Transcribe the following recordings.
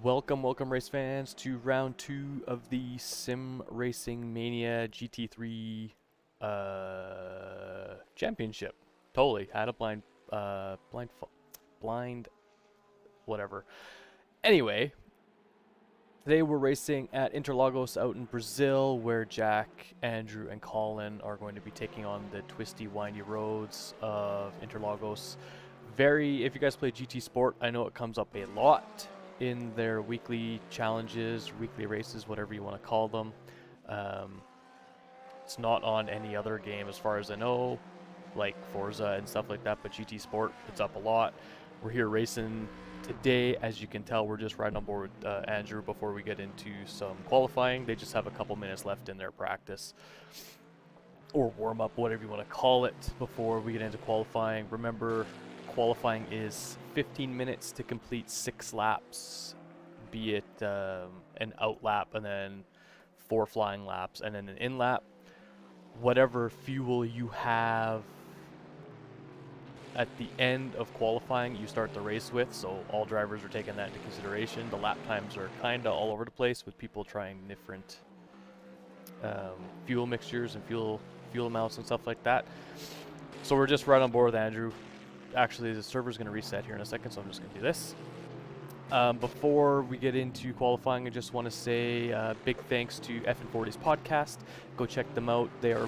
Welcome race fans to round 2 of the SimRacingMania GT3 championship. Totally had a blind whatever. Anyway, today we're racing at Interlagos out in Brazil, where Jack, Andrew, and Colin are going to be taking on the twisty, windy roads of Interlagos. If you guys play GT Sport, I know it comes up a lot in their weekly challenges, weekly races, whatever you want to call them. It's not on any other game as far as I know, like Forza and stuff like that, but GT Sport, it's up a lot. We're here racing today. As you can tell, we're just riding on board with Andrew before we get into some qualifying. They just have a couple minutes left in their practice or warm up, whatever you want to call it, before we get into qualifying. Remember, qualifying is 15 minutes to complete 6 laps, be it an out lap and then 4 flying laps and then an in lap. Whatever fuel you have at the end of qualifying, you start the race with, so all drivers are taking that into consideration. The lap times are kind of all over the place with people trying different fuel mixtures and fuel amounts and stuff like that. So we're just right on board with Andrew. Actually, the server's going to reset here in a second, so I'm just going to do this. Before we get into qualifying, I just want to say big thanks to F40's podcast. Go check them out. They are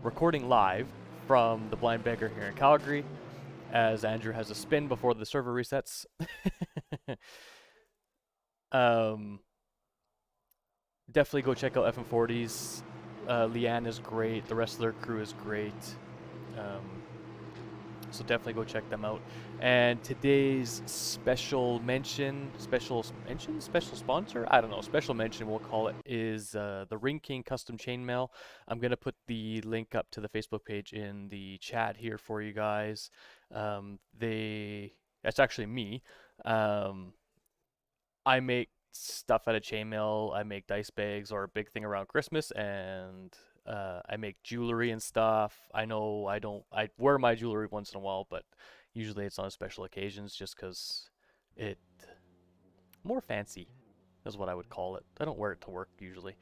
recording live from the Blind Beggar here in Calgary, as Andrew has a spin before the server resets. Definitely go check out FM40's. Leanne is great. The rest of their crew is great. So definitely go check them out. And today's special sponsor? I don't know, special mention we'll call it, is the Ring King Custom Chainmail. I'm going to put the link up to the Facebook page in the chat here for you guys. That's actually me. I make stuff out of chainmail. I make dice bags, or a big thing around Christmas, and I make jewelry and stuff. I know I wear my jewelry once in a while, but usually it's on special occasions just because it more fancy is what I would call it. I don't wear it to work usually.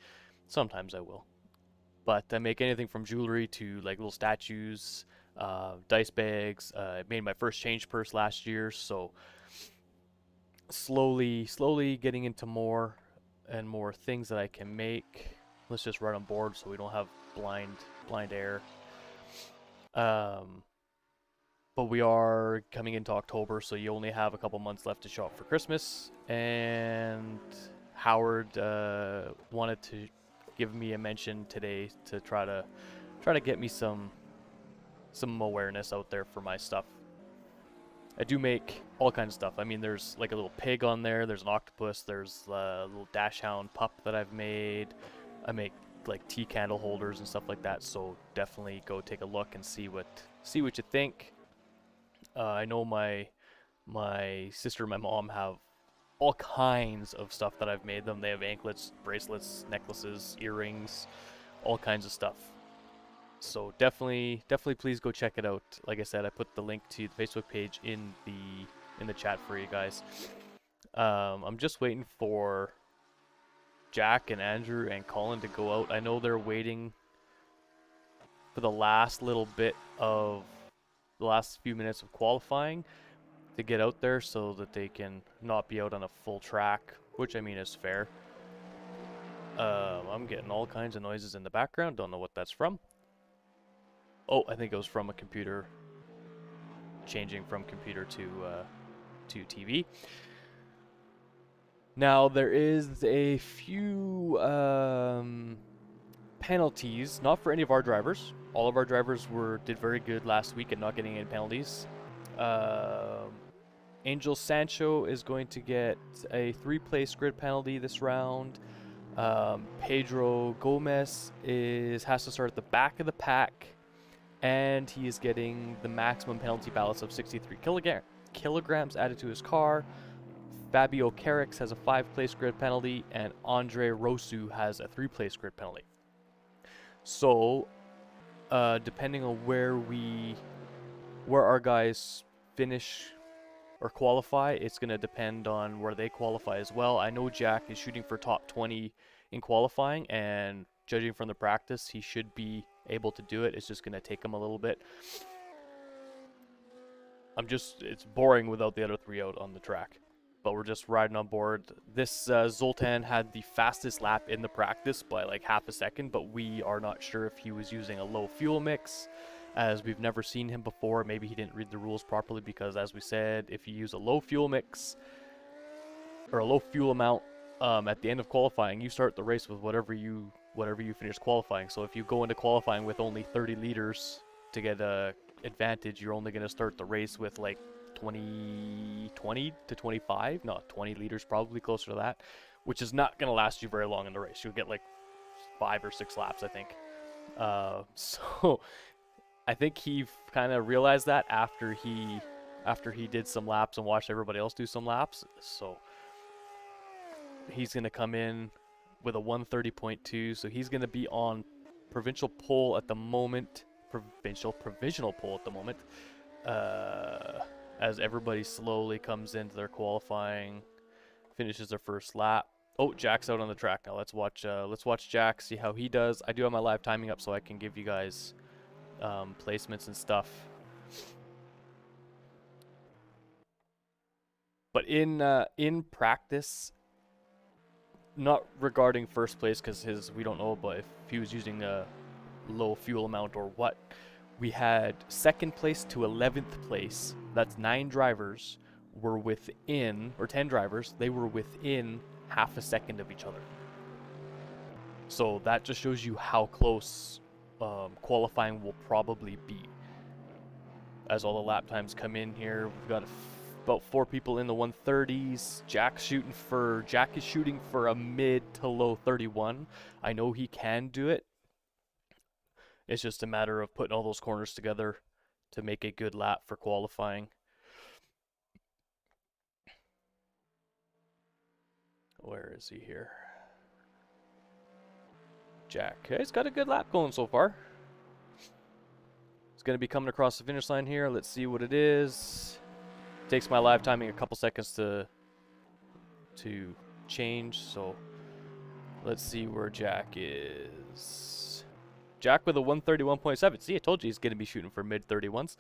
Sometimes I will. But I make anything from jewelry to like little statues, dice bags. I made my first change purse last year, so slowly getting into more and more things that I can make. Let's just run on board so we don't have blind air. But we are coming into October, so you only have a couple months left to show up for Christmas. And Howard wanted to give me a mention today to try to get me some awareness out there for my stuff. I do make all kinds of stuff. I mean, there's like a little pig on there. There's an octopus. There's a little dachshund pup that I've made. I make like tea candle holders and stuff like that. So definitely go take a look and see what you think. I know my sister and my mom have all kinds of stuff that I've made them. They have anklets, bracelets, necklaces, earrings, all kinds of stuff. So definitely please go check it out. Like I said, I put the link to the Facebook page in the chat for you guys. I'm just waiting for Jack and Andrew and Colin to go out. I know they're waiting for the last few minutes of qualifying to get out there so that they can not be out on a full track, which I mean is fair. I'm getting all kinds of noises in the background. Don't know what that's from. Oh, I think it was from a computer, changing from computer to TV. Now, there is a few penalties, not for any of our drivers. All of our drivers did very good last week at not getting any penalties. Angel Sancho is going to get a 3-place grid penalty this round. Pedro Gomez has to start at the back of the pack, and he is getting the maximum penalty ballast of 63 kilograms added to his car. Fabio Carrix has a 5-place grid penalty, and Andre Rosu has a 3-place grid penalty. So, depending on where our guys finish or qualify. It's going to depend on where they qualify as well. I know Jack is shooting for top 20 in qualifying, and judging from the practice, he should be able to do it. It's just going to take him a little bit. It's boring without the other three out on the track. But we're just riding on board. This Zoltan had the fastest lap in the practice by like half a second, but we are not sure if he was using a low fuel mix, as we've never seen him before. Maybe he didn't read the rules properly, because as we said, if you use a low fuel mix or a low fuel amount at the end of qualifying, you start the race with whatever you finish qualifying. So if you go into qualifying with only 30 liters to get a advantage, you're only going to start the race with like 20 to 25, not 20 liters, probably closer to that, which is not going to last you very long in the race. You'll get like 5 or 6 laps, I think. So I think he kind of realized that after he did some laps and watched everybody else do some laps. So he's going to come in with a 130.2, so he's going to be on provincial pole at the moment, provisional pole at the moment, as everybody slowly comes into their qualifying, finishes their first lap. Oh, Jack's out on the track now. Let's watch Jack, see how he does. I do have my live timing up so I can give you guys placements and stuff. But in practice, not regarding first place, because we don't know about if he was using a low fuel amount or what. We had second place to 11th place. That's 9 drivers were within, or 10 drivers, they were within half a second of each other. So that just shows you how close qualifying will probably be. As all the lap times come in here, we've got about 4 people in the 130s. Jack is shooting for a mid to low 31. I know he can do it. It's just a matter of putting all those corners together to make a good lap for qualifying. Where is he here? Jack. Okay, he's got a good lap going so far. He's going to be coming across the finish line here. Let's see what it is. Takes my live timing a couple seconds to change, so let's see where Jack is. Jack with a 131.7. See, I told you he's going to be shooting for mid 31s.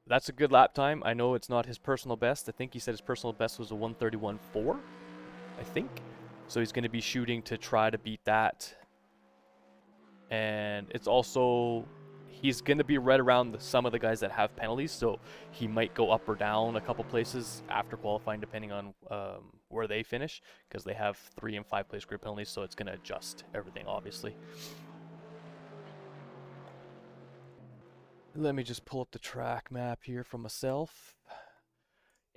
That's a good lap time. I know it's not his personal best. I think he said his personal best was a 131.4, I think. So he's going to be shooting to try to beat that. And it's also, he's going to be right around some of the guys that have penalties, so he might go up or down a couple places after qualifying depending on where they finish, because they have 3 and 5 place grid penalties, so it's going to adjust everything, obviously. Let me just pull up the track map here for myself.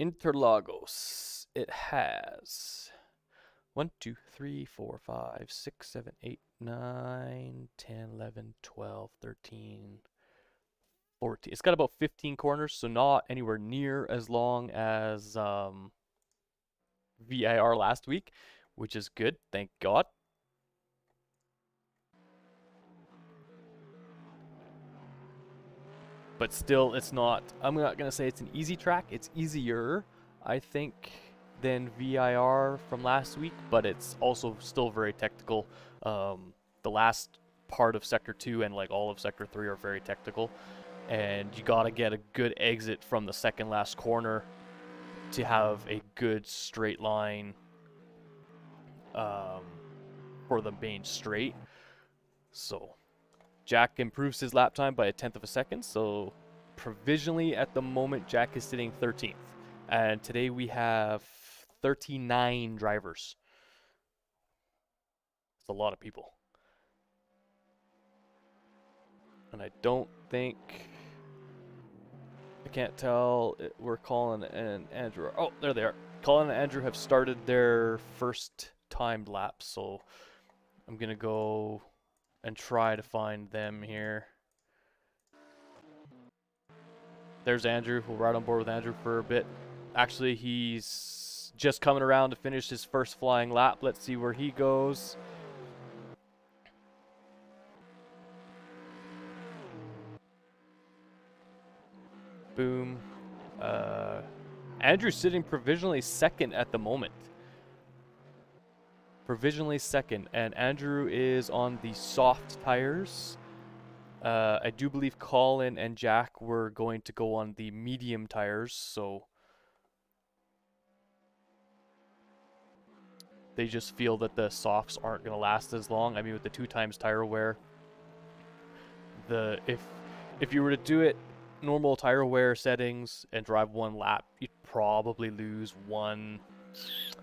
Interlagos, it has 1, 2, 3, 4, 5, 6, 7, 8, 9, 10, 11, 12, 13, 14. It's got about 15 corners, so not anywhere near as long as VIR last week, which is good, thank God. But still, it's not, I'm not going to say it's an easy track. It's easier, I think, than VIR from last week, but it's also still very technical. The last part of Sector 2 and like all of Sector 3 are very technical, and you got to get a good exit from the second last corner to have a good straight line for the main straight. So Jack improves his lap time by a 1/10 of a second, so provisionally at the moment Jack is sitting 13th, and today we have 39 drivers. It's a lot of people. And I don't think, I can't tell where Colin and Andrew are. Oh, there they are. Colin and Andrew have started their first timed lap, so I'm going to go and try to find them here. There's Andrew. We'll ride on board with Andrew for a bit. Actually, he's just coming around to finish his first flying lap. Let's see where he goes. Boom. Andrew's sitting provisionally second at the moment. Provisionally second, and Andrew is on the soft tires. I do believe Colin and Jack were going to go on the medium tires, so they just feel that the softs aren't going to last as long. I mean, with the 2 times tire wear, if you were to do it normal tire wear settings and drive 1 lap, you'd probably lose 1,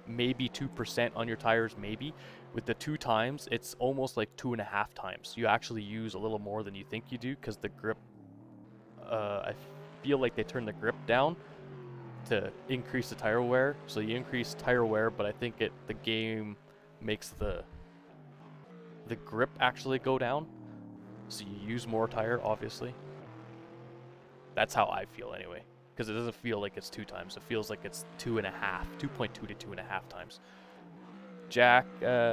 maybe 2% on your tires, maybe. With the 2 times, it's almost like 2.5 times. You actually use a little more than you think you do, because the grip, I feel like they turn the grip down to increase the tire wear. So you increase tire wear, but I think the game makes the grip actually go down. So you use more tire, obviously. That's how I feel anyway, because it doesn't feel like it's 2 times. It feels like it's 2.5, 2.2 to 2.5 times. Jack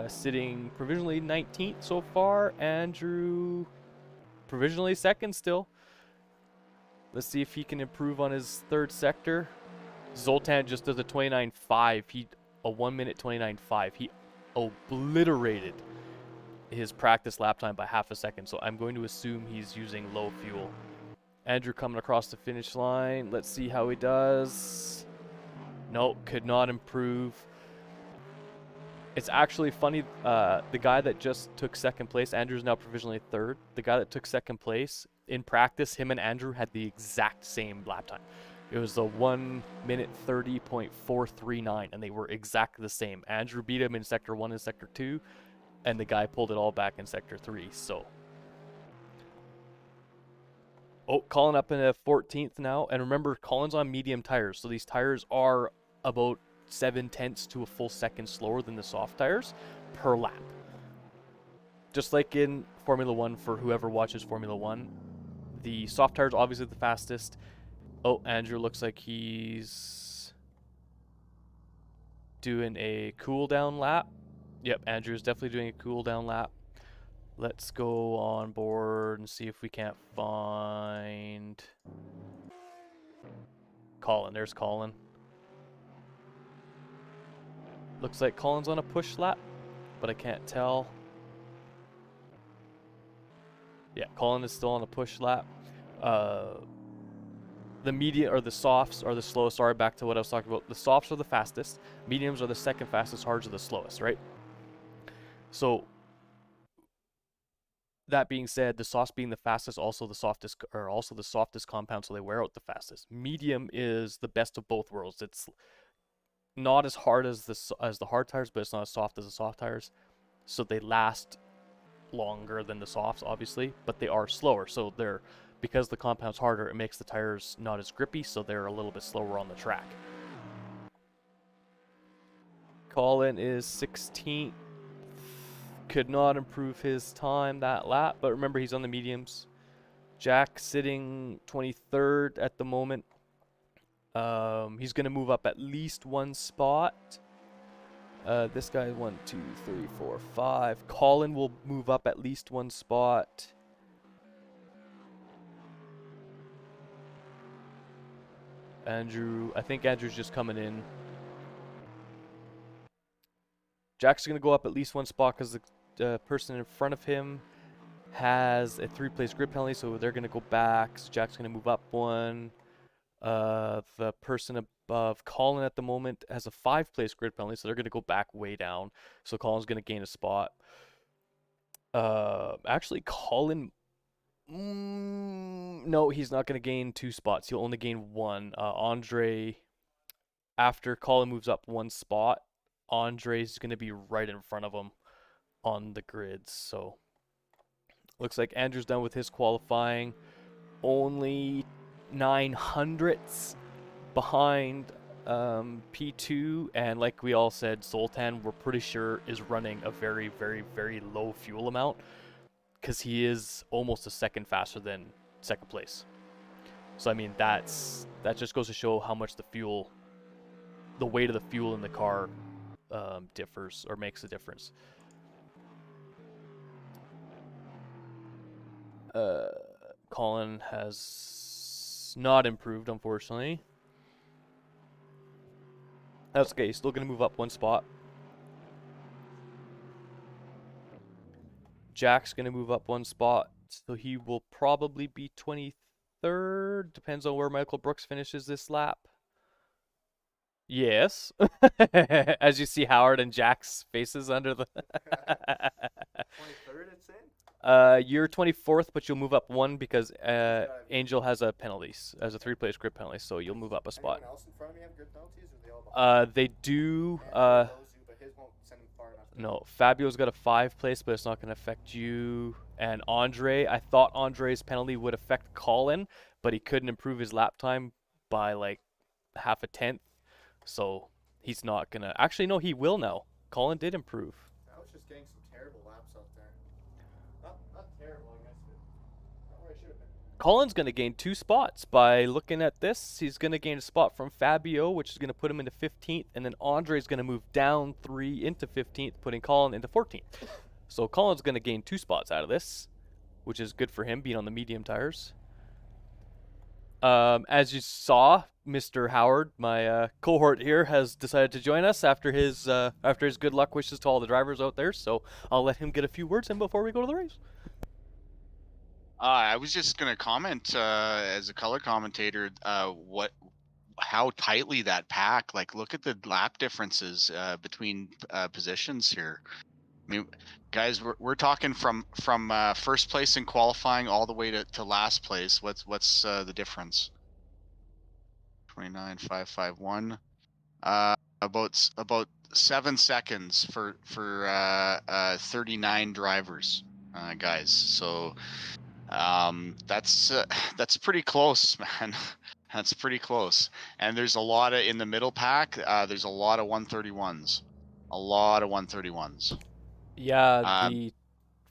sitting provisionally 19th so far. Andrew provisionally second still. Let's see if he can improve on his 3rd sector. Zoltan just does a 29.5. A 1 minute 29.5. He obliterated his practice lap time by half a second, so I'm going to assume he's using low fuel. Andrew coming across the finish line. Let's see how he does. Nope, could not improve. It's actually funny, the guy that just took 2nd place, Andrew's now provisionally 3rd. The guy that took 2nd place, in practice, him and Andrew had the exact same lap time. It was a 1 minute 30.439, and they were exactly the same. Andrew beat him in Sector 1 and Sector 2, and the guy pulled it all back in Sector 3, so. Oh, Colin up in a 14th now, and remember, Colin's on medium tires, so these tires are about 0.7 to a full second slower than the soft tires per lap. Just like in Formula 1, for whoever watches Formula 1, the soft tires obviously the fastest. Oh, Andrew looks like he's doing a cool down lap. Yep, Andrew's definitely doing a cool down lap. Let's go on board and see if we can't find Colin. There's Colin. Looks like Colin's on a push lap, but I can't tell. Yeah, Colin is still on a push lap. The medium or the softs are the slowest. Sorry, back to what I was talking about. The softs are the fastest. Mediums are the 2nd fastest. Hards are the slowest, right? So that being said, the softs being the fastest, also the softest compound, so they wear out the fastest. Medium is the best of both worlds. It's not as hard as the hard tires, but it's not as soft as the soft tires. So they last longer than the softs, obviously, but they are slower. So because the compound's harder, it makes the tires not as grippy, so they're a little bit slower on the track. Colin is 16th. Could not improve his time that lap, but remember, he's on the mediums. Jack sitting 23rd at the moment. He's going to move up at least 1 spot. This guy, 1, 2, 3, 4, 5. Colin will move up at least 1 spot. Andrew, I think Andrew's just coming in. Jack's going to go up at least 1 spot because the person in front of him has a 3-place grid penalty, so they're going to go back. So Jack's going to move up 1. The person above Colin at the moment has a 5-place grid penalty, so they're going to go back way down. So Colin's going to gain a spot. Actually, Colin... no, he's not going to gain 2 spots. He'll only gain 1. Andre, after Colin moves up 1 spot, Andre's going to be right in front of him on the grids. So looks like Andrew's done with his qualifying. Only 900ths behind P2, and like we all said, Zoltan, we're pretty sure, is running a very, very, very low fuel amount, because he is almost a second faster than 2nd place. So I mean, that just goes to show how much the weight of the fuel in the car differs, or makes a difference. Colin has not improved, unfortunately. That's okay. He's still going to move up one spot. Jack's going to move up one spot, so he will probably be 23rd. Depends on where Michael Brooks finishes this lap. Yes. As you see Howard and Jack's faces under the 23rd, it's in? You're 24th, but you'll move up one because Angel has a penalty, as a 3-place grid penalty, so you'll move up a spot. Anyone else in front of me have grid penalties, or are they all behind? They do. But his won't send him far enough. No, Fabio's got a 5-place, but it's not going to affect you. And Andre, I thought Andre's penalty would affect Colin, but he couldn't improve his lap time by like half a tenth, so he's not gonna. Actually, no, he will now. Colin did improve. I was just getting some terrible laps out there. Not terrible, I guess, but not where I should have been. Colin's going to gain 2 spots. By looking at this, he's going to gain a spot from Fabio, which is going to put him into 15th, and then Andre's going to move down 3 into 15th, putting Colin into 14th. So Colin's going to gain 2 spots out of this, which is good for him, being on the medium tires. As you saw, Mr. Howard, my cohort here, has decided to join us after his good luck wishes to all the drivers out there, so I'll let him get a few words in before we go to the race. I was just going to comment as a color commentator how tightly that pack, like look at the lap differences between positions here. I mean, guys, we're talking from first place in qualifying all the way to last place. What's the difference? 29,551. About 7 seconds for 39 drivers, guys. So that's pretty close, man. That's pretty close. And there's a lot of in the middle pack. There's a lot of 131s. A lot of 131s. Yeah,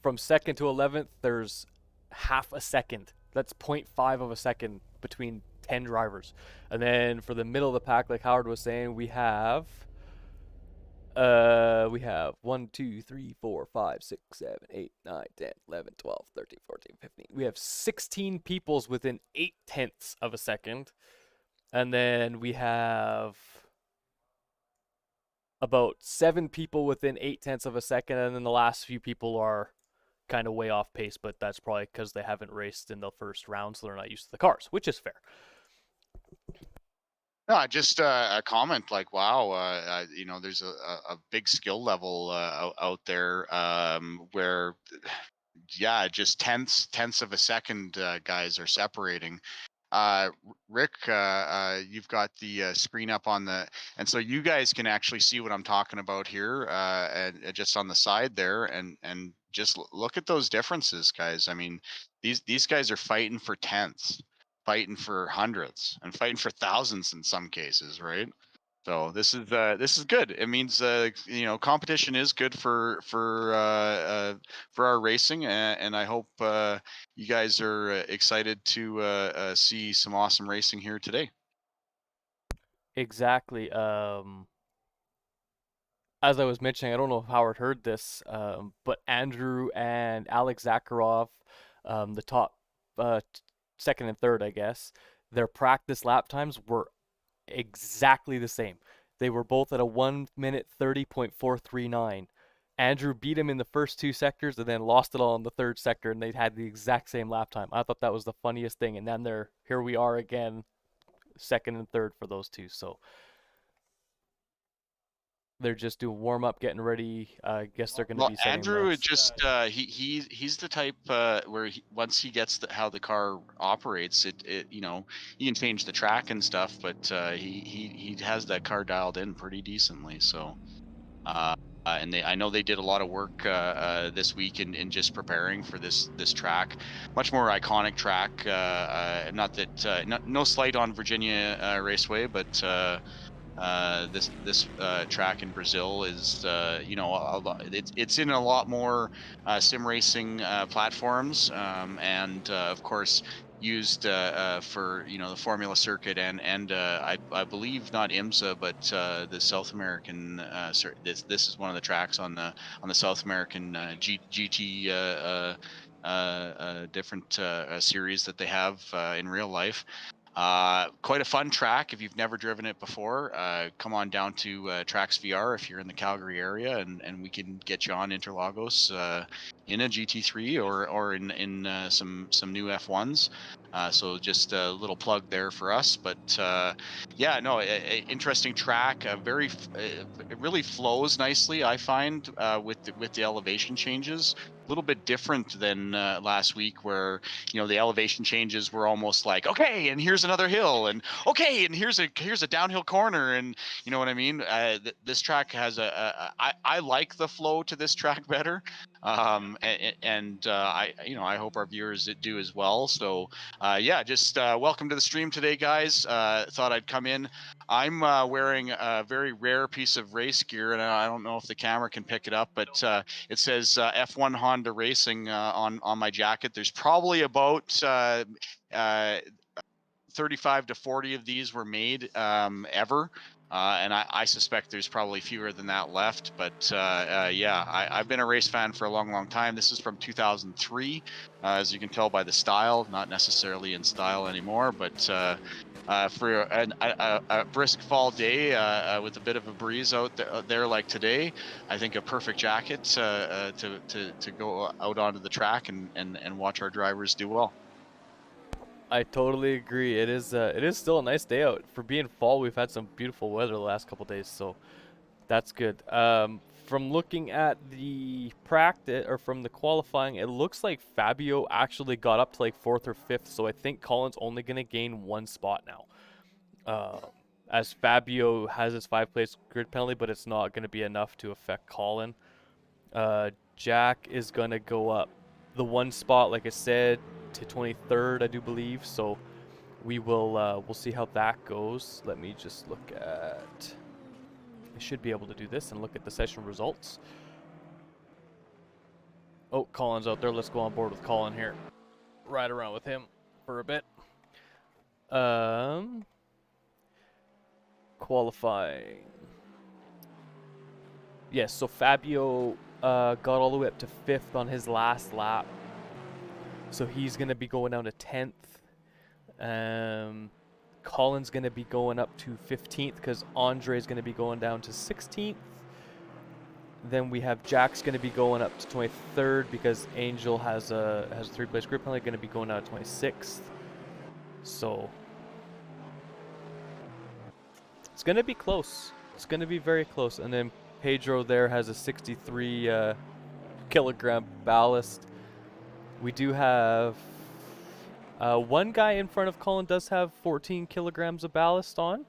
from 2nd to 11th, there's half a second. That's 0.5 of a second between 10 drivers. And then for the middle of the pack, like Howard was saying, we have 1, 2, 3, 4, 5, 6, 7, 8, 9, 10, 11, 12, 13, 14, 15. We have 16 peoples within 0.8 of a second. And then we have about 7 people within 0.8 of a second, and then the last few people are kind of way off pace, but that's probably because they haven't raced in the first round, so they're not used to the cars, which is fair. No, just a comment like, wow, there's a big skill level out there where, yeah, just tenths of a second guys are separating. Rick, you've got the screen up on and so you guys can actually see what I'm talking about here, and just on the side there, and just look at those differences, guys. I mean, these guys are fighting for tenths, fighting for hundredths, and fighting for thousands in some cases, right? So this is good. It means competition is good for our racing, and I hope you guys are excited to see some awesome racing here today. Exactly. As I was mentioning, I don't know if Howard heard this, but Andrew and Alex Zakharov, the top second and third, I guess, their practice lap times were exactly the same. They were both at a 1 minute 30.439. Andrew beat him in the first 2 sectors and then lost it all in the third sector, and they had the exact same lap time. I thought that was the funniest thing, and then here we are again, second and third for those two. So they're just doing warm up, getting ready. I guess they're going to be setting Andrew laps. just he's the type where once he gets how the car operates, it you can change the track and stuff, but he has that car dialed in pretty decently. So and I know they did a lot of work this week in just preparing for this track, much more iconic track. Not that no slight on Virginia Raceway, but this track in Brazil is it's in a lot more sim racing platforms, and of course used for the Formula circuit and I believe not IMSA but the South American this is one of the tracks on the South American GT different series that they have in real life. Quite a fun track if you've never driven it before. Come on down to TracksVR if you're in the Calgary area, and we can get you on Interlagos in a GT3 or in some new F1s. So just a little plug there for us. But yeah, no, interesting track. It really flows nicely, I find, with the elevation changes. A little bit different than last week, where the elevation changes were almost like, okay, and here's another hill, and okay, and here's a downhill corner, and you know what I mean. This track has I like the flow to this track better, and I hope our viewers do as well. So yeah, just welcome to the stream today, guys. Thought I'd come in. I'm wearing a very rare piece of race gear, and I don't know if the camera can pick it up, but it says F1 Honda Racing on my jacket. There's probably about 35 to 40 of these were made ever. And I suspect there's probably fewer than that left. But yeah, I've been a race fan for a long, long time. This is from 2003, as you can tell by the style. Not necessarily in style anymore, but for a brisk fall day with a bit of a breeze out there like today, I think a perfect jacket to go out onto the track and watch our drivers do well. I totally agree. It is still a nice day out for being fall. We've had some beautiful weather the last couple days, so that's good. From looking at the practice or from the qualifying, it looks like Fabio actually got up to like 4th or 5th. So I think Colin's only gonna gain 1 spot now. As Fabio has his 5-place grid penalty, but it's not gonna be enough to affect Colin. Jack is gonna go up the 1 spot, like I said, to 23rd, I do believe. So we will we'll see how that goes. Let me just look at. I should be able to do this and look at the session results. Oh, Colin's out there. Let's go on board with Colin here. Ride around with him for a bit. Qualifying. Yes, so Fabio got all the way up to 5th on his last lap. So he's going to be going down to 10th. Colin's going to be going up to 15th because Andre's going to be going down to 16th. Then we have Jack's going to be going up to 23rd because Angel has a 3-place grid penalty, going to be going down to 26th. So it's going to be close. It's going to be very close. And then Pedro there has a 63 kilogram ballast. We do have one guy in front of Colin does have 14 kilograms of ballast on.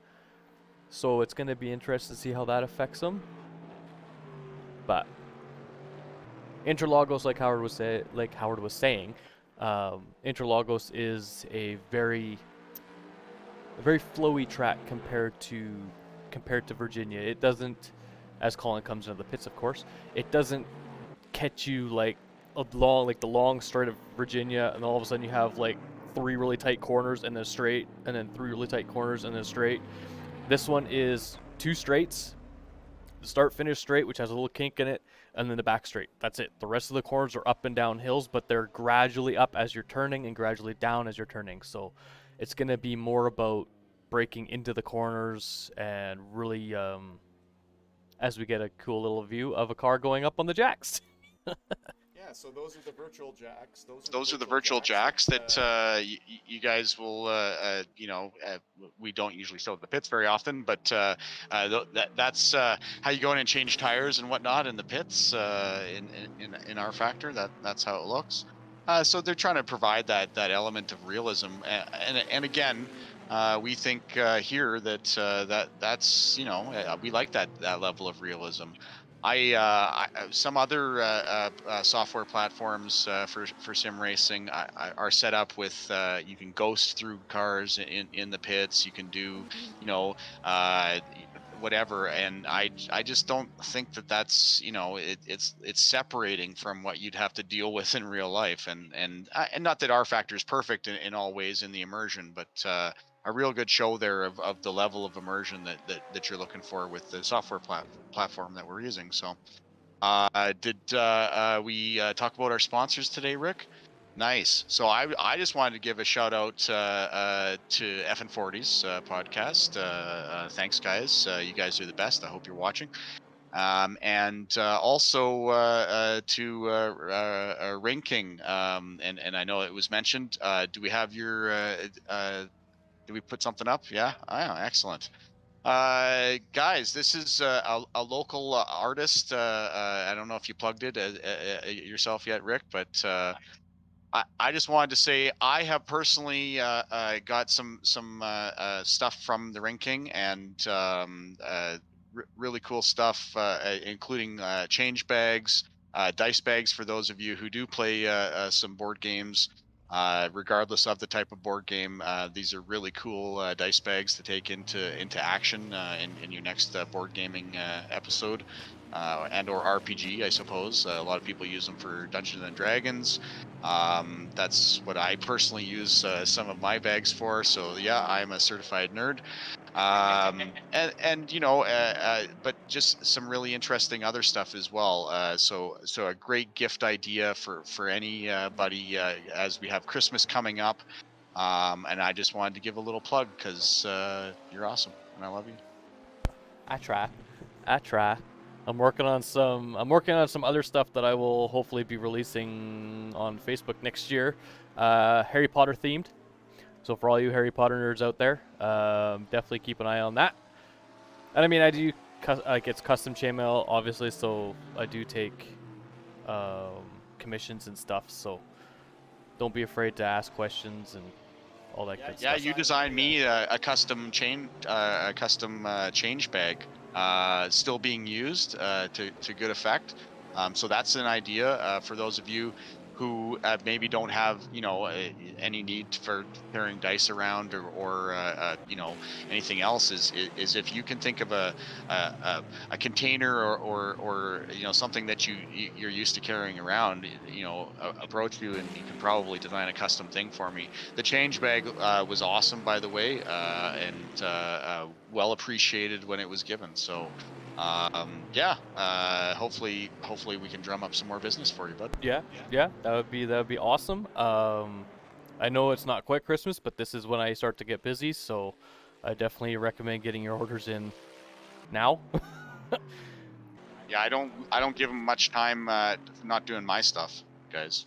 So it's going to be interesting to see how that affects him. But Interlagos, like Howard was saying, Interlagos is a very flowy track compared to Virginia. It doesn't, as Colin comes into the pits, of course, it doesn't catch you like the long straight of Virginia, and all of a sudden you have like 3 really tight corners and then a straight, and then 3 really tight corners and then a straight. This one is 2 straights. The start-finish straight, which has a little kink in it, and then the back straight. That's it. The rest of the corners are up and down hills, but they're gradually up as you're turning and gradually down as you're turning. So it's going to be more about breaking into the corners and really, as we get a cool little view of a car going up on the jacks. Yeah, so those are the virtual jacks. Those are the virtual jacks that you guys will, we don't usually show the pits very often, but that's how you go in and change tires and whatnot in the pits in our factor. That's how it looks. So they're trying to provide that element of realism, and again, we think here that that's we like that level of realism. Some other software platforms for sim racing are set up with you can ghost through cars in the pits. You can do whatever, and I just don't think that's it's separating from what you'd have to deal with in real life, and not that our factor is perfect in all ways in the immersion, but a real good show there of the level of immersion that you're looking for with the software platform that we're using. So did we talk about our sponsors today, Rick? Nice. So I just wanted to give a shout out to FN40's podcast. Thanks, guys. You guys are the best. I hope you're watching. And also to Ring King. And I know it was mentioned. Do we have your? Did we put something up? Yeah. Oh, excellent. Guys, this is a local artist. I don't know if you plugged it yourself yet, Rick, but. I just wanted to say I have personally got some stuff from the Ring King, and really cool stuff, including change bags, dice bags for those of you who do play some board games. Regardless of the type of board game, these are really cool dice bags to take into action in your next board gaming episode and or RPG, I suppose. A lot of people use them for Dungeons and Dragons. That's what I personally use some of my bags for. So yeah, I'm a certified nerd. And you know, but just some really interesting other stuff as well. So a great gift idea for anybody as we have Christmas coming up. And I just wanted to give a little plug because you're awesome and I love you. I try. I'm working on some other stuff that I will hopefully be releasing on Facebook next year. Harry Potter themed. So for all you Harry Potter nerds out there, definitely keep an eye on that. And I mean, I do it's custom chainmail, obviously, so I do take commissions and stuff. So don't be afraid to ask questions and all that good Yeah, stuff. you designed me a custom change bag, still being used to good effect. So that's an idea for those of you who maybe don't have any need for carrying dice around or anything else. Is if you can think of a container or something that you're used to carrying around, approach you and you can probably design a custom thing for me. The change bag was awesome, by the way, and well appreciated when it was given. So hopefully we can drum up some more business for you, bud. Yeah, that would be awesome. I know it's not quite Christmas, but this is when I start to get busy, so I definitely recommend getting your orders in now. Yeah, I don't give them much time not doing my stuff, guys.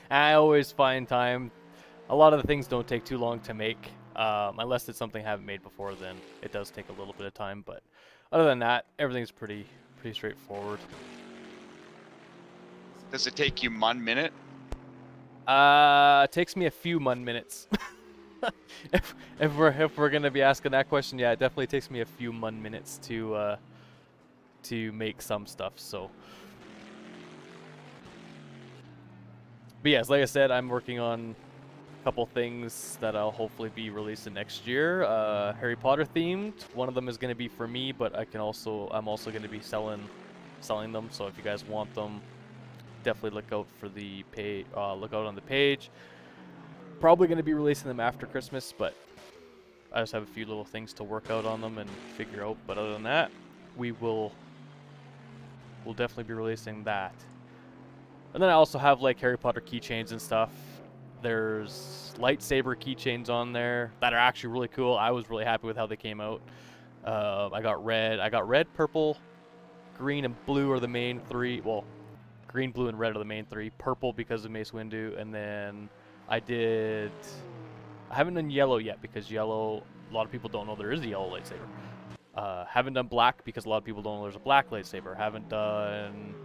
I always find time. A lot of the things don't take too long to make, unless it's something I haven't made before. Then it does take a little bit of time, but other than that, everything's pretty straightforward. Does it take you 1 minute? It takes me a few minutes. if we're gonna be asking that question, yeah, it definitely takes me a few minutes to make some stuff. So, but yes, like I said, I'm working on a couple things that I'll hopefully be releasing next year. Harry Potter themed. One of them is gonna be for me, but I'm also gonna be selling them. So if you guys want them, definitely look out for the page. Look out on the page. Probably going to be releasing them after Christmas, but I just have a few little things to work out on them and figure out. But other than that, we'll definitely be releasing that. And then I also have like Harry Potter keychains and stuff. There's lightsaber keychains on there that are actually really cool. I was really happy with how they came out. I got red, purple, green, and blue are the main three. Well, green, blue, and red are the main three. Purple because of Mace Windu, and then I haven't done yellow yet because yellow, a lot of people don't know there is a yellow lightsaber. Haven't done black because a lot of people don't know there's a black lightsaber. Haven't done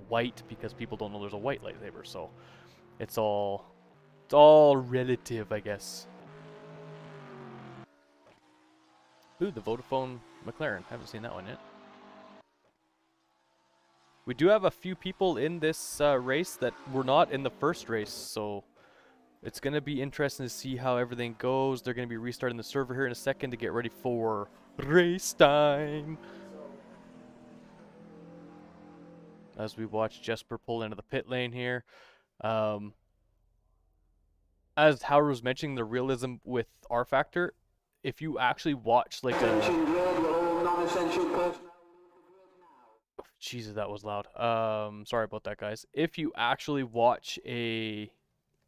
white because people don't know there's a white lightsaber. So it's all relative, I guess. Ooh, the Vodafone McLaren. Haven't seen that one yet. We do have a few people in this race that were not in the first race, so it's going to be interesting to see how everything goes. They're going to be restarting the server here in a second to get ready for race time. As we watch Jesper pull into the pit lane here. As Howard was mentioning, the realism with R Factor, if you actually watch like Jesus, that was loud. Sorry about that, guys. If you actually watch a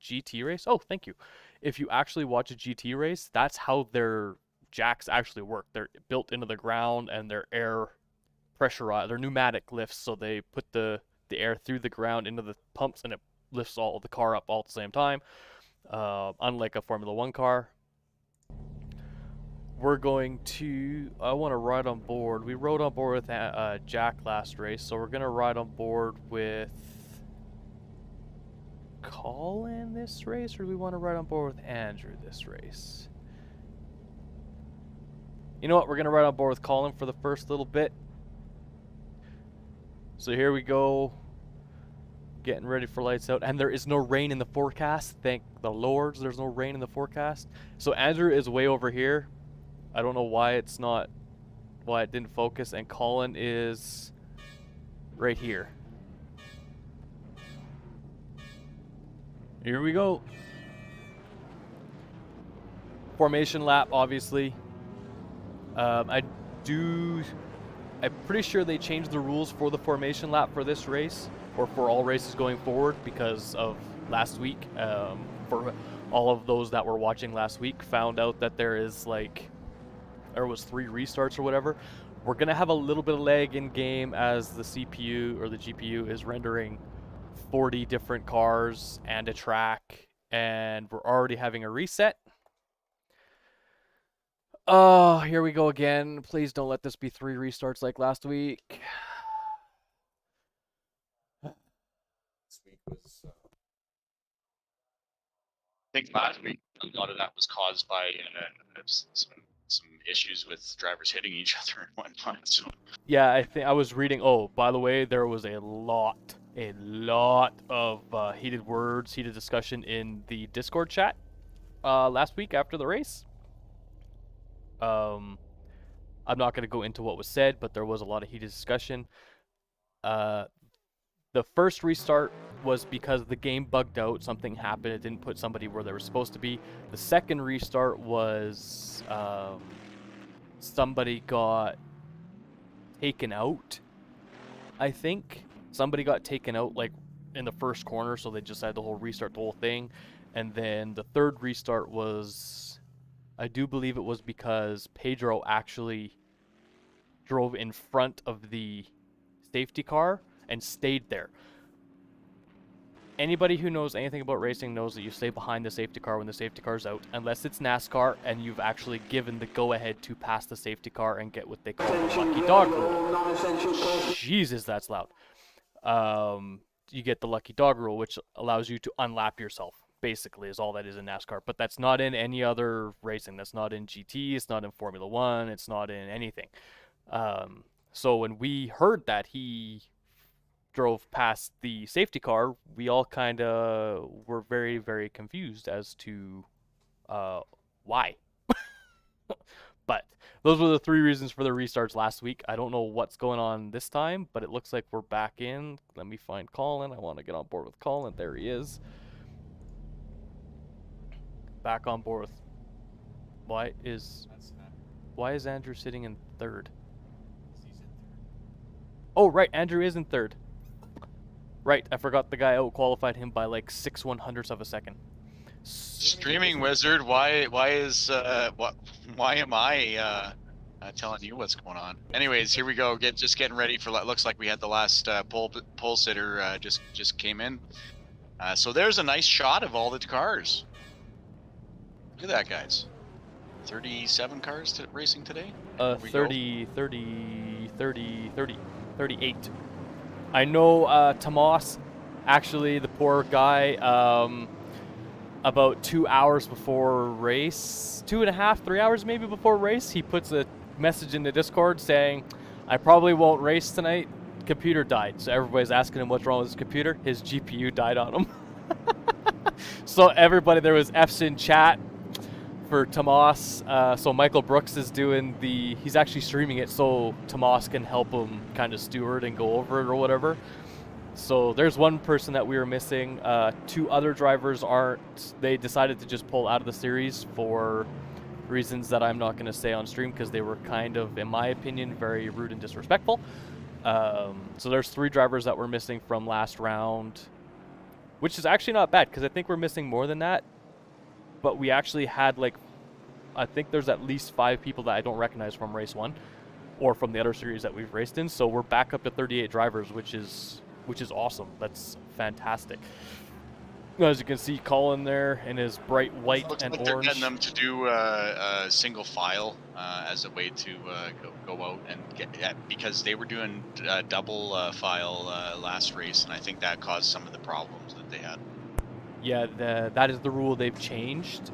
GT race, oh, thank you. If you actually watch a GT race, that's how their jacks actually work. They're built into the ground and they're air pressurized. They're pneumatic lifts, so they put the air through the ground into the pumps and it lifts all the car up all at the same time. Unlike a Formula One car. We're going to, I want to ride on board. We rode on board with Jack last race, so we're going to ride on board with Colin this race, or do we want to ride on board with Andrew this race? You know what, we're going to ride on board with Colin for the first little bit. So here we go, getting ready for lights out, and there is no rain in the forecast. Thank the Lords, there's no rain in the forecast. So Andrew is way over here. I don't know why it didn't focus, and Colin is right here. Here we go. Formation lap, obviously. I'm pretty sure they changed the rules for the formation lap for this race, or for all races going forward, because of last week. For all of those that were watching last week, found out that there was 3 restarts or whatever. We're gonna have a little bit of lag in game as the CPU or the GPU is rendering 40 different cars and a track, and we're already having a reset. Oh, here we go again. Please don't let this be 3 restarts like last week. This week was. I think last week a lot of that was caused by some issues with drivers hitting each other and whatnot. So Yeah, I think I was reading. Oh, by the way, there was a lot of heated words, heated discussion in the Discord chat last week after the race. I'm not going to go into what was said, but there was a lot of heated discussion. The first restart was because the game bugged out. Something happened. It didn't put somebody where they were supposed to be. The second restart was somebody got taken out. I think somebody got taken out like in the first corner, so they just had to restart the whole thing. And then the third restart was, I do believe it was because Pedro actually drove in front of the safety car and stayed there. Anybody who knows anything about racing knows that you stay behind the safety car when the safety car's out, unless it's NASCAR and you've actually given the go-ahead to pass the safety car and get what they call the lucky dog rule. Jesus, that's loud. You get the lucky dog rule, which allows you to unlap yourself, basically, is all that is in NASCAR. But that's not in any other racing. That's not in GT, it's not in Formula One, it's not in anything. So when we heard that he drove past the safety car, we all kind of were very, very confused as to why. But those were the 3 reasons for the restarts last week. I don't know what's going on this time, but it looks like we're back in. Let me find Colin. I want to get on board with Colin. There he is. Back on board with... Why is Andrew sitting in 3rd? Oh, right, Andrew is in 3rd. Right, I forgot the guy out-qualified him by like 6/100ths of a second. Streaming Wizard, why am I telling you what's going on? Anyways, here we go. Just getting ready for. Looks like we had the last pole sitter just came in. So there's a nice shot of all the cars. Look at that, guys. 37 cars racing today. 38. I know Tomas, actually, the poor guy, about 2 hours before race, 2.5, 3 hours maybe before race, he puts a message in the Discord saying, I probably won't race tonight, computer died. So everybody's asking him what's wrong with his computer. His GPU died on him. So everybody, there was F's in chat for Tomas. So Michael Brooks is doing he's actually streaming it so Tomas can help him kind of steward and go over it or whatever. So there's one person that we were missing. 2 other drivers they decided to just pull out of the series for reasons that I'm not going to say on stream because they were kind of, in my opinion, very rude and disrespectful. So there's 3 drivers that we're missing from last round, which is actually not bad because I think we're missing more than that. But we actually had like, I think there's at least 5 people that I don't recognize from race 1 or from the other series that we've raced in. So we're back up to 38 drivers, which is awesome. That's fantastic. As you can see, Colin there in his bright white Looks and like they're orange. getting them to do a single file as a way to go out and get, because they were doing double file last race, and I think that caused some of the problems that they had. Yeah, that is the rule they've changed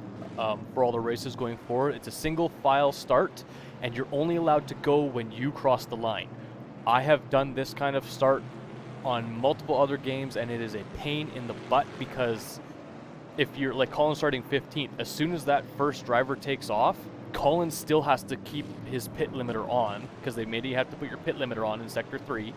for all the races going forward. It's a single file start, and you're only allowed to go when you cross the line. I have done this kind of start on multiple other games, and it is a pain in the butt because if you're like Colin starting 15th, as soon as that first driver takes off, Colin still has to keep his pit limiter on because they made you have to put your pit limiter on in sector 3.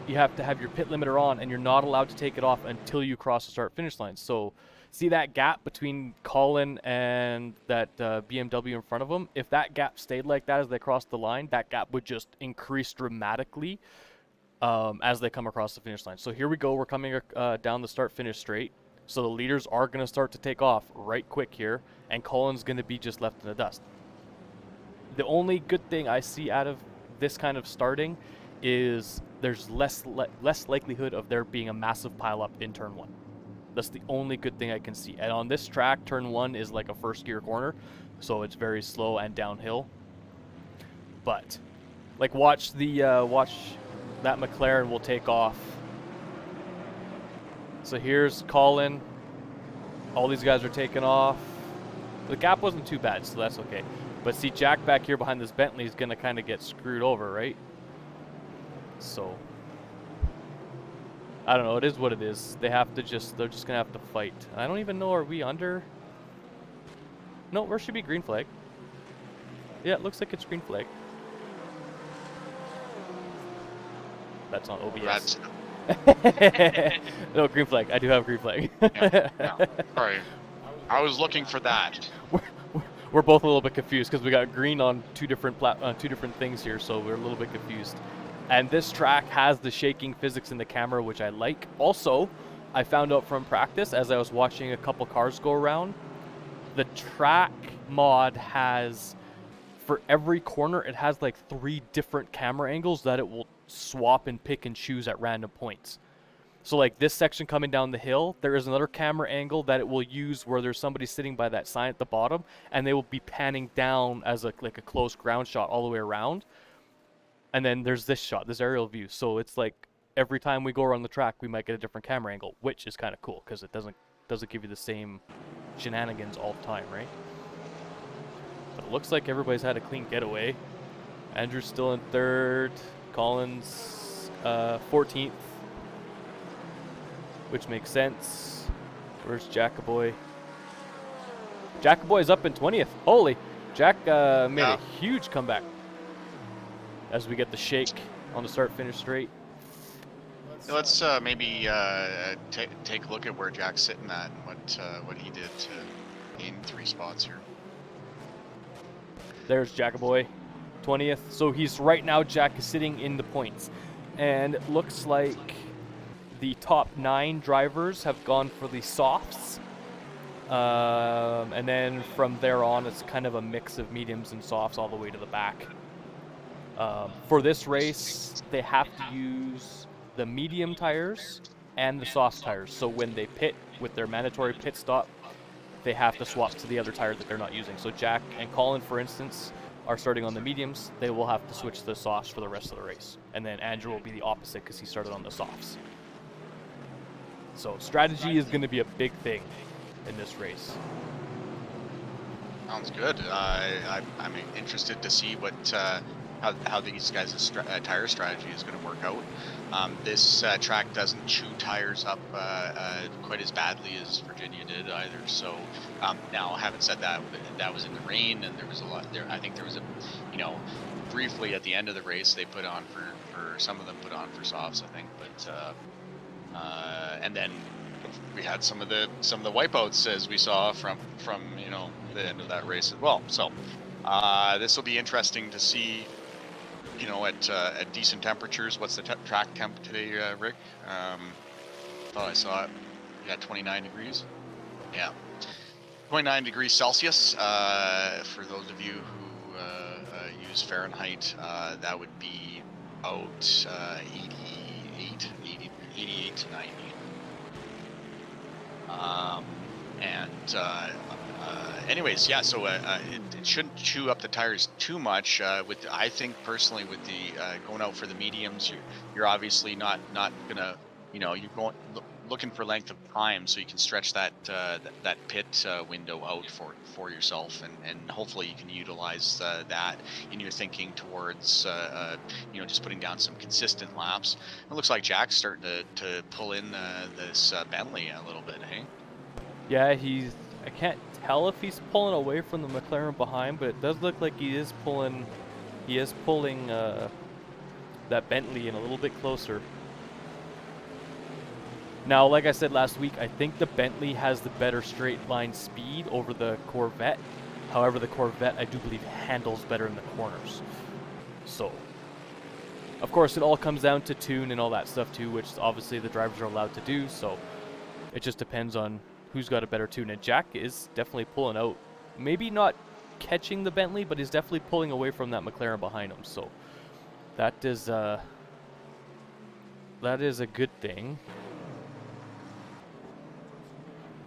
You have to have your pit limiter on, and you're not allowed to take it off until you cross the start finish line. So see that gap between Colin and that BMW in front of him? If that gap stayed like that as they crossed the line, that gap would just increase dramatically as they come across the finish line. So here we go. We're coming down the start finish straight. So the leaders are going to start to take off right quick here, and Colin's going to be just left in the dust. The only good thing I see out of this kind of starting is there's less likelihood of there being a massive pileup in turn 1. That's the only good thing I can see. And on this track, turn 1 is like a first gear corner, so it's very slow and downhill. But like watch that McLaren will take off. So here's Colin. All these guys are taking off. The gap wasn't too bad, so that's okay. But see, Jack back here behind this Bentley is going to kind of get screwed over, right? So I don't know, it is what it is. They're just gonna have to fight. I don't even know, are we under? No, where should be green flag? Yeah, it looks like it's green flag. That's on OBS. No, green flag. I do have green flag. Yeah. Sorry, I was looking for that. We're both a little bit confused because we got green on two different things here, so we're a little bit confused. And this track has the shaking physics in the camera, which I like. Also, I found out from practice as I was watching a couple cars go around, the track mod has, for every corner, it has like 3 different camera angles that it will swap and pick and choose at random points. So like this section coming down the hill, there is another camera angle that it will use where there's somebody sitting by that sign at the bottom, and they will be panning down as like a close ground shot all the way around. And then there's this shot, this aerial view. So it's like every time we go around the track, we might get a different camera angle, which is kind of cool because it doesn't give you the same shenanigans all the time, right? But it looks like everybody's had a clean getaway. Andrew's still in 3rd. Colin's 14th, which makes sense. Where's Jackaboy? Jackaboy's up in 20th. Holy, Jack made a huge comeback. As we get the shake on the start-finish straight. Let's maybe take a look at where Jack's sitting at and what he did to gain 3 spots here. There's Jackaboy, 20th. So he's right now, Jack is sitting in the points. And it looks like the top 9 drivers have gone for the softs. And then from there on, it's kind of a mix of mediums and softs all the way to the back. For this race, they have to use the medium tires and the soft tires. So when they pit with their mandatory pit stop, they have to swap to the other tire that they're not using. So Jack and Colin, for instance, are starting on the mediums. They will have to switch to the softs for the rest of the race. And then Andrew will be the opposite because he started on the softs. So strategy is going to be a big thing in this race. Sounds good. I'm interested to see what how these guys' tire strategy is going to work out. This track doesn't chew tires up quite as badly as Virginia did either. So now, having said that, that was in the rain, and there was a lot there. I think there was a, briefly at the end of the race they put on for some of them put on for softs, I think, but and then we had some of the wipeouts as we saw from the end of that race as well. So this will be interesting to see you know, at decent temperatures. What's the track temp today, Rick? Thought I saw it. Yeah, 29 degrees. Yeah, 29 degrees Celsius. For those of you who use Fahrenheit, that would be about 88 to 90. Anyways, yeah. So it shouldn't chew up the tires too much. I think personally, with the going out for the mediums, you're obviously not gonna, you know, you're looking for length of time, so you can stretch that that pit window out for yourself, and hopefully you can utilize that in your thinking towards you know, just putting down some consistent laps. It looks like Jack's starting to pull in this Bentley a little bit, hey? Yeah, I can't tell if he's pulling away from the McLaren behind, but it does look like he is pulling that Bentley in a little bit closer. Now, like I said last week, I think the Bentley has the better straight line speed over the Corvette. However, the Corvette, I do believe, handles better in the corners. So, of course, it all comes down to tune and all that stuff too, which obviously the drivers are allowed to do. So, it just depends on who's got a better tune. And Jack is definitely pulling out. Maybe not catching the Bentley, but he's definitely pulling away from that McLaren behind him. So, that is a good thing.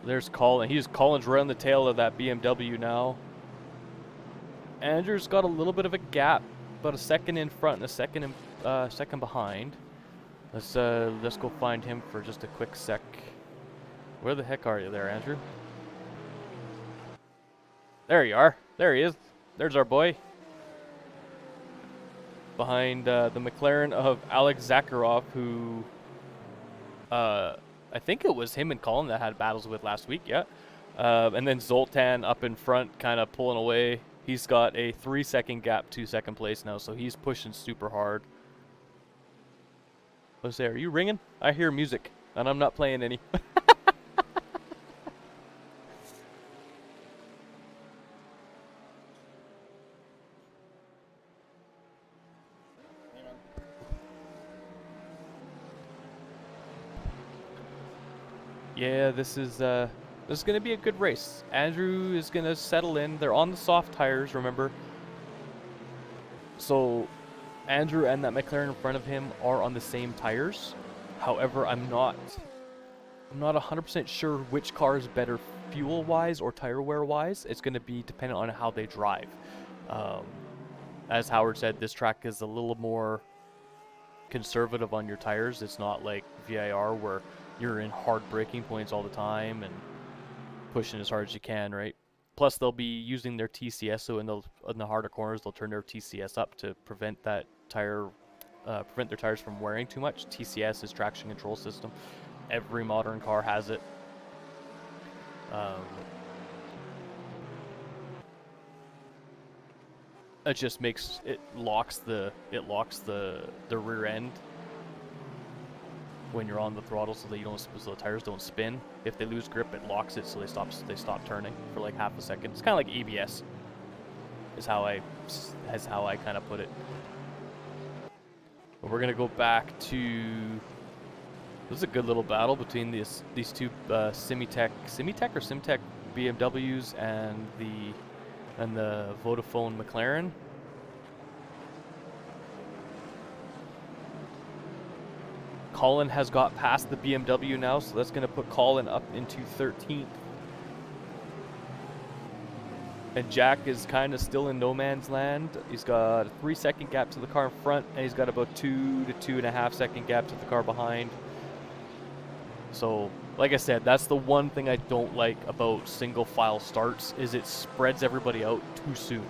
There's Colin. Colin's right on the tail of that BMW now. Andrew's got a little bit of a gap, about a second in front and a second behind. Let's go find him for just a quick sec. Where the heck are you there, Andrew? There you are. There he is. There's our boy. Behind the McLaren of Alex Zakharov, who I think it was him and Colin that had battles with last week, yeah. And then Zoltan up in front, kind of pulling away. He's got a 3-second gap to second place now, so he's pushing super hard. Let's say, are you ringing? I hear music, and I'm not playing any. Yeah, this is going to be a good race. Andrew is going to settle in. They're on the soft tires, remember. So Andrew and that McLaren in front of him are on the same tires. However, I'm not 100% sure which car is better fuel-wise or tire wear-wise. It's going to be dependent on how they drive. As Howard said, this track is a little more conservative on your tires. It's not like VIR where you're in hard braking points all the time and pushing as hard as you can, right? Plus, they'll be using their TCS, so in the harder corners, they'll turn their TCS up to prevent their tires from wearing too much. TCS is traction control system. Every modern car has it. It just locks the rear end when you're on the throttle, so that the tires don't spin. If they lose grip, it locks it, so they stop turning for like half a second. It's kind of like ABS, is how I kind of put it. But we're gonna go back to. This is a good little battle between these two Simitech or Simtech BMWs and the Vodafone McLaren. Colin has got past the BMW now, so that's going to put Colin up into 13th. And Jack is kind of still in no man's land. He's got a 3-second gap to the car in front, and he's got about 2 to 2.5 second gap to the car behind. So, like I said, that's the one thing I don't like about single file starts, is it spreads everybody out too soon.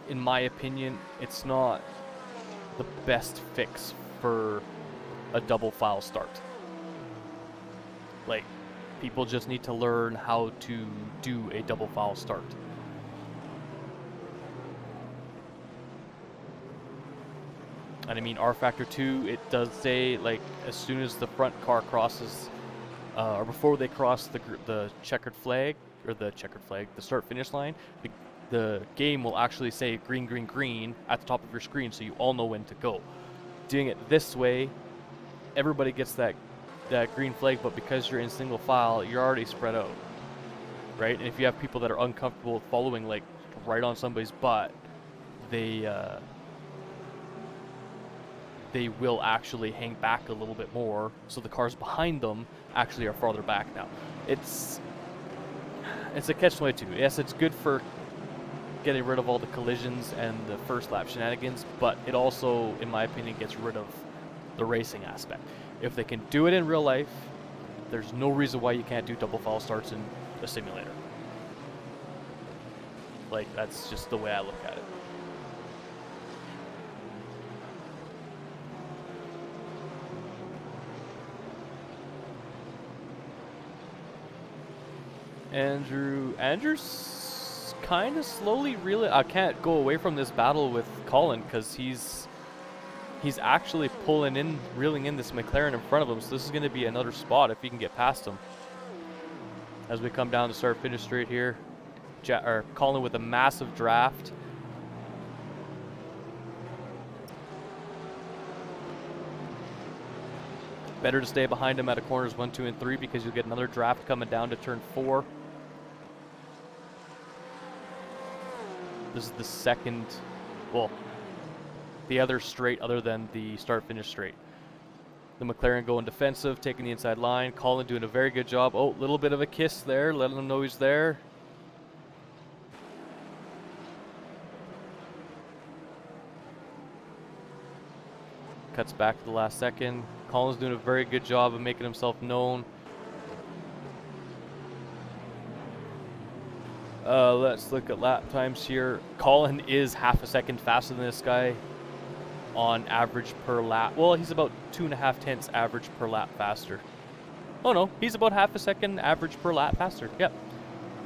In my opinion, it's not the best fix for a double file start. Like, people just need to learn how to do a double file start. And I mean, R Factor 2, it does say, like, as soon as the front car crosses, or before they cross the checkered flag, the start-finish line, the game will actually say green, green, green at the top of your screen, so you all know when to go. Doing it this way, everybody gets that green flag, but because you're in single file, you're already spread out, right? And if you have people that are uncomfortable with following like right on somebody's butt, they will actually hang back a little bit more, so the cars behind them actually are farther back now. It's a catch-22. Yes, it's good for getting rid of all the collisions and the first lap shenanigans, but it also, in my opinion, gets rid of the racing aspect. If they can do it in real life, there's no reason why you can't do double foul starts in a simulator. Like, that's just the way I look at it. Andrew's kind of slowly really. I can't go away from this battle with Colin because he's actually reeling in this McLaren in front of him. So this is going to be another spot if he can get past him. As we come down to start finish straight here, Colin with a massive draft. Better to stay behind him at a corners 1, 2, and 3 because you'll get another draft coming down to turn 4. This is the second, well, the other straight other than the start-finish straight. The McLaren going defensive, taking the inside line. Colin doing a very good job. Oh, little bit of a kiss there, letting him know he's there. Cuts back to the last second. Colin's doing a very good job of making himself known. Let's look at lap times here. Colin is half a second faster than this guy on average per lap. Well, he's about 2.5 tenths average per lap faster. Oh no, he's about half a second average per lap faster. Yep.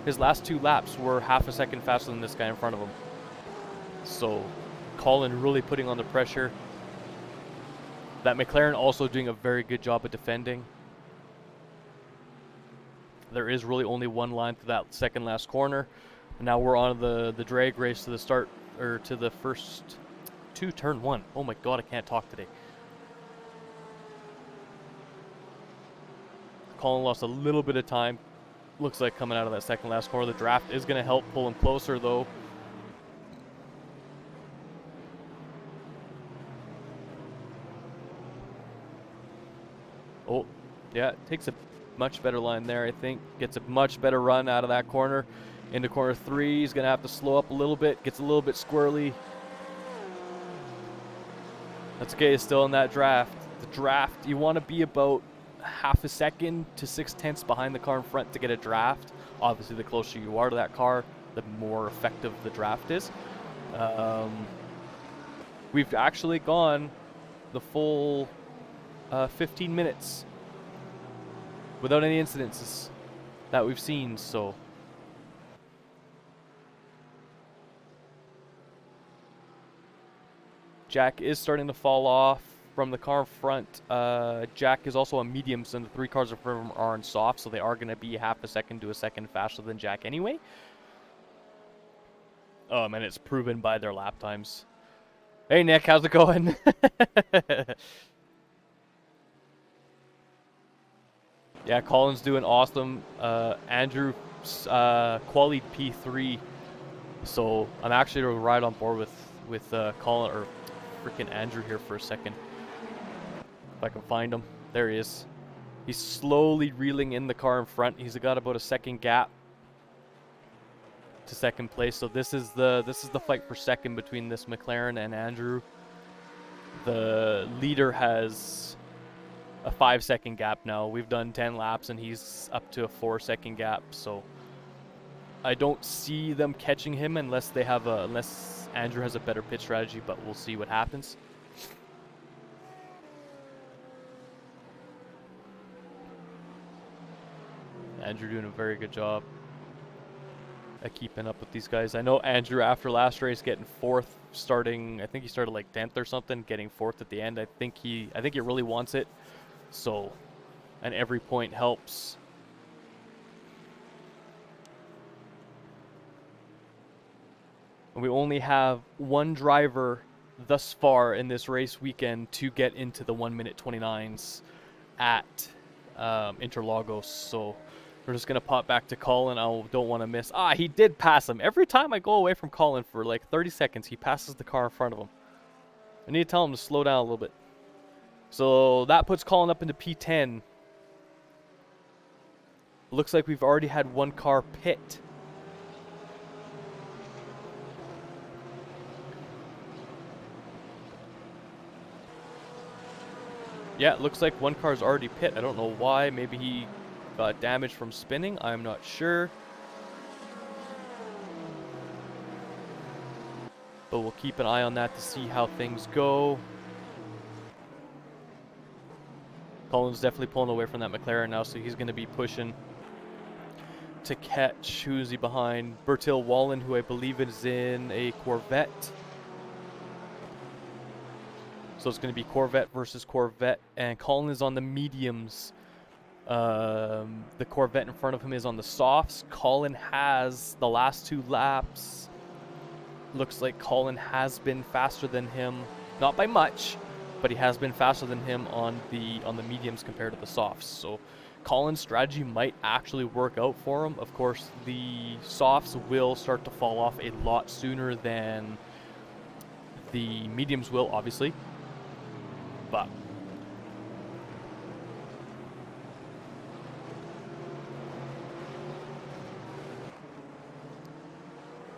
His last 2 laps were half a second faster than this guy in front of him. So, Colin really putting on the pressure. That McLaren also doing a very good job of defending. There is really only one line to that second last corner. Now we're on the drag race to the start, or to the first to turn 1. Oh my god, I can't talk today. Colin lost a little bit of time. Looks like coming out of that second last corner. The draft is going to help pull him closer though. Oh, yeah, takes a much better line there, I think. Gets a much better run out of that corner. Into corner 3, he's going to have to slow up a little bit. Gets a little bit squirrely. That's okay, he's still in that draft. The draft, you want to be about half a second to 6 tenths behind the car in front to get a draft. Obviously, the closer you are to that car, the more effective the draft is. We've actually gone the full 15 minutes without any incidences that we've seen, so Jack is starting to fall off from the car in front. Jack is also on mediums, and the 3 cars in front of him are on soft, so they are going to be half a second to a second faster than Jack anyway. And it's proven by their lap times. Hey Nick, how's it going? Yeah, Colin's doing awesome. Andrew qualied P3, so I'm actually right on board with Colin, or freaking Andrew here for a second. If I can find him, there he is. He's slowly reeling in the car in front. He's got about a second gap to second place. So this is the fight for second between this McLaren and Andrew. The leader has a 5-second gap now. We've done 10 laps and he's up to a 4-second gap. So I don't see them catching him unless Andrew has a better pit strategy, but we'll see what happens. Andrew doing a very good job at keeping up with these guys. I know Andrew after last race getting 4th, I think he started like 10th or something, getting 4th at the end. I think he really wants it. So, and every point helps. And we only have one driver thus far in this race weekend to get into the 1:29 at Interlagos. So we're just going to pop back to Colin. I don't want to miss. He did pass him. Every time I go away from Colin for like 30 seconds, he passes the car in front of him. I need to tell him to slow down a little bit. So that puts Colin up into P10. Looks like we've already had one car pit. Yeah, it looks like one car's already pit. I don't know why. Maybe he got damaged from spinning. I'm not sure. But we'll keep an eye on that to see how things go. Colin's definitely pulling away from that McLaren now, so he's going to be pushing to catch. Who's he behind? Bertil Wallen, who I believe is in a Corvette. So it's going to be Corvette versus Corvette, and Colin is on the mediums. The Corvette in front of him is on the softs. Colin has the last 2 laps. Looks like Colin has been faster than him, not by much, but he has been faster than him on the mediums compared to the softs. So Colin's strategy might actually work out for him. Of course, the softs will start to fall off a lot sooner than the mediums will, obviously. But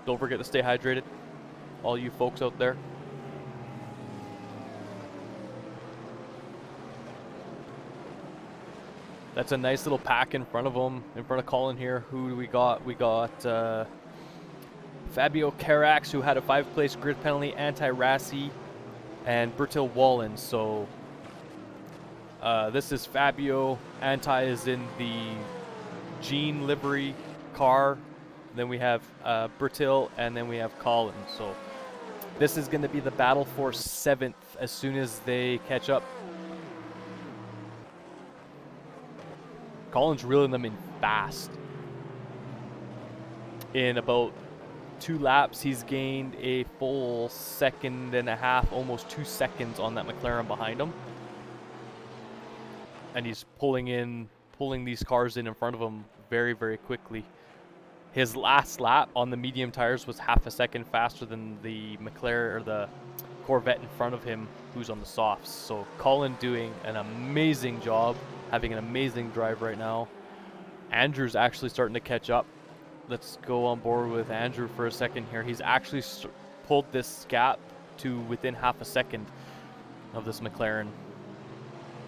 don't forget to stay hydrated, all you folks out there. That's a nice little pack in front of him, in front of Colin here. Who do we got? We got Fabio Carax, who had a 5-place grid penalty, Anti-Rassi, and Bertil Wallen. So this is Fabio. Anti is in the Jean livery car. Then we have Bertil, and then we have Colin. So this is going to be the battle for 7th as soon as they catch up. Colin's reeling them in fast. In about 2 laps, he's gained a full 1.5 seconds, almost 2 seconds on that McLaren behind him. And he's pulling these cars in front of him very, very quickly. His last lap on the medium tires was 0.5 seconds faster than the McLaren or the Corvette in front of him, who's on the softs. So Colin doing an amazing job, having an amazing drive right now. Andrew's actually starting to catch up. Let's go on board with Andrew for a second here. He's actually pulled this gap to within 0.5 seconds of this McLaren.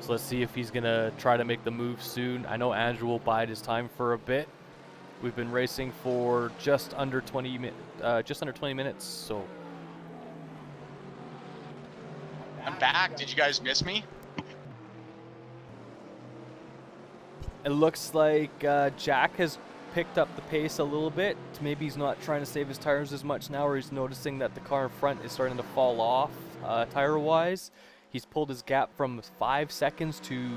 So let's see if he's going to try to make the move soon. I know Andrew will bide his time for a bit. We've been racing for just under 20 minutes, so. I'm back. Did you guys miss me? It looks like Jack has picked up the pace a little bit. Maybe he's not trying to save his tires as much now, or he's noticing that the car in front is starting to fall off tire-wise. He's pulled his gap from 5 seconds to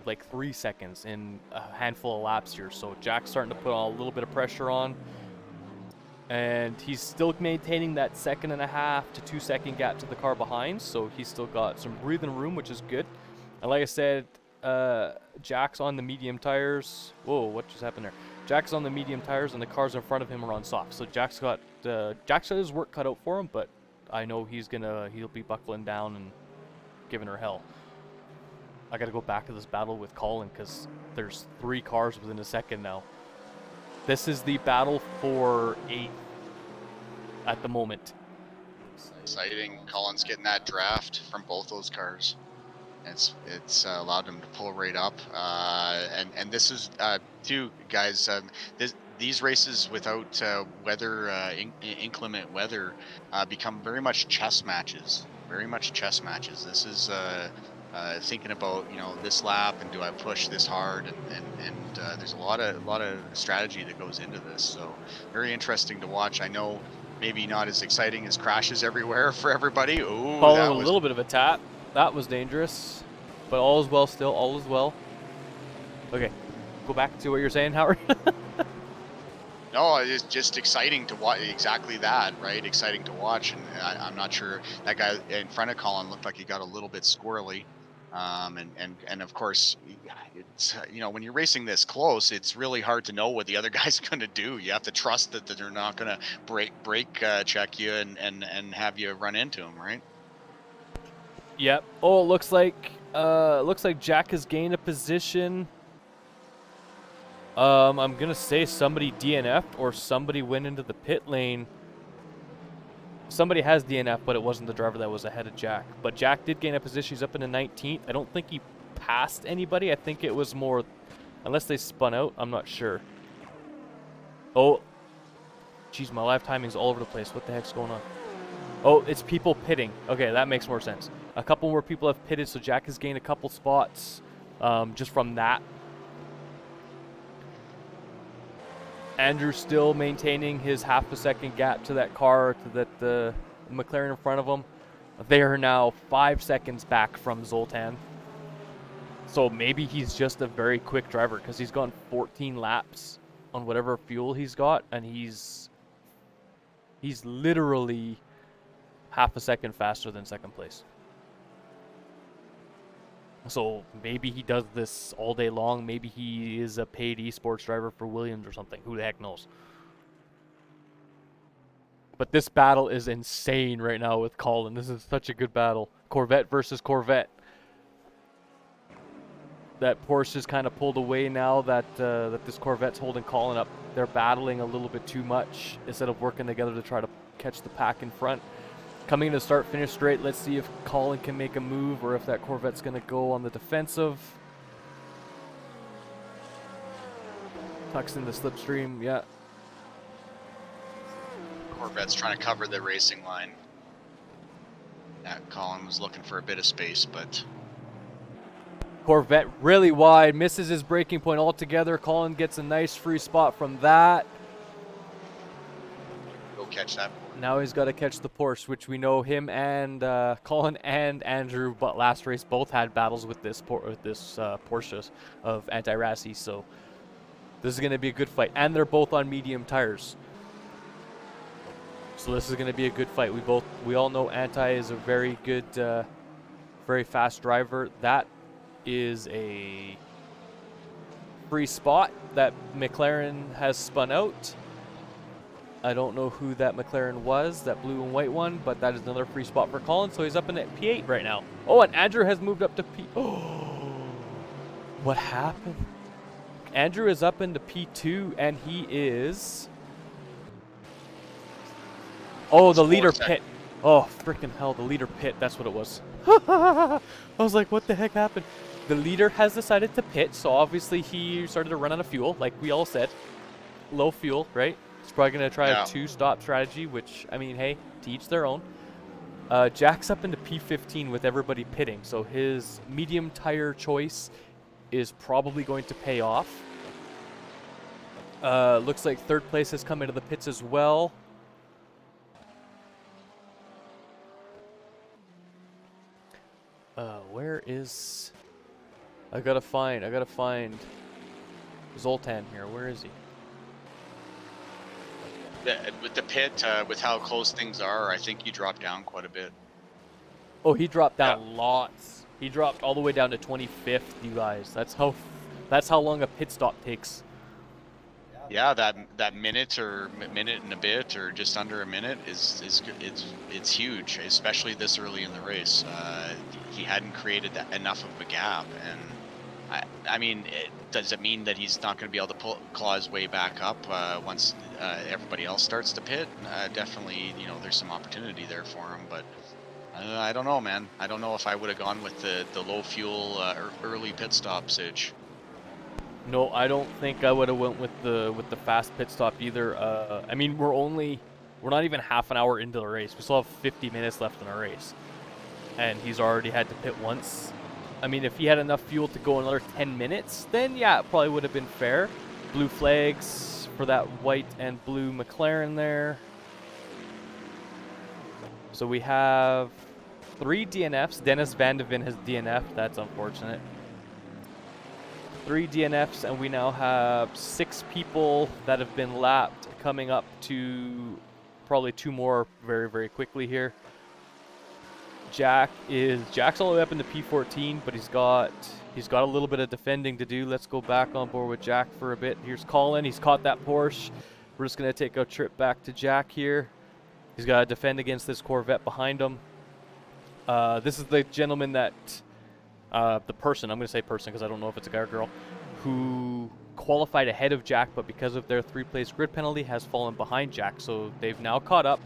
like 3 seconds in a handful of laps here. So Jack's starting to put a little bit of pressure on. And he's still maintaining that 1.5 to 2 second gap to the car behind. So he's still got some breathing room, which is good. And like I said, Jack's on the medium tires. Whoa, what just happened there? Jack's on the medium tires and the cars in front of him are on soft. So Jack's got his work cut out for him, but I know he'll be buckling down and giving her hell. I gotta go back to this battle with Colin because there's 3 cars within a second now. This is the battle for 8th at the moment. Exciting. Colin's getting that draft from both those cars. It's allowed him to pull right up. And this is too, guys. These races without inclement weather become very much chess matches. Very much chess matches. This is thinking about this lap and do I push this hard and there's a lot of strategy that goes into this. So very interesting to watch. I know maybe not as exciting as crashes everywhere for everybody. Ooh, Following a little bit of a tap. That was dangerous, but all is well still. All is well. Okay, go back to what you're saying, Howard. No, it's just exciting to watch. Exactly that, right? Exciting to watch, and I'm not sure that guy in front of Colin looked like he got a little bit squirrely. And of course, it's when you're racing this close, it's really hard to know what the other guy's going to do. You have to trust that they're not going to brake check you and have you run into him, right? Yep. Oh, it looks like Jack has gained a position. I'm gonna say somebody DNF'd or somebody went into the pit lane. Somebody has DNF, but it wasn't the driver that was ahead of Jack. But Jack did gain a position. He's up in the 19th. I don't think he passed anybody. I think it was more, unless they spun out, I'm not sure. Oh, geez, my live timing's all over the place. What the heck's going on? Oh, it's people pitting. Okay, that makes more sense. A couple more people have pitted, so Jack has gained a couple spots just from that. Andrew still maintaining his half a second gap to that car, to that the McLaren in front of him. They are now 5 seconds back from Zoltan. So maybe he's just a very quick driver because he's gone 14 laps on whatever fuel he's got, and he's literally half a second faster than second place. So maybe he does this all day long. Maybe he is a paid esports driver for Williams or something. Who the heck knows? But this battle is insane right now with Colin. This is such a good battle. Corvette versus Corvette. That Porsche is kind of pulled away now that that this Corvette's holding Colin up. They're battling a little bit too much instead of working together to try to catch the pack in front. Coming to start-finish straight. Let's see if Colin can make a move or if that Corvette's going to go on the defensive. Tucks in the slipstream, yeah. Corvette's trying to cover the racing line. Yeah, Colin was looking for a bit of space, but... Corvette really wide, misses his braking point altogether. Colin gets a nice free spot from that. Go catch that. Now he's got to catch the Porsche, which we know him and Colin and Andrew, but last race both had battles with this Porsche of Anti-Rassi, so this is going to be a good fight. And they're both on medium tires, so this is going to be a good fight. We all know Anti is a very good, very fast driver. That is a free spot that McLaren has spun out. I don't know who that McLaren was, that blue and white one, but that is another free spot for Colin, so he's up in at P8 right now. Oh, and Andrew has moved up to P... Oh, what happened? Andrew is up into P2, and he is... Oh, the leader pit. Oh, freaking hell, the leader pit, that's what it was. I was like, what the heck happened? The leader has decided to pit, so obviously he started to run out of fuel, like we all said. Low fuel, right? He's probably going to try a two-stop strategy, which, I mean, hey, to each their own. Jack's up into P15 with everybody pitting, so his medium tire choice is probably going to pay off. Looks like third place has come into the pits as well. Where is... I gotta find Zoltan here. Where is he? With the pit, with how close things are, I think you dropped down quite a bit. Oh, he dropped down lots. He dropped all the way down to 25th, you guys. That's how long a pit stop takes. Yeah, that minute or minute and a bit, or just under a minute, it's huge, especially this early in the race. He hadn't created enough of a gap, and I mean, does it mean that he's not going to be able to claw his way back up once everybody else starts to pit? Definitely, there's some opportunity there for him, but I don't know, man. I don't know if I would have gone with the low fuel early pit stop sitch. No, I don't think I would have went with the fast pit stop either. I mean, we're not even half an hour into the race. We still have 50 minutes left in our race, and he's already had to pit once. I mean, if he had enough fuel to go another 10 minutes, then yeah, it probably would have been fair. Blue flags for that white and blue McLaren there. So we have 3 DNFs. Dennis Van de Ven has DNF'd. That's unfortunate. 3 DNFs, and we now have 6 people that have been lapped, coming up to probably 2 more very, very quickly here. Jack's all the way up into P14, but he's got a little bit of defending to do. Let's go back on board with Jack for a bit. Here's Colin. He's caught that Porsche. We're just going to take a trip back to Jack here. He's got to defend against this Corvette behind him. This is the gentleman that, the person, I'm going to say person because I don't know if it's a guy or girl, who qualified ahead of Jack, but because of their 3-place grid penalty has fallen behind Jack. So they've now caught up.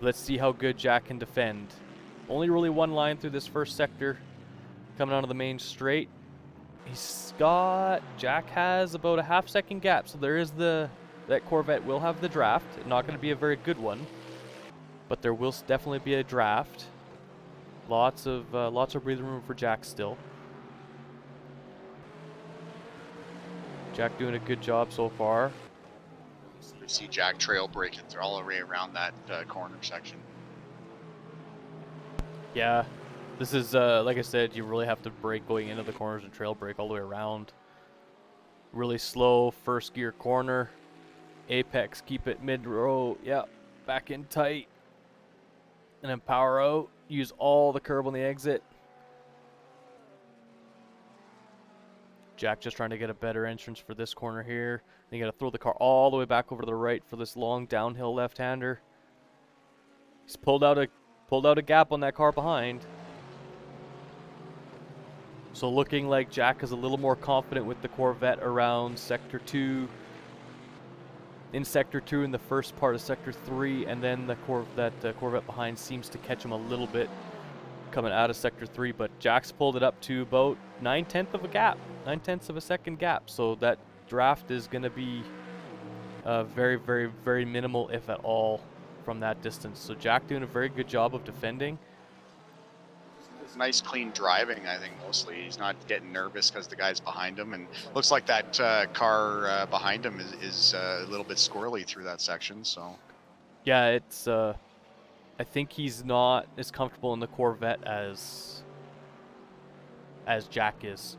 Let's see how good Jack can defend. Only really one line through this first sector coming out of the main straight. Jack has about a half-second gap, so there is that Corvette will have the draft. Not going to be a very good one, but there will definitely be a draft. Lots of breathing room for Jack still. Jack doing a good job so far. You see Jack trail braking through all the way around that corner section. Yeah, this is, like I said, you really have to brake going into the corners and trail brake all the way around. Really slow first gear corner. Apex, keep it mid-row. Yep, back in tight. And then power out. Use all the curb on the exit. Jack just trying to get a better entrance for this corner here. Then you got to throw the car all the way back over to the right for this long downhill left-hander. He's pulled out a gap on that car behind. So looking like Jack is a little more confident with the Corvette around Sector 2. In Sector 2 in the first part of Sector 3, and then the Corvette behind seems to catch him a little bit coming out of Sector 3, but Jack's pulled it up to about 9/10 of a gap, 9/10 of a second gap, so that draft is going to be very, very, very minimal, if at all, from that distance. So Jack doing a very good job of defending. Nice clean driving, I think, mostly. He's not getting nervous because the guy's behind him, and looks like that car behind him is a little bit squirrely through that section. So yeah, it's I think he's not as comfortable in the Corvette as Jack is.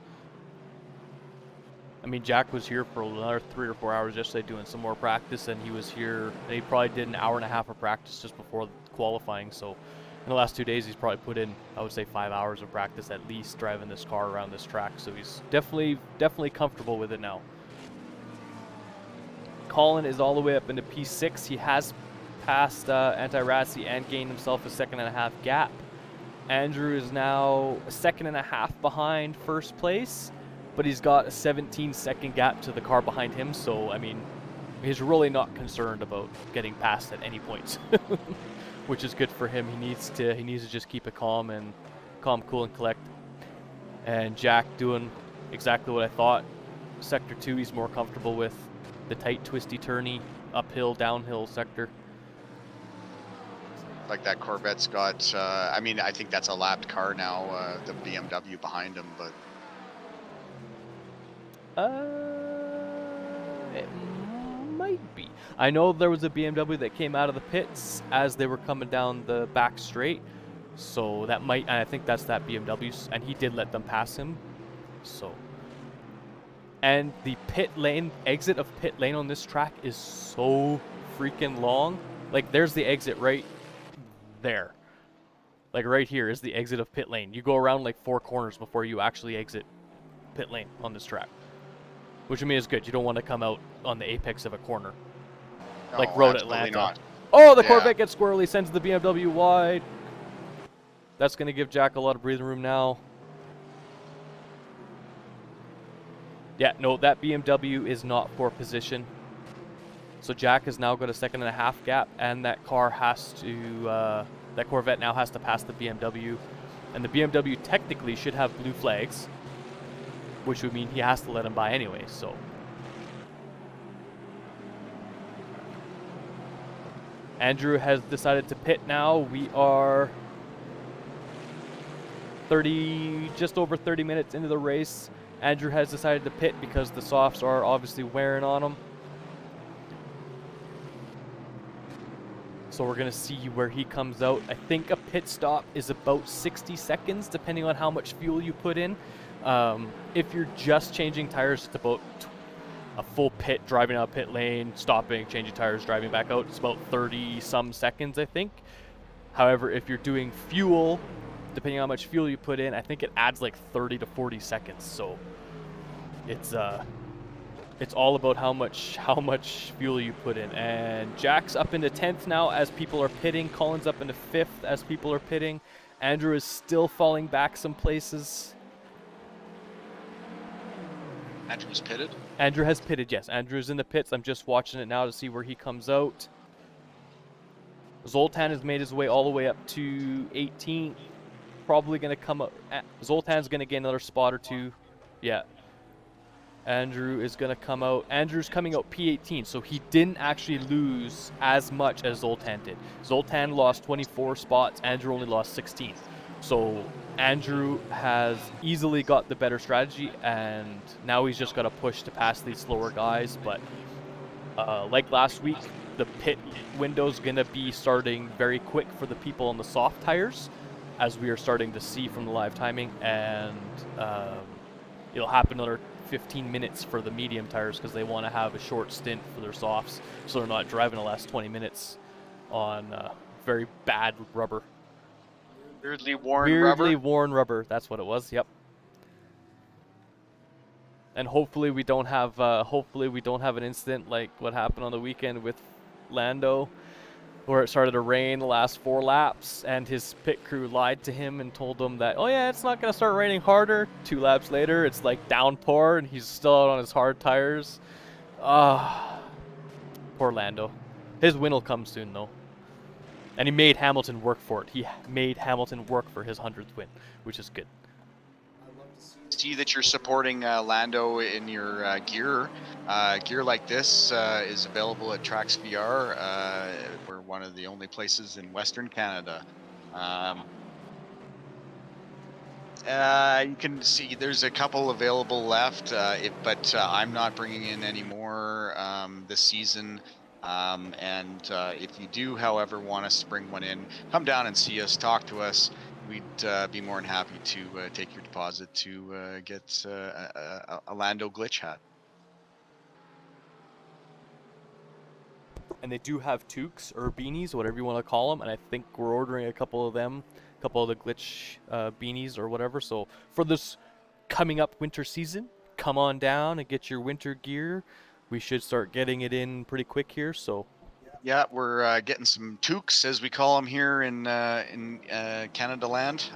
I mean, Jack was here for another 3 or 4 hours yesterday doing some more practice, and he was here, and he probably did an hour and a half of practice just before qualifying. So in the last 2 days, he's probably put in, I would say, 5 hours of practice at least driving this car around this track. So he's definitely comfortable with it now. Colin is all the way up into P6. He has passed Anti-Rassi and gained himself a 1.5 gap. Andrew is now a 2.5 behind first place, but he's got a 17-second gap to the car behind him. So, I mean, he's really not concerned about getting past at any points. Which is good for him. He needs to just keep it calm, cool, and collect. And Jack doing exactly what I thought. Sector 2, he's more comfortable with the tight, twisty, turny, uphill, downhill sector. like that Corvette's got. I mean, I think that's a lapped car now. The BMW behind him, but it might be. I know there was a BMW that came out of the pits as they were coming down the back straight, so that might, and I think that's that BMW, and he did let them pass him. So, and the pit lane, exit of pit lane on this track is so freaking long. Like, there's the exit right there. Like, right here is the exit of pit lane. You go around like 4 corners before you actually exit pit lane on this track, which I mean is good. You don't want to come out on the apex of a corner. no, Like Road absolutely Atlanta. not. Oh, the Yeah. Corvette gets squirrely, sends the BMW wide. That's going to give Jack a lot of breathing room now. Yeah, no, that BMW is not for position. So Jack has now got a 2.5 gap, and that car has to, that Corvette now has to pass the BMW. And the BMW technically should have blue flags, which would mean he has to let him by anyway, so. Andrew has decided to pit now. We are just over 30 minutes into the race. Andrew has decided to pit because the softs are obviously wearing on him. So we're going to see where he comes out. I think a pit stop is about 60 seconds, depending on how much fuel you put in. If you're just changing tires, it's about a full pit, driving out pit lane, stopping, changing tires, driving back out. It's about 30 some seconds, I think. However, if you're doing fuel, depending on how much fuel you put in, I think it adds like 30 to 40 seconds. So it's all about how much fuel you put in. And Jack's up into 10th now as people are pitting. Colin's up into 5th as people are pitting. Andrew is still falling back some places. Andrew's pitted. Andrew has pitted, yes. Andrew's in the pits. I'm just watching it now to see where he comes out. Zoltan has made his way all the way up to 18. Probably going to come up. Zoltan's going to gain another spot or two. Yeah. Andrew is going to come out. Andrew's coming out P18, so he didn't actually lose as much as Zoltan did. Zoltan lost 24 spots. Andrew only lost 16. So Andrew has easily got the better strategy, and now he's just got to push to pass these slower guys. But like last week, the pit window's going to be starting very quick for the people on the soft tires, as we are starting to see from the live timing, and it'll happen another 15 minutes for the medium tires because they want to have a short stint for their softs, so they're not driving the last 20 minutes on very bad rubber. Weirdly worn rubber. That's what it was. Yep. And hopefully we don't have an incident like what happened on the weekend with Lando, where it started to rain the last 4 laps, and his pit crew lied to him and told him that, oh yeah, it's not going to start raining harder. 2 laps later, it's like downpour, and he's still out on his hard tires. Poor Lando. His win will come soon, though. And he made Hamilton work for it. He made Hamilton work for his 100th win, which is good. See that you're supporting Lando in your gear. Gear like this is available at TracksVR. We're one of the only places in Western Canada. You can see there's a couple available left, but I'm not bringing in any more this season. If you do, however, want us to bring one in, come down and see us, talk to us. We'd be more than happy to take your deposit to get a Lando glitch hat. And they do have toques or beanies, whatever you want to call them, and I think we're ordering a couple of them, a couple of the glitch beanies or whatever. So for this coming up winter season, come on down and get your winter gear. We should start getting it in pretty quick here, so... Yeah, we're getting some toques, as we call them here in Canada land,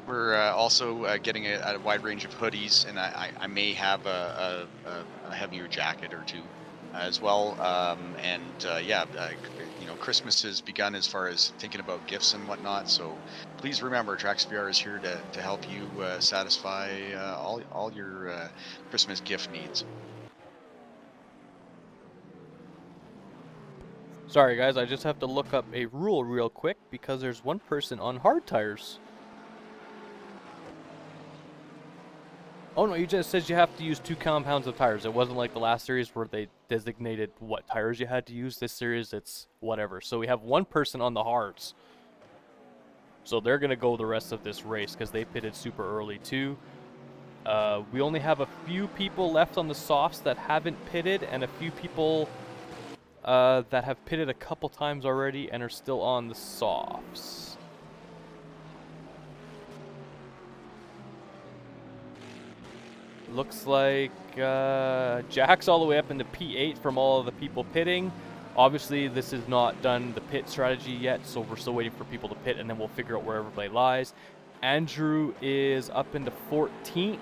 we're also getting a wide range of hoodies, and I may have a heavier jacket or two as well. Christmas has begun as far as thinking about gifts and whatnot. So please remember, TracksVR is here to help you satisfy all your Christmas gift needs. Sorry guys, I just have to look up a rule real quick because there's one person on hard tires. Oh no, you just said you have to use 2 compounds of tires. It wasn't like the last series where they designated what tires you had to use. This series, it's whatever. So we have one person on the hards. So they're going to go the rest of this race because they pitted super early too. We only have a few people left on the softs that haven't pitted, and a few people that have pitted a couple times already and are still on the softs. Looks like Jack's all the way up into P8 from all of the people pitting. Obviously, this is not done the pit strategy yet, so we're still waiting for people to pit, and then we'll figure out where everybody lies. Andrew is up into 14th,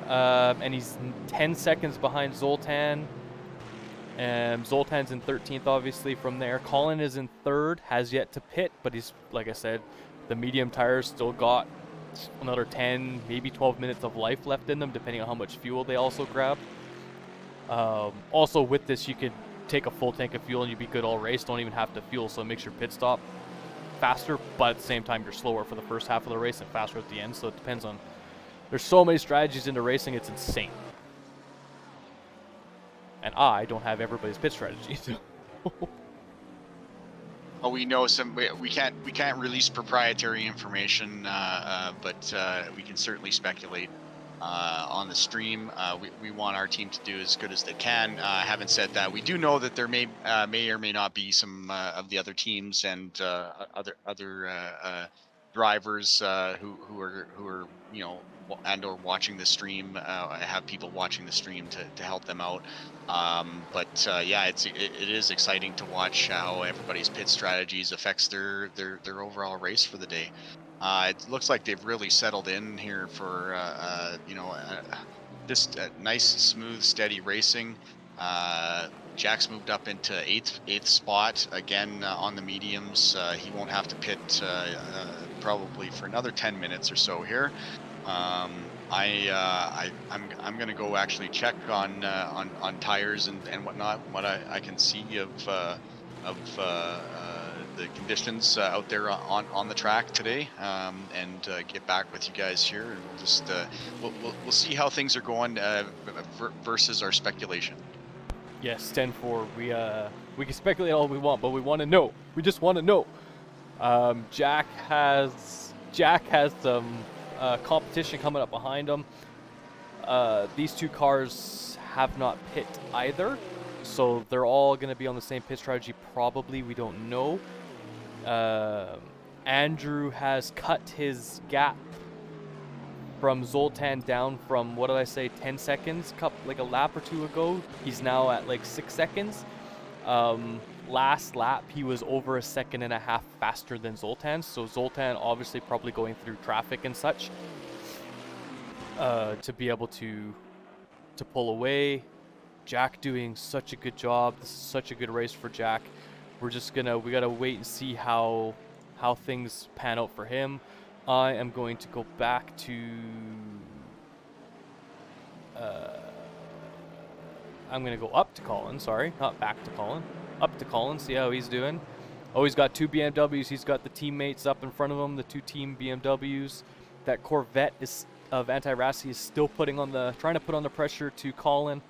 and he's 10 seconds behind Zoltan. Zoltan's in 13th, obviously, from there. Colin is in 3rd, has yet to pit, but he's, like I said, the medium tires still got another 10, maybe 12 minutes of life left in them, depending on how much fuel they also grab. Also, with this, you could take a full tank of fuel and you'd be good all race. Don't even have to fuel, so it makes your pit stop faster, but at the same time, you're slower for the first half of the race and faster at the end, so it depends on... There's so many strategies into racing, it's insane. And I don't have everybody's pit strategy. we know some. We can't release proprietary information, but we can certainly speculate on the stream. We want our team to do as good as they can. Having said that, we do know that there may or may not be some of the other teams and other drivers who are and or watching the stream. Have people watching the stream to help them out. But yeah, it is exciting to watch how everybody's pit strategies affects their overall race for the day. It looks like they've really settled in here for just nice, smooth, steady racing. Jack's moved up into eighth spot again on the mediums. He won't have to pit probably for another 10 minutes or so here. I'm gonna go actually check on tires and whatnot, what I can see of the conditions out there on the track today, and get back with you guys here, and we'll just we'll see how things are going versus our speculation. Yes, 10-4. We can speculate all we want, but we want to know. We just want to know. Jack has some competition coming up behind him. These two cars have not pit either, so they're all going to be on the same pit strategy probably. We don't know. Andrew has cut his gap from Zoltan down from, what did I say, 10 seconds, like a lap or two ago. He's now at like 6 seconds. Last lap, he was over 1.5 seconds faster than Zoltan. So Zoltan obviously probably going through traffic and such to be able to pull away. Jack doing such a good job. This is such a good race for Jack. We gotta wait and see how things pan out for him. I am going to go back to I'm going to go up to Colin, sorry, not back to Colin. Up to Colin, see how he's doing. Oh, he's got 2 BMWs. He's got the teammates up in front of him, the 2 team BMWs. That Corvette of Anti-Rassi is still trying to put on the pressure to Colin.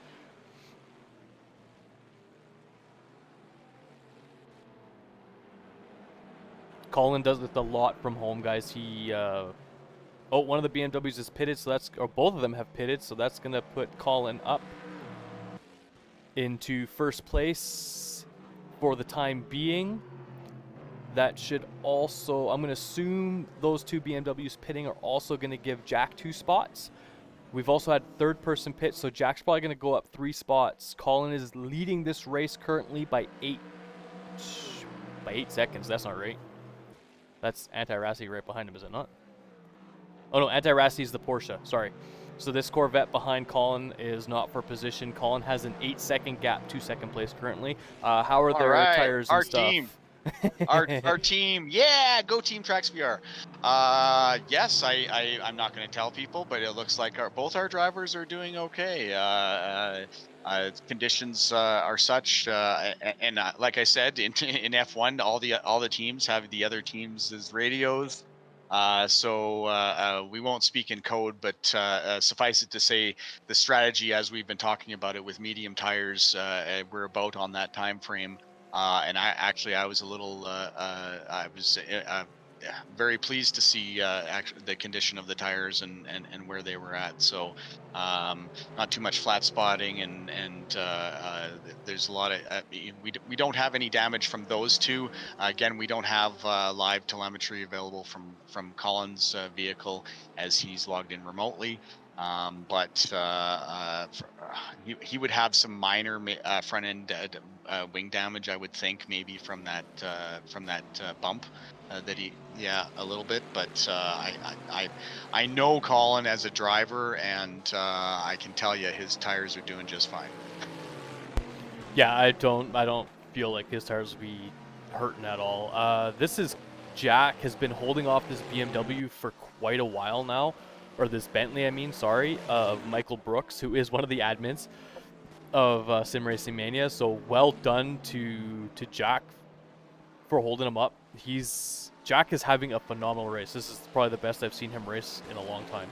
Colin does it a lot from home, guys. One of the BMWs is pitted, or both of them have pitted, so that's gonna put Colin up into first place for the time being. That should also, I'm gonna assume those 2 BMWs pitting are also gonna give Jack 2 spots. We've also had third person pit, so Jack's probably gonna go up 3 spots. Colin is leading this race currently by 8 seconds. That's not right. That's Anti-Rassi right behind him, is it not? Oh no, Anti-Rassi is the Porsche, sorry. So this Corvette behind Colin is not for position. Colin has an 8-second gap to second place currently. How are their tires and stuff? Team. our team, yeah, go team TracksVR. Yes, I'm not going to tell people, but it looks like both our drivers are doing okay. Conditions are such, and like I said, in F1, all the teams have the other teams' as radios. So we won't speak in code, but suffice it to say, the strategy, as we've been talking about it with medium tires, we're about on that time frame. And I was a little, I was very pleased to see actually the condition of the tires and where they were at. So not too much flat spotting, and there's a lot of we don't have any damage from those 2. Again, we don't have live telemetry available from Colin's vehicle as he's logged in remotely. But he would have some minor front end wing damage, I would think, maybe from that bump a little bit. But I know Colin as a driver, and I can tell you his tires are doing just fine. Yeah, I don't feel like his tires will be hurting at all. Jack has been holding off this BMW for quite a while now. Or this Bentley, I mean, sorry, of Michael Brooks, who is one of the admins of SimRacingMania. So well done to Jack for holding him up. Jack is having a phenomenal race. This is probably the best I've seen him race in a long time.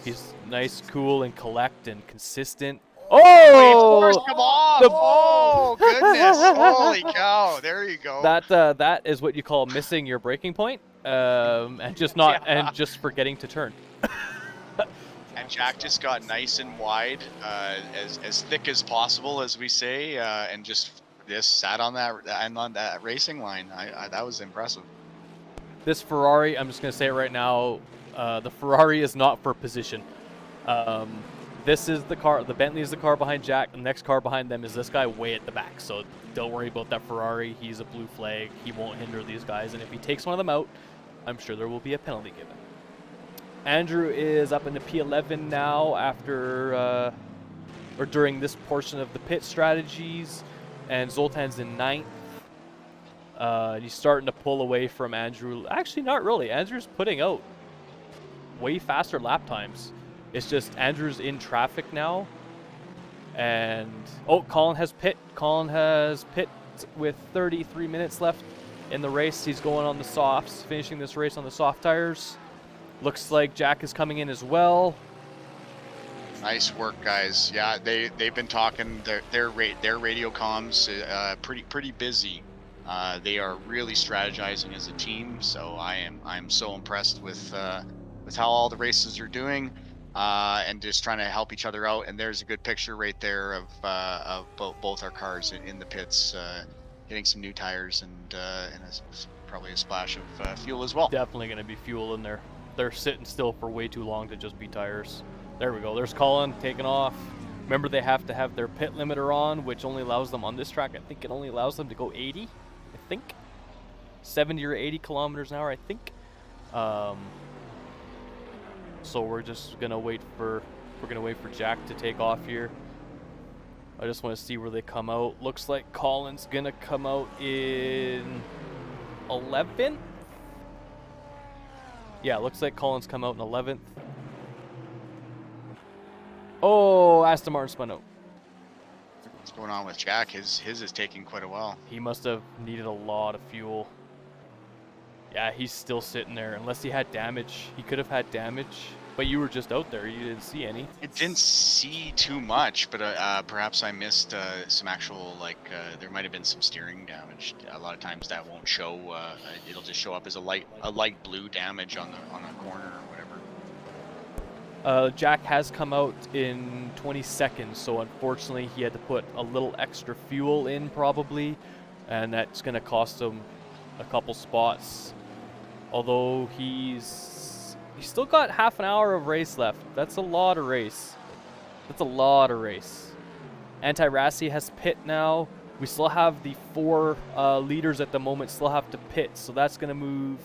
He's nice, cool, and collect and consistent. Oh, he forced Oh! him off. The- Oh, goodness. Holy cow. There you go. That is what you call missing your braking point, and just not Yeah. and just forgetting to turn. And Jack just got nice and wide, as thick as possible, as we say, and just sat on that racing line. That was impressive. This Ferrari, I'm just gonna say it right now, the Ferrari is not for position. This is the car. The Bentley is the car behind Jack. The next car behind them is this guy way at the back. So don't worry about that Ferrari. He's a blue flag. He won't hinder these guys. And if he takes one of them out, I'm sure there will be a penalty given. Andrew is up into P11 now after, or during this portion of the pit strategies. And Zoltan's in 9th. He's starting to pull away from Andrew. Actually, not really. Andrew's putting out way faster lap times. It's just Andrew's in traffic now. And, oh, Colin has pit. Colin has pit with 33 minutes left in the race. He's going on the softs, finishing this race on the soft tires. Looks like Jack is coming in as well. Nice work, guys. Yeah, they've been talking. Their radio comms pretty busy. They are really strategizing as a team. So I'm so impressed with how all the races are doing, and just trying to help each other out. And there's a good picture right there of both our cars in the pits, getting some new tires and probably a splash of fuel as well. Definitely going to be fuel in there. They're sitting still for way too long to just be tires. There we go. There's Colin taking off. Remember, they have to have their pit limiter on, which only allows them on this track. I think it only allows them to go 80. I think 70 or 80 kilometers an hour. I think. So we're just gonna wait for Jack to take off here. I just want to see where they come out. Looks like Colin's gonna come out in 11th. Yeah, looks like Colin's come out in 11th. Oh, Aston Martin spun out. What's going on with Jack? His is taking quite a while. He must have needed a lot of fuel. Yeah, he's still sitting there. Unless he had damage. He could have had damage. But you were just out there. You didn't see any. I didn't see too much, but perhaps I missed some actual, there might have been some steering damage. A lot of times that won't show. It'll just show up as a light blue damage on the corner or whatever. Jack has come out in 20 seconds, so unfortunately he had to put a little extra fuel in probably, and that's going to cost him a couple spots. Although he's still got half an hour of race left. That's a lot of race. That's a lot of race. Anti-Rassi has pit now. We still have the 4 leaders at the moment still have to pit, so that's going to move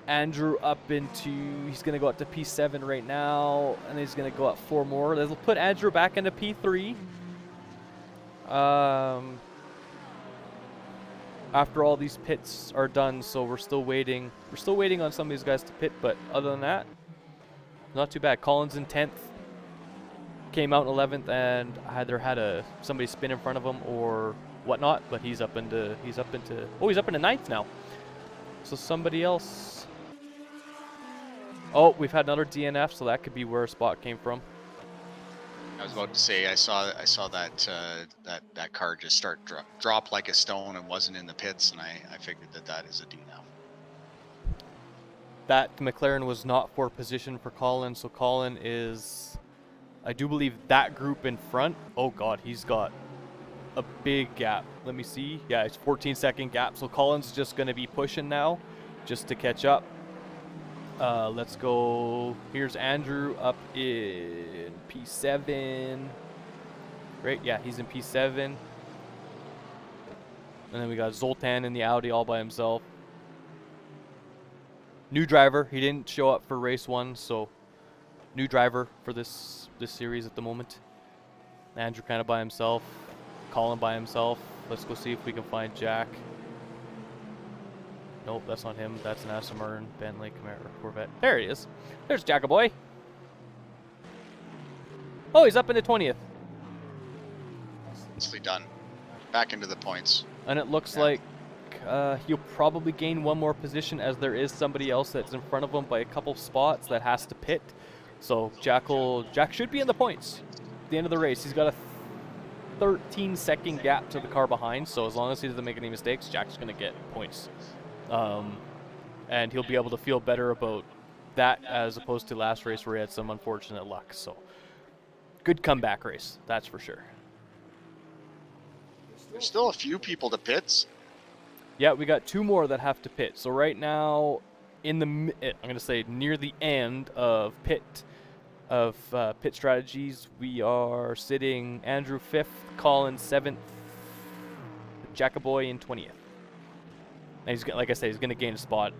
Andrew up into, he's going to go up to P7 right now, and he's going to go up 4 more. That'll put Andrew back into P3. After all these pits are done, so we're still waiting. We're still waiting on some of these guys to pit, but other than that, not too bad. Colin's in 10th. Came out in 11th and either had somebody spin in front of him or whatnot, but he's up into 9th now. So somebody else. Oh, we've had another DNF, so that could be where a spot came from. I was about to say I saw that car just drop like a stone and wasn't in the pits, and I figured that is a DNF. That McLaren was not for position for Colin, so Colin is, I do believe, that group in front. Oh god, he's got a big gap. Let me see. Yeah, it's 14-second gap, so Colin's just going to be pushing now just to catch up. Let's go. Here's Andrew up in P7. Great, yeah, he's in P7. And then we got Zoltan in the Audi all by himself. New driver. He didn't show up for race 1, so new driver for this series at the moment. Andrew kind of by himself. Colin by himself. Let's go see if we can find Jack. Nope, that's not him. That's an Aston Martin, Bentley, Camaro, Corvette. There he is. There's Jackaboy. Oh, he's up into 20th. Nicely done. Back into the points. And it looks like he'll probably gain 1 more position, as there is somebody else that's in front of him by a couple spots that has to pit. So Jack should be in the points at the end of the race. He's got a 13-second gap to the car behind, so as long as he doesn't make any mistakes, Jack's going to get points. And he'll be able to feel better about that as opposed to last race where he had some unfortunate luck. So, good comeback race, that's for sure. There's still a few people to pits. Yeah, we got 2 more that have to pit. So right now, I'm going to say near the end of pit strategies, we are sitting Andrew 5th, Colin 7th, Jackaboy in 20th. And he's, like I said, he's going to gain a spot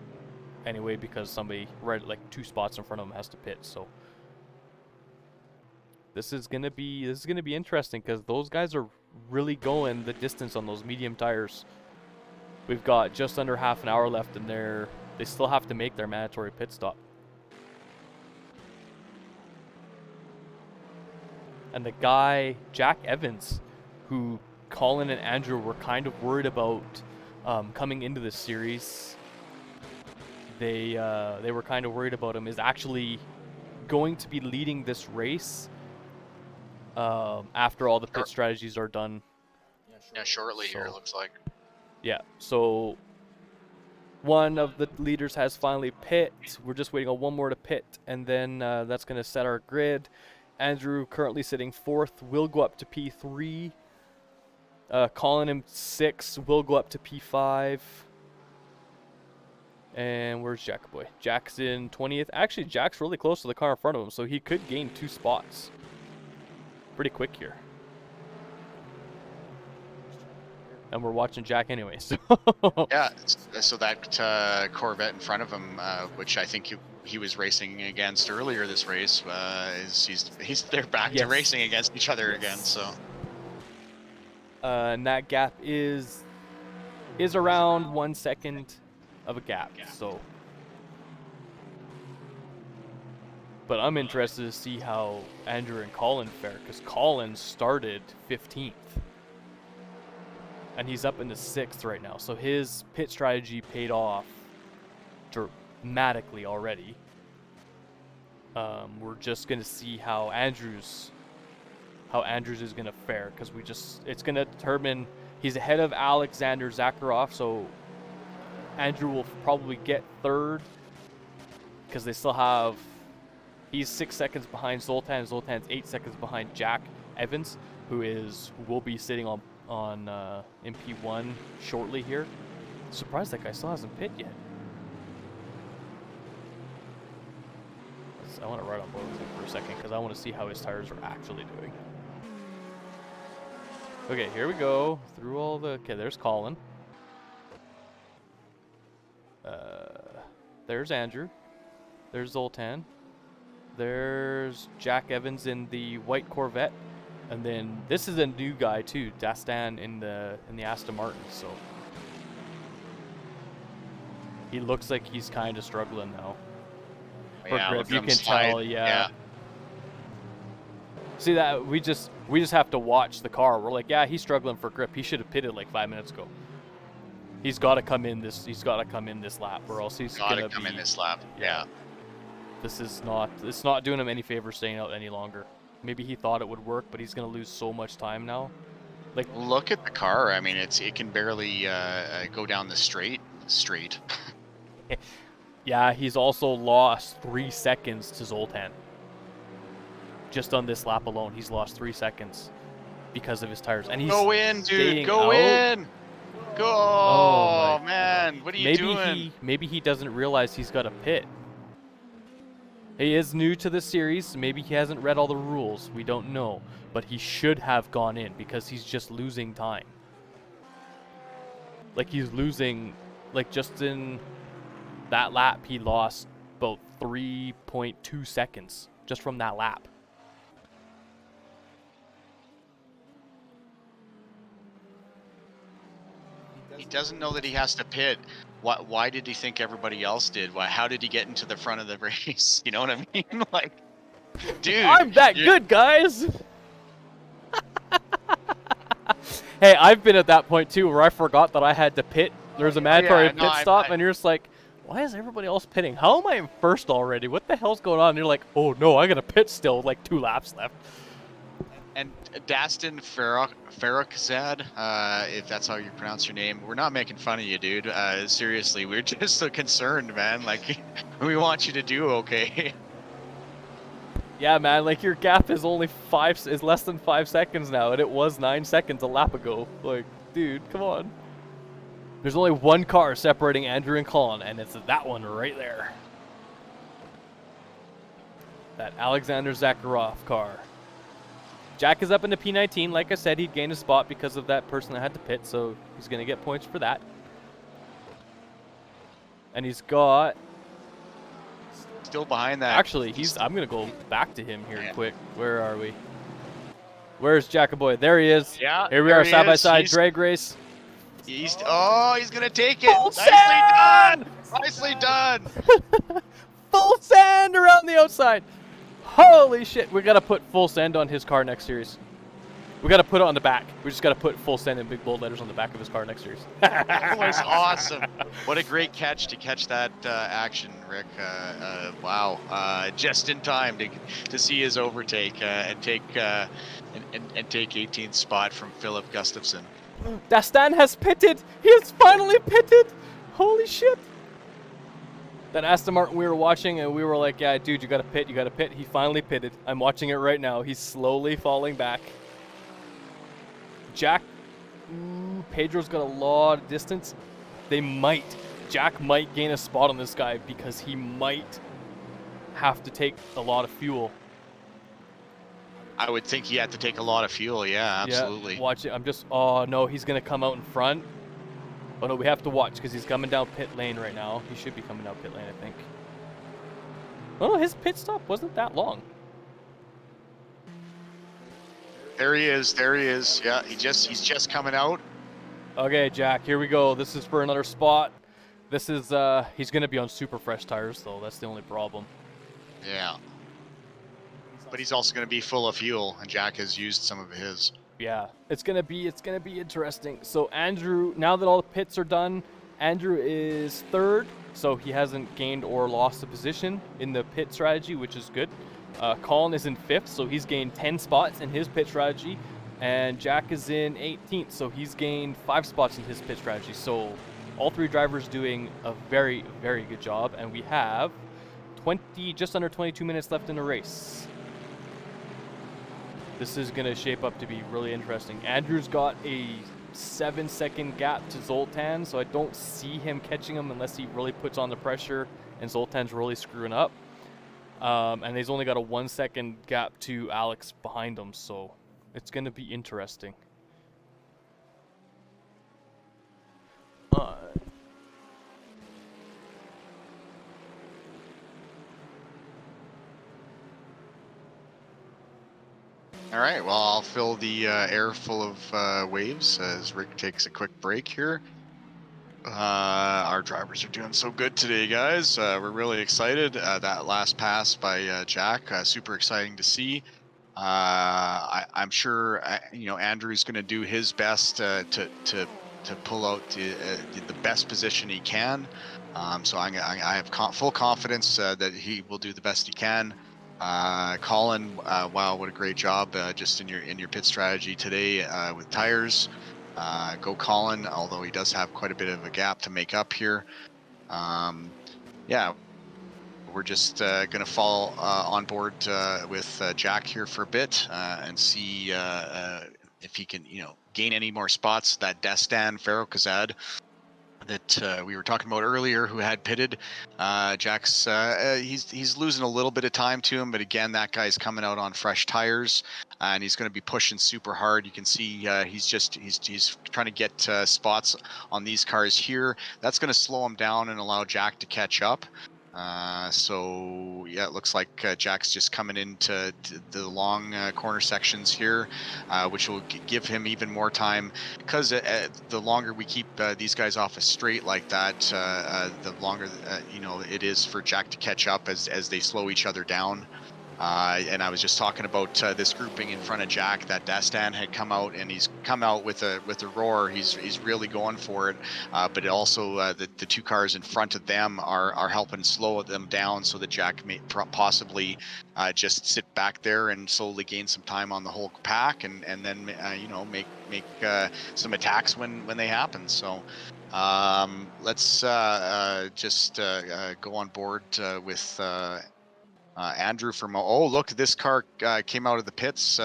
anyway because somebody right like 2 spots in front of him has to pit. So this is going to be interesting because those guys are really going the distance on those medium tires. We've got just under half an hour left, and they still have to make their mandatory pit stop. And the guy, Jack Evans, who Colin and Andrew were kind of worried about coming into this series, they were kind of worried about him, is actually going to be leading this race after all the pit strategies are done. Yeah, shortly here, it looks like. Yeah, so one of the leaders has finally pit. We're just waiting on one more to pit, and then that's going to set our grid. Andrew currently sitting 4th, will go up to P3. Colin in 6th, will go up to P5. And where's Jackaboy? Jack's in 20th. Actually, Jack's really close to the car in front of him, so he could gain 2 spots pretty quick here. And we're watching Jack anyway, so. Yeah, so that Corvette in front of him, which I think he was racing against earlier this race, they're back to racing against each other again. So. And that gap is around 1 second of a gap. So. But I'm interested to see how Andrew and Colin fare, because Colin started 15th. And he's up into 6th right now. So his pit strategy paid off dramatically already. We're just going to see how Andrews is going to fare, because it's going to determine, he's ahead of Alexander Zakharov, so Andrew will probably get 3rd, because they still have, he's 6 seconds behind Zoltan. Zoltan's 8 seconds behind Jack Evans, who will be sitting on MP1 shortly here. Surprised that guy still hasn't pit yet. I want to ride on both of them for a second because I want to see how his tires are actually doing. Okay, here we go. Through all the... Okay, there's Colin. There's Andrew. There's Zoltan. There's Jack Evans in the white Corvette. And then this is a new guy too, Dastan in the Aston Martin. So he looks like he's kind of struggling now. For grip, you can tell. Yeah. See that we just have to watch the car. We're like, yeah, he's struggling for grip. He should have pitted like 5 minutes ago. He's got to come in this. He's got to come in this lap, or else he's gonna come in this lap. Yeah. It's not doing him any favor staying out any longer. Maybe he thought it would work, but he's going to lose so much time now. Like, look at the car. I mean, it can barely go down the straight. Yeah, he's also lost 3 seconds to Zoltan. Just on this lap alone, he's lost 3 seconds because of his tires. And he's go in, dude. Go out. In. Go. Oh man, what are you doing? Maybe he doesn't realize he's got a pit. He is new to the series. Maybe he hasn't read all the rules. We don't know. But he should have gone in because he's just losing time. Like, he's losing... Like, just in that lap, he lost about 3.2 seconds just from that lap. He doesn't know that he has to pit. Why did he think everybody else did? How did he get into the front of the race? You know what I mean? Like, dude. I'm that good, guys! Hey, I've been at that point too where I forgot that I had to pit. There's a mandatory pit stop, and you're just like, why is everybody else pitting? How am I in first already? What the hell's going on? And you're like, oh no, I got to pit still, like 2 laps left. And Dastin Farrokhzad, if that's how you pronounce your name, we're not making fun of you, dude. Seriously, we're just so concerned, man. Like, we want you to do okay. Yeah, man, like your gap is only is less than 5 seconds now, and it was 9 seconds a lap ago. Like, dude, come on. There's only one car separating Andrew and Colin, and it's that one right there. That Alexander Zakharov car. Jack is up in the P19. Like I said, he gained a spot because of that person that had to pit, so he's going to get points for that. And he's got... Still behind that. Actually, I'm going to go back to him here quick. Where are we? Where's Jackaboy? There he is. Yeah. Here we are, side by side, drag race. He's gonna take it. Full Nicely done. Nicely done. Full sand around the outside. Holy shit! We gotta put full send on his car next series. We gotta put it on the back. We just gotta put full send in big bold letters on the back of his car next series. That was awesome. What a great catch to catch that action, Rick. Wow. Just in time to see his overtake and take 18th spot from Philip Gustafsson. Dastan has pitted. He has finally pitted. Holy shit! That Aston Martin we were watching, and we were like, yeah, dude, you gotta pit, you gotta pit. He finally pitted. I'm watching it right now. He's slowly falling back. Jack, Pedro's got a lot of distance. Jack might gain a spot on this guy because he might have to take a lot of fuel. I would think he had to take a lot of fuel, yeah, absolutely. Yeah, watch it. Oh no, he's gonna come out in front. Oh no, we have to watch because he's coming down pit lane right now. He should be coming down pit lane, I think. Oh, his pit stop wasn't that long. There he is. There he is. Yeah, he's just coming out. Okay, Jack, here we go. This is for another spot. This is he's gonna be on super fresh tires though. That's the only problem. Yeah. But he's also gonna be full of fuel, and Jack has used some of his. Yeah, it's gonna be interesting. So Andrew, now that all the pits are done, Andrew is third, so he hasn't gained or lost a position in the pit strategy, which is good. Colin is in fifth, so he's gained 10 spots in his pit strategy, and Jack is in 18th, so he's gained 5 spots in his pit strategy. So all three drivers doing a very, very good job, and we have just under 22 minutes left in the race. This is going to shape up to be really interesting. Andrew's got a 7-second gap to Zoltan, so I don't see him catching him unless he really puts on the pressure and Zoltan's really screwing up. And he's only got a 1-second gap to Alex behind him, so it's going to be interesting. All right, well, I'll fill the air full of waves as Rick takes a quick break here. Our drivers are doing so good today, guys. We're really excited. That last pass by Jack, super exciting to see. I'm sure Andrew's going to do his best to pull out the best position he can. So I have full confidence that he will do the best he can. Colin, wow, what a great job just in your pit strategy today with tires. Go Colin, although he does have quite a bit of a gap to make up here. Yeah, we're just going to fall on board with Jack here for a bit and see if he can, gain any more spots. That Dastan Farrokhzad that we were talking about earlier, who had pitted. Jack's he's losing a little bit of time to him, but again, that guy's coming out on fresh tires, and he's going to be pushing super hard. You can see he's trying to get spots on these cars here. That's going to slow him down and allow Jack to catch up. So yeah, it looks like Jack's just coming into the long corner sections here, which will give him even more time, because the longer we keep these guys off a straight like that, the longer it is for Jack to catch up as they slow each other down. And I was just talking about this grouping in front of Jack that Dastan had come out, and he's come out with a roar. He's really going for it, but also the two cars in front of them are helping slow them down so that Jack may possibly just sit back there and slowly gain some time on the whole pack, and then you know, make some attacks when they happen. So let's just go on board with Andrew from. Oh, look, this car came out of the pits.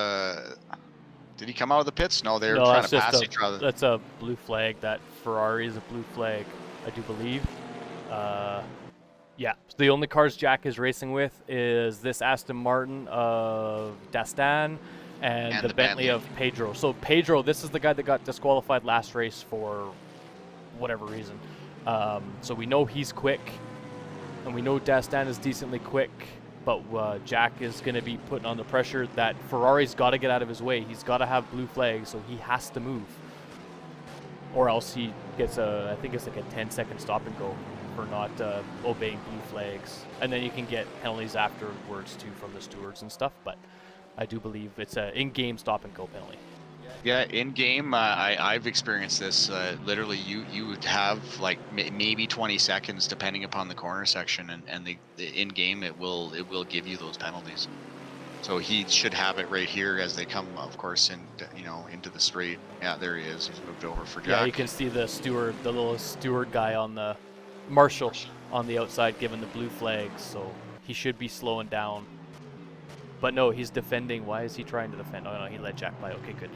Did he come out of the pits? No, they were No, trying that's to pass just each other. that's a blue flag. That Ferrari is a blue flag, I do believe. Yeah, so the only cars Jack is racing with is this Aston Martin of Dastan and the Bentley of Pedro. So Pedro, this is the guy that got disqualified last race for whatever reason. So we know he's quick, and we know Dastan is decently quick, but Jack is going to be putting on the pressure that Ferrari's got to get out of his way. He's got to have blue flags, so he has to move. Or else he gets I think it's like a 10-second stop and go for not obeying blue flags. And then you can get penalties afterwards too from the stewards and stuff, but I do believe it's an in-game stop and go penalty. Yeah, in game, I've experienced this. Literally, you would have like maybe 20 seconds, depending upon the corner section, and the in game it will give you those penalties. So he should have it right here as they come, of course, into the straight. Yeah, there he is. He's moved over for Jack. Yeah, you can see the steward, the little steward guy on the marshal on the outside giving the blue flags. So he should be slowing down. But no, he's defending. Why is he trying to defend? Oh no, he let Jack by. Okay, good.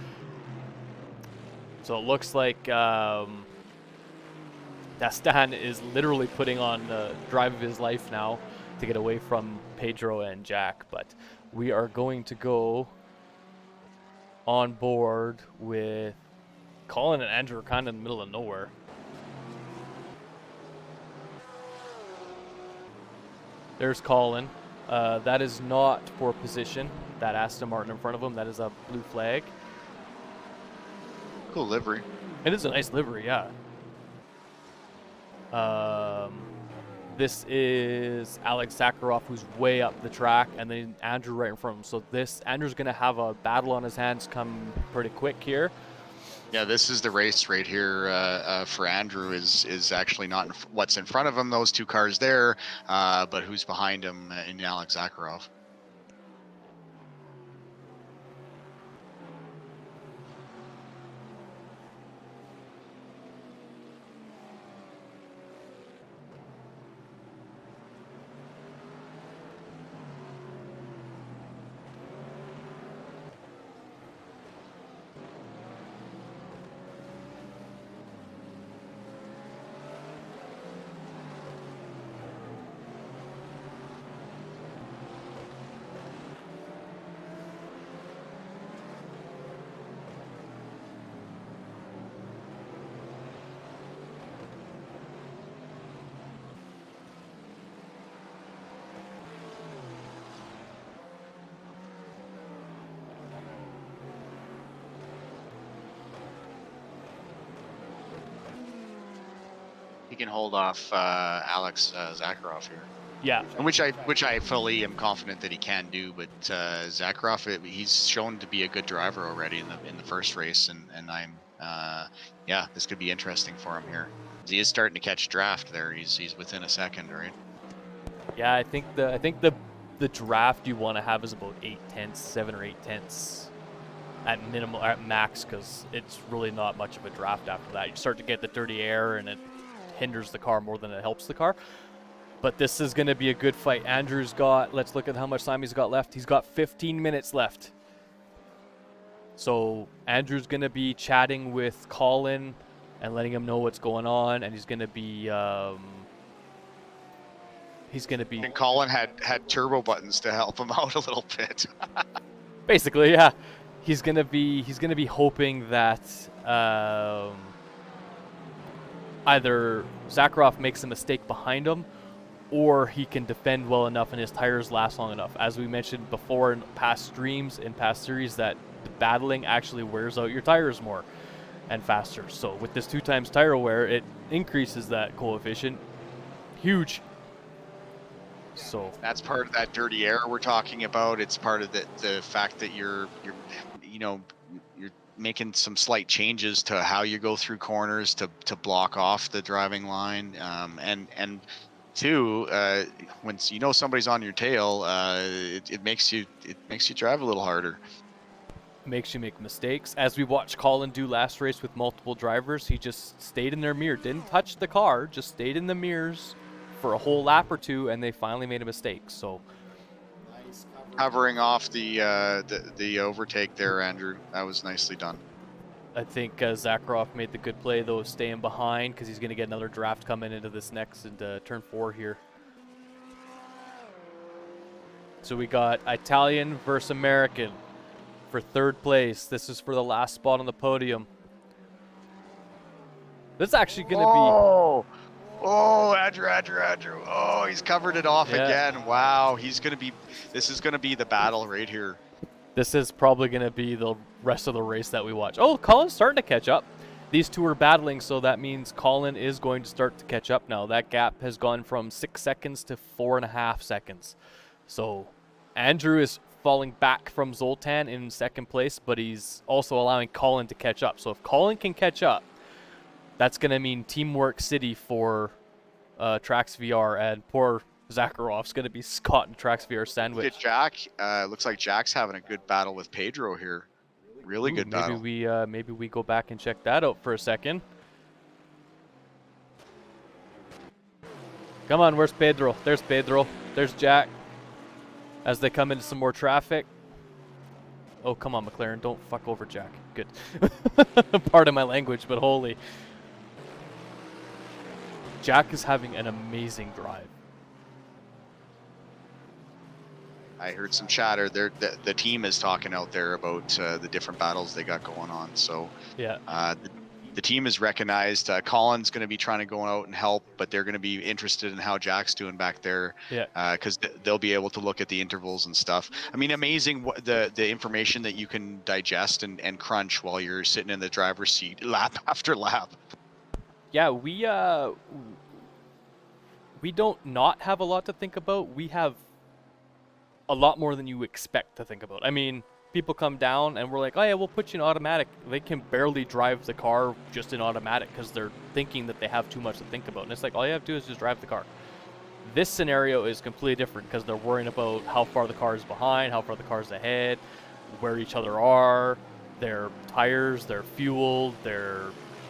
So it looks like Dastan is literally putting on the drive of his life now to get away from Pedro and Jack. But we are going to go on board with Colin and Andrew are kind of in the middle of nowhere. There's Colin. That is not for position. That Aston Martin in front of him, that is a blue flag. Cool livery. It is a nice livery, yeah. This is Alex Sakharov, who's way up the track, and then Andrew right in front of him. So Andrew's going to have a battle on his hands come pretty quick here. Yeah, this is the race right here for Andrew. Is actually not what's in front of him, those two cars there, but who's behind him in Alex Sakharov. He can hold off Alex Sakharov here. Yeah. And which I fully am confident that he can do, but Sakharov, he's shown to be a good driver already in the first race, and I'm yeah, this could be interesting for him here. He is starting to catch draft there. He's within a second, right? Yeah, I think the draft you want to have is about 7 or 8 tenths at minimal, at max, because it's really not much of a draft after that. You start to get the dirty air, and it hinders the car more than it helps the car. But this is going to be a good fight. Andrew's got, let's look at how much time he's got left. He's got 15 minutes left. So Andrew's going to be chatting with Colin and letting him know what's going on, and he's going to be And Colin had turbo buttons to help him out a little bit. basically, yeah. He's going to be hoping that either Sakharov makes a mistake behind him, or he can defend well enough and his tires last long enough. As we mentioned before in past streams, in past series, that the battling actually wears out your tires more and faster. So with this 2 times tire wear, it increases that coefficient. Huge. So That's part of that dirty air we're talking about. It's part of the fact that you're making some slight changes to how you go through corners to block off the driving line. And two, once you know somebody's on your tail, it makes you drive a little harder. makes you make mistakes. As we watched Colin do last race with multiple drivers, he just stayed in their mirror, didn't touch the car, just stayed in the mirrors for a whole lap or two, and they finally made a mistake. So Nice cover. Covering off the overtake there, Andrew. That was nicely done. I think Zakharov made the good play, though, staying behind, because he's going to get another draft coming into this next turn 4 here. So we got Italian versus American for 3rd place. This is for the last spot on the podium. This is actually going to be... Oh, Andrew. Oh, he's covered it off Yeah. again. Wow, this is going to be the battle right here. This is probably going to be the rest of the race that we watch. Oh, Colin's starting to catch up. These two are battling, so that means Colin is going to start to catch up now. That gap has gone from 6 seconds to 4.5 seconds. So Andrew is falling back from Zoltan in 2nd place, but he's also allowing Colin to catch up. So if Colin can catch up, that's going to mean Teamwork City for TracksVR, and poor Zakharov's going to be caught in TracksVR sandwich. Look at Jack. Looks like Jack's having a good battle with Pedro here. Really good battle. Maybe we go back and check that out for a second. Come on, where's Pedro? There's Pedro. There's Jack. As they come into some more traffic. Oh, come on, McLaren. Don't fuck over Jack. Good. Pardon my language, but holy. Jack is having an amazing drive. I heard some chatter. The team is talking out there about the different battles they got going on. So Yeah. the team is recognized. Colin's going to be trying to go out and help, but they're going to be interested in how Jack's doing back there. Yeah. Because they'll be able to look at the intervals and stuff. I mean, amazing the information that you can digest and crunch while you're sitting in the driver's seat lap after lap. Yeah, we don't not have a lot to think about. We have a lot more than you expect to think about. I mean, people come down and we're like, oh yeah, we'll put you in automatic. They can barely drive the car just in automatic because they're thinking that they have too much to think about. And it's like, all you have to do is just drive the car. This scenario is completely different because they're worrying about how far the car is behind, how far the car is ahead, where each other are, their tires, their fuel, their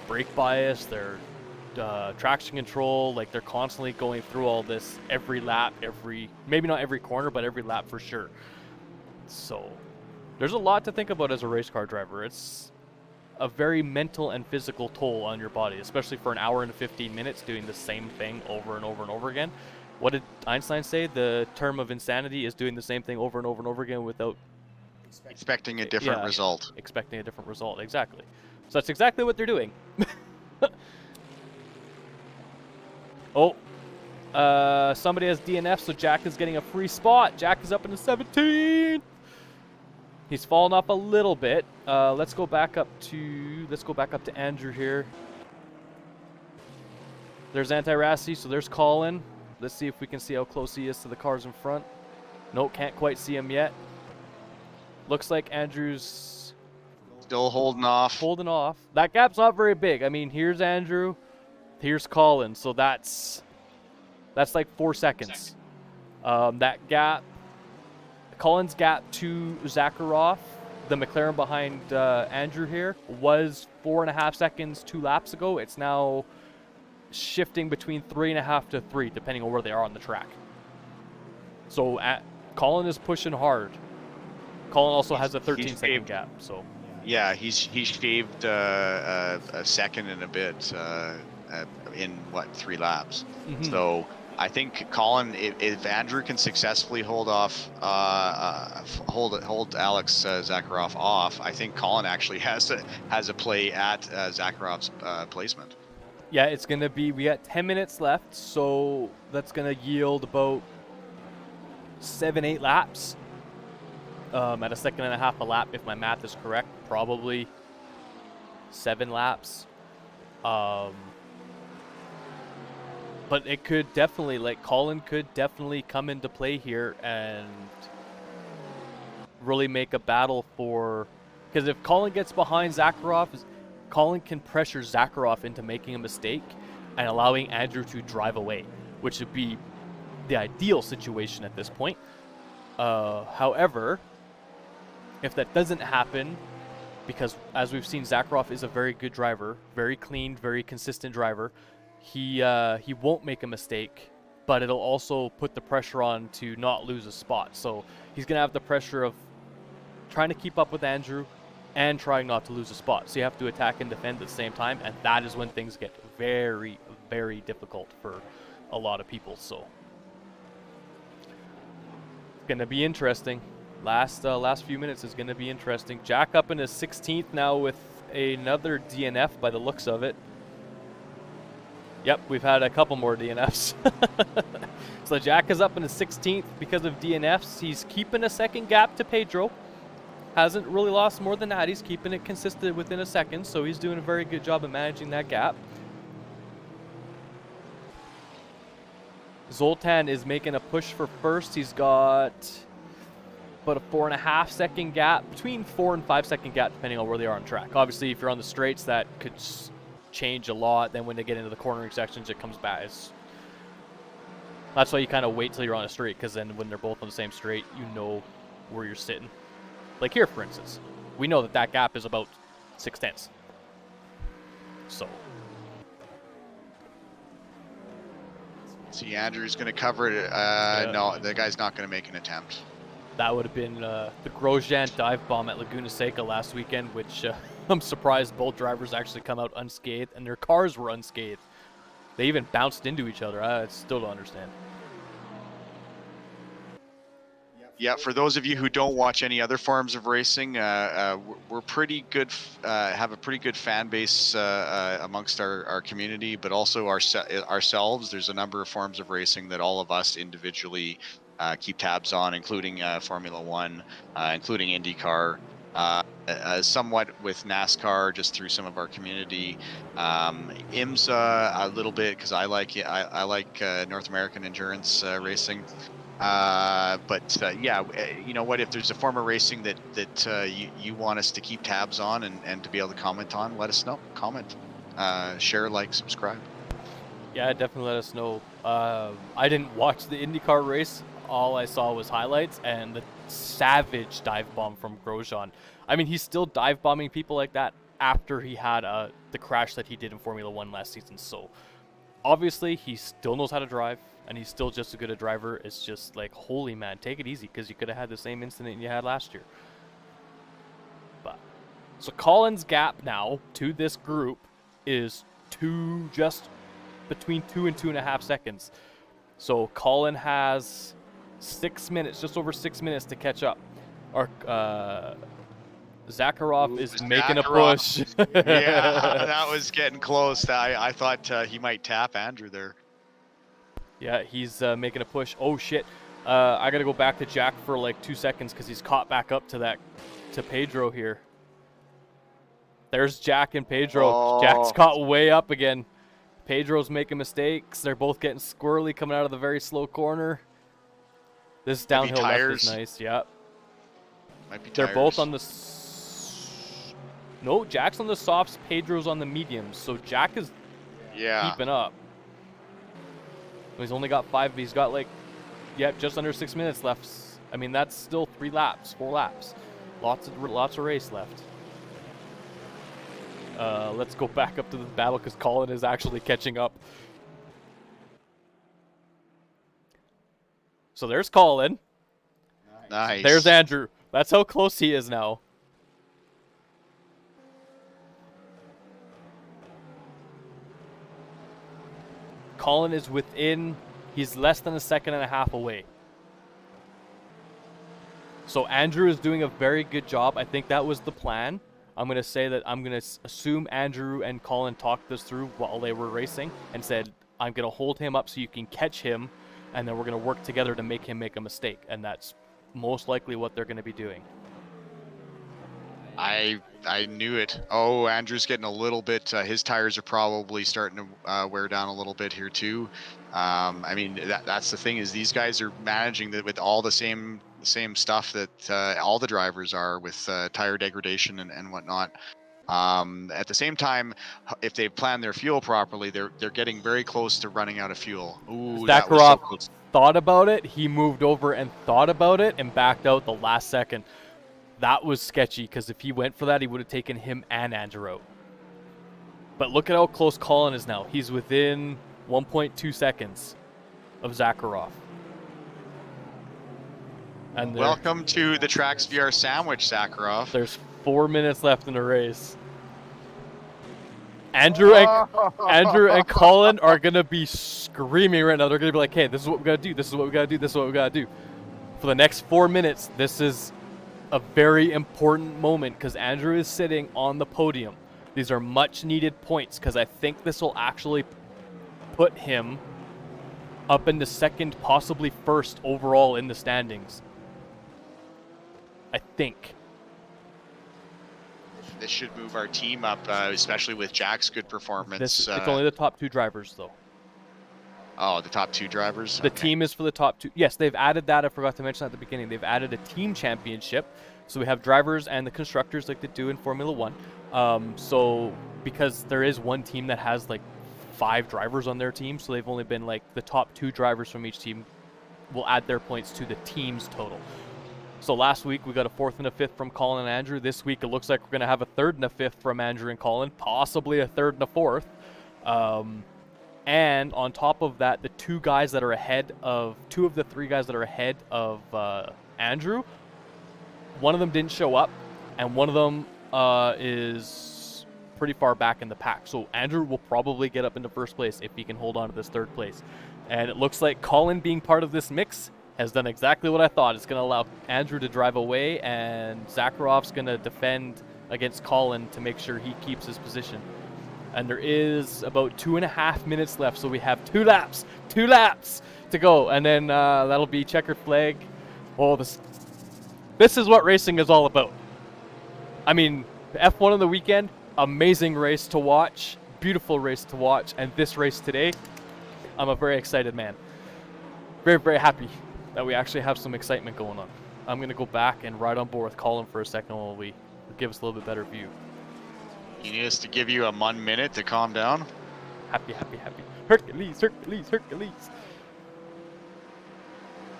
brake bias, their traction control. Like, they're constantly going through all this every lap, maybe not every corner, but every lap for sure. So there's a lot to think about as a race car driver. It's a very mental and physical toll on your body, especially for an hour and 15 minutes doing the same thing over and over and over again. What did Einstein say? The term of insanity is doing the same thing over and over and over again without Expecting a different result. Expecting a different result, exactly. So that's exactly what they're doing. Oh, somebody has DNF, so Jack is getting a free spot. Jack is up in the 17th. He's fallen off a little bit. Let's go back up to Andrew here. There's Anti-Rassi, so there's Colin. Let's see if we can see how close he is to the cars in front. Nope, can't quite see him yet. Looks like Andrew's Still holding off. holding off. That gap's not very big. I mean, here's Andrew, here's Colin, so that's like 4 seconds. That gap, Colin's gap to Zakharov, the McLaren behind Andrew here, was 4.5 seconds 2 laps ago. It's now shifting between 3.5 to 3, depending on where they are on the track. So Colin is pushing hard. Colin also has a 13-second gap. So yeah, he's shaved a second and a bit in 3 laps. Mhm. So I think Colin, if Andrew can successfully hold hold Alex Zakharov off, I think Colin actually has a play at Zakharov's placement. yeah, it's gonna be. We got 10 minutes left, so that's gonna yield about 7-8 laps. At 1.5 seconds a lap, if my math is correct, probably 7 laps. But but it could definitely, like, Colin could definitely come into play here and really make a battle for, because if Colin gets behind Zakharov, Colin can pressure Zakharov into making a mistake and allowing Andrew to drive away, which would be the ideal situation at this point. However, if that doesn't happen, because as we've seen, Zakharov is a very good driver, very clean, very consistent driver. He won't make a mistake, but it'll also put the pressure on to not lose a spot. So he's gonna have the pressure of trying to keep up with Andrew and trying not to lose a spot. So you have to attack and defend at the same time, and that is when things get very, very difficult for a lot of people. So it's gonna be interesting. Last few minutes is gonna be interesting. Jack up in his 16th now with another DNF by the looks of it. Yep, we've had a couple more DNFs. So Jack is up in his 16th because of DNFs. He's keeping a second gap to Pedro. Hasn't really lost more than that. He's keeping it consistent within a second, so he's doing a very good job of managing that gap. Zoltan is making a push for first. He's got about a 4.5 second gap, between 4 and 5 second gap, depending on where they are on track. Obviously, if you're on the straights, that could change a lot. Then when they get into the cornering sections, it comes back. That's why you kind of wait till you're on a straight, because then when they're both on the same straight, you know where you're sitting. Like here, for instance, we know that that gap is about 0.6. So. See, Andrew's going to cover it. No, the guy's not going to make an attempt. That would have been the Grosjean dive bomb at Laguna Seca last weekend, which I'm surprised both drivers actually come out unscathed, and their cars were unscathed. They even bounced into each other. I still don't understand. Yeah, for those of you who don't watch any other forms of racing, we're pretty good, have a pretty good fan base amongst our community, but also ourselves. There's a number of forms of racing that all of us individually keep tabs on, including Formula One, including IndyCar, somewhat with NASCAR, just through some of our community. IMSA a little bit, because I like North American endurance racing. But yeah, you know what? If there's a form of racing that you want us to keep tabs on and to be able to comment on, let us know. Comment, share, like, subscribe. Yeah, definitely let us know. I didn't watch the IndyCar race. All I saw was highlights and the savage dive bomb from Grosjean. I mean, he's still dive bombing people like that after he had the crash that he did in Formula One last season. So obviously, he still knows how to drive, and he's still just as good a driver. It's just like, holy man, take it easy, because you could have had the same incident you had last year. But so Colin's gap now to this group is just between 2 and 2.5 seconds. So Colin has 6 minutes, just over 6 minutes to catch up. Or Zakharov is making a push. Yeah, that was getting close. I thought he might tap Andrew there. Yeah, he's making a push. Oh shit! I gotta go back to Jack for like 2 seconds because he's caught back up to Pedro here. There's Jack and Pedro. Oh. Jack's caught way up again. Pedro's making mistakes. They're both getting squirrely coming out of the very slow corner. This downhill left is nice. Yeah. Might be They're tires. both on the. No, Jack's on the softs. Pedro's on the mediums. So Jack is keeping up. He's only got 5. He's got just under 6 minutes left. I mean, that's still 4 laps. Lots of race left. Let's go back up to the battle because Colin is actually catching up. So there's Colin. Nice. There's Andrew. That's how close he is now. Colin is within, he's less than 1.5 seconds away. So Andrew is doing a very good job. I think that was the plan. I'm going to say that I'm going to assume Andrew and Colin talked this through while they were racing and said, I'm going to hold him up so you can catch him, and then we're going to work together to make him make a mistake. And that's most likely what they're going to be doing. I knew it. Oh, Andrew's getting a little bit. His tires are probably starting to wear down a little bit here too. I mean, that's the thing, is these guys are managing that with all the same stuff that all the drivers are, with tire degradation and whatnot. At the same time, if they've planned their fuel properly, they're getting very close to running out of fuel. Ooh, that was so Zakharov close. thought about it. He moved over and thought about it and backed out the last second. That was sketchy, because if he went for that, he would have taken him and Andrew out. But look at how close Colin is now. He's within 1.2 seconds of Zakharov. And Welcome to the TracksVR sandwich, Zakharov. There's 4 minutes left in the race. Andrew and Colin are going to be screaming right now. They're going to be like, hey, this is what we got to do. This is what we got to do. This is what we got to do. For the next 4 minutes, this is a very important moment, because Andrew is sitting on the podium. These are much needed points, because I think this will actually put him up into second, possibly first overall in the standings. I think. This should move our team up, especially with Jack's good performance. It's only the top 2 drivers, though. Oh, the top 2 drivers? The team is for the top 2. Yes, they've added that. I forgot to mention that at the beginning. They've added a team championship. So we have drivers and the constructors like they do in Formula 1. So because there is one team that has like 5 drivers on their team, so they've only been like the top 2 drivers from each team will add their points to the team's total. So last week we got a 4th and a 5th from Colin and Andrew. This week it looks like we're going to have a 3rd and a 5th from Andrew and Colin, possibly a 3rd and a 4th. And on top of that, the 2 guys that are ahead of, 2 of the 3 guys that are ahead of Andrew, one of them didn't show up, and one of them is pretty far back in the pack. So Andrew will probably get up into first place if he can hold on to this 3rd place. And it looks like Colin being part of this mix has done exactly what I thought. It's going to allow Andrew to drive away, and Zakharov's going to defend against Colin to make sure he keeps his position. And there is about 2.5 minutes left, so we have 2 laps to go, and then that'll be checkered flag. Oh, this is what racing is all about. I mean, F1 on the weekend, amazing race to watch, beautiful race to watch, and this race today, I'm a very excited man. Very, very happy that we actually have some excitement going on. I'm going to go back and ride on board with Colin for a second while we give us a little bit better view. You need us to give you a 1 minute to calm down? Happy. Hercules.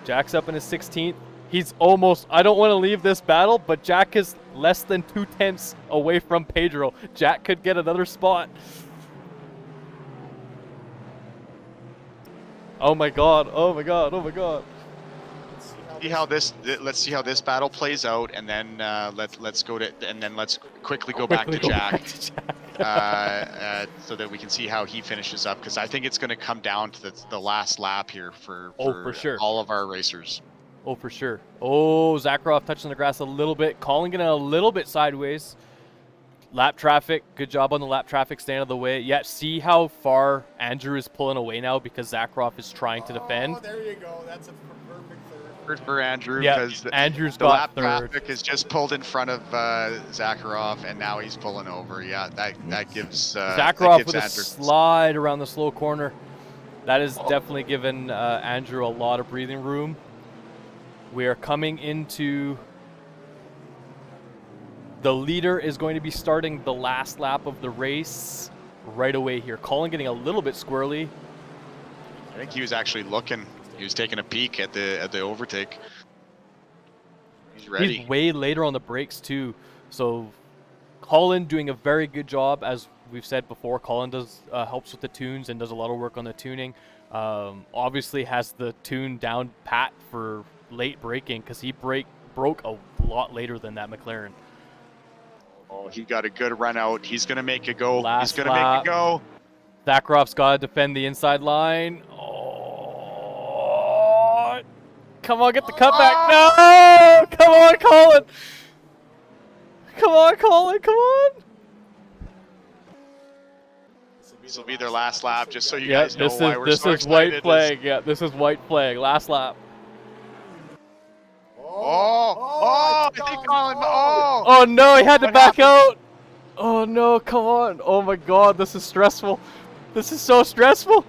Jack's up in his 16th. He's almost, I don't want to leave this battle, but Jack is less than 2/10 away from Pedro. Jack could get another spot. Oh my god. Let's see how this battle plays out, and then let's quickly go back to Jack, so that we can see how he finishes up, because I think it's going to come down to the last lap here for sure. all of our racers. Oh, for sure. Oh, Zakharov touching the grass a little bit. Colin getting a little bit sideways. Lap traffic. Good job on the lap traffic, staying out of the way. Yeah, see how far Andrew is pulling away now because Zakharov is trying to defend. Oh, there you go. That's a perfect 3rd. For Andrew, yeah, because Andrew's the got lap 3rd. traffic is just pulled in front of Zakharov, and now he's pulling over. Yeah, that gives Zakharov with a slide around the slow corner. That is definitely given Andrew a lot of breathing room. We are coming into... The leader is going to be starting the last lap of the race right away here. Colin getting a little bit squirrely. I think he was actually looking. He was taking a peek at the overtake. He's ready. He's way later on the brakes too. So Colin doing a very good job, as we've said before. Colin does helps with the tunes and does a lot of work on the tuning. Obviously has the tune down pat for late braking, because he broke a lot later than that McLaren. Oh, he got a good run out. He's going to make it go. Last He's going to make it go. Zakharov's got to defend the inside line. Oh, come on, get the cutback. No! Come on, Colin. Come on, Colin. Come on. This will be their last lap, just so you guys know why we're so excited. This is white flag. Yeah, this is white flag. Last lap. I think Colin. Oh no, he had to What back happened? out. Oh no, come on. Oh my god, this is stressful. This is so stressful.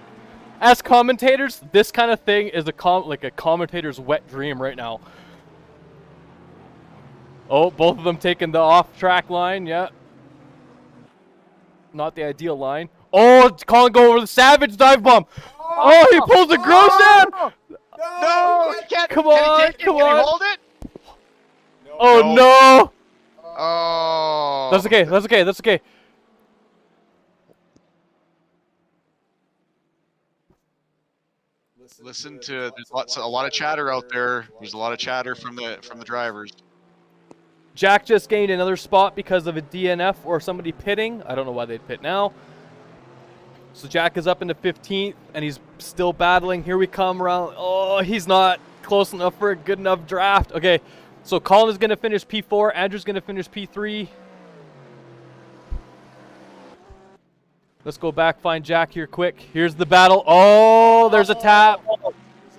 As commentators, this kind of thing is like a commentator's wet dream right now. Oh, both of them taking the off-track line, yeah. Not the ideal line. Oh, Colin go over the savage dive bomb. Oh, he pulls the gross down. No, he can't. Come Can he on, take it? come Can on. he hold it? Oh No. no. Oh. That's okay, that's okay, that's okay. Listen to there's a lot of chatter out there. There's a lot of chatter from the drivers. Jack just gained another spot because of a DNF or somebody pitting. I don't know why they'd pit now. So Jack is up into 15th, and he's still battling. Here we come around. Oh, he's not close enough for a good enough draft. Okay, so Colin is going to finish P4. Andrew's going to finish P3. Let's go back, find Jack here quick. Here's the battle. Oh, there's a tap.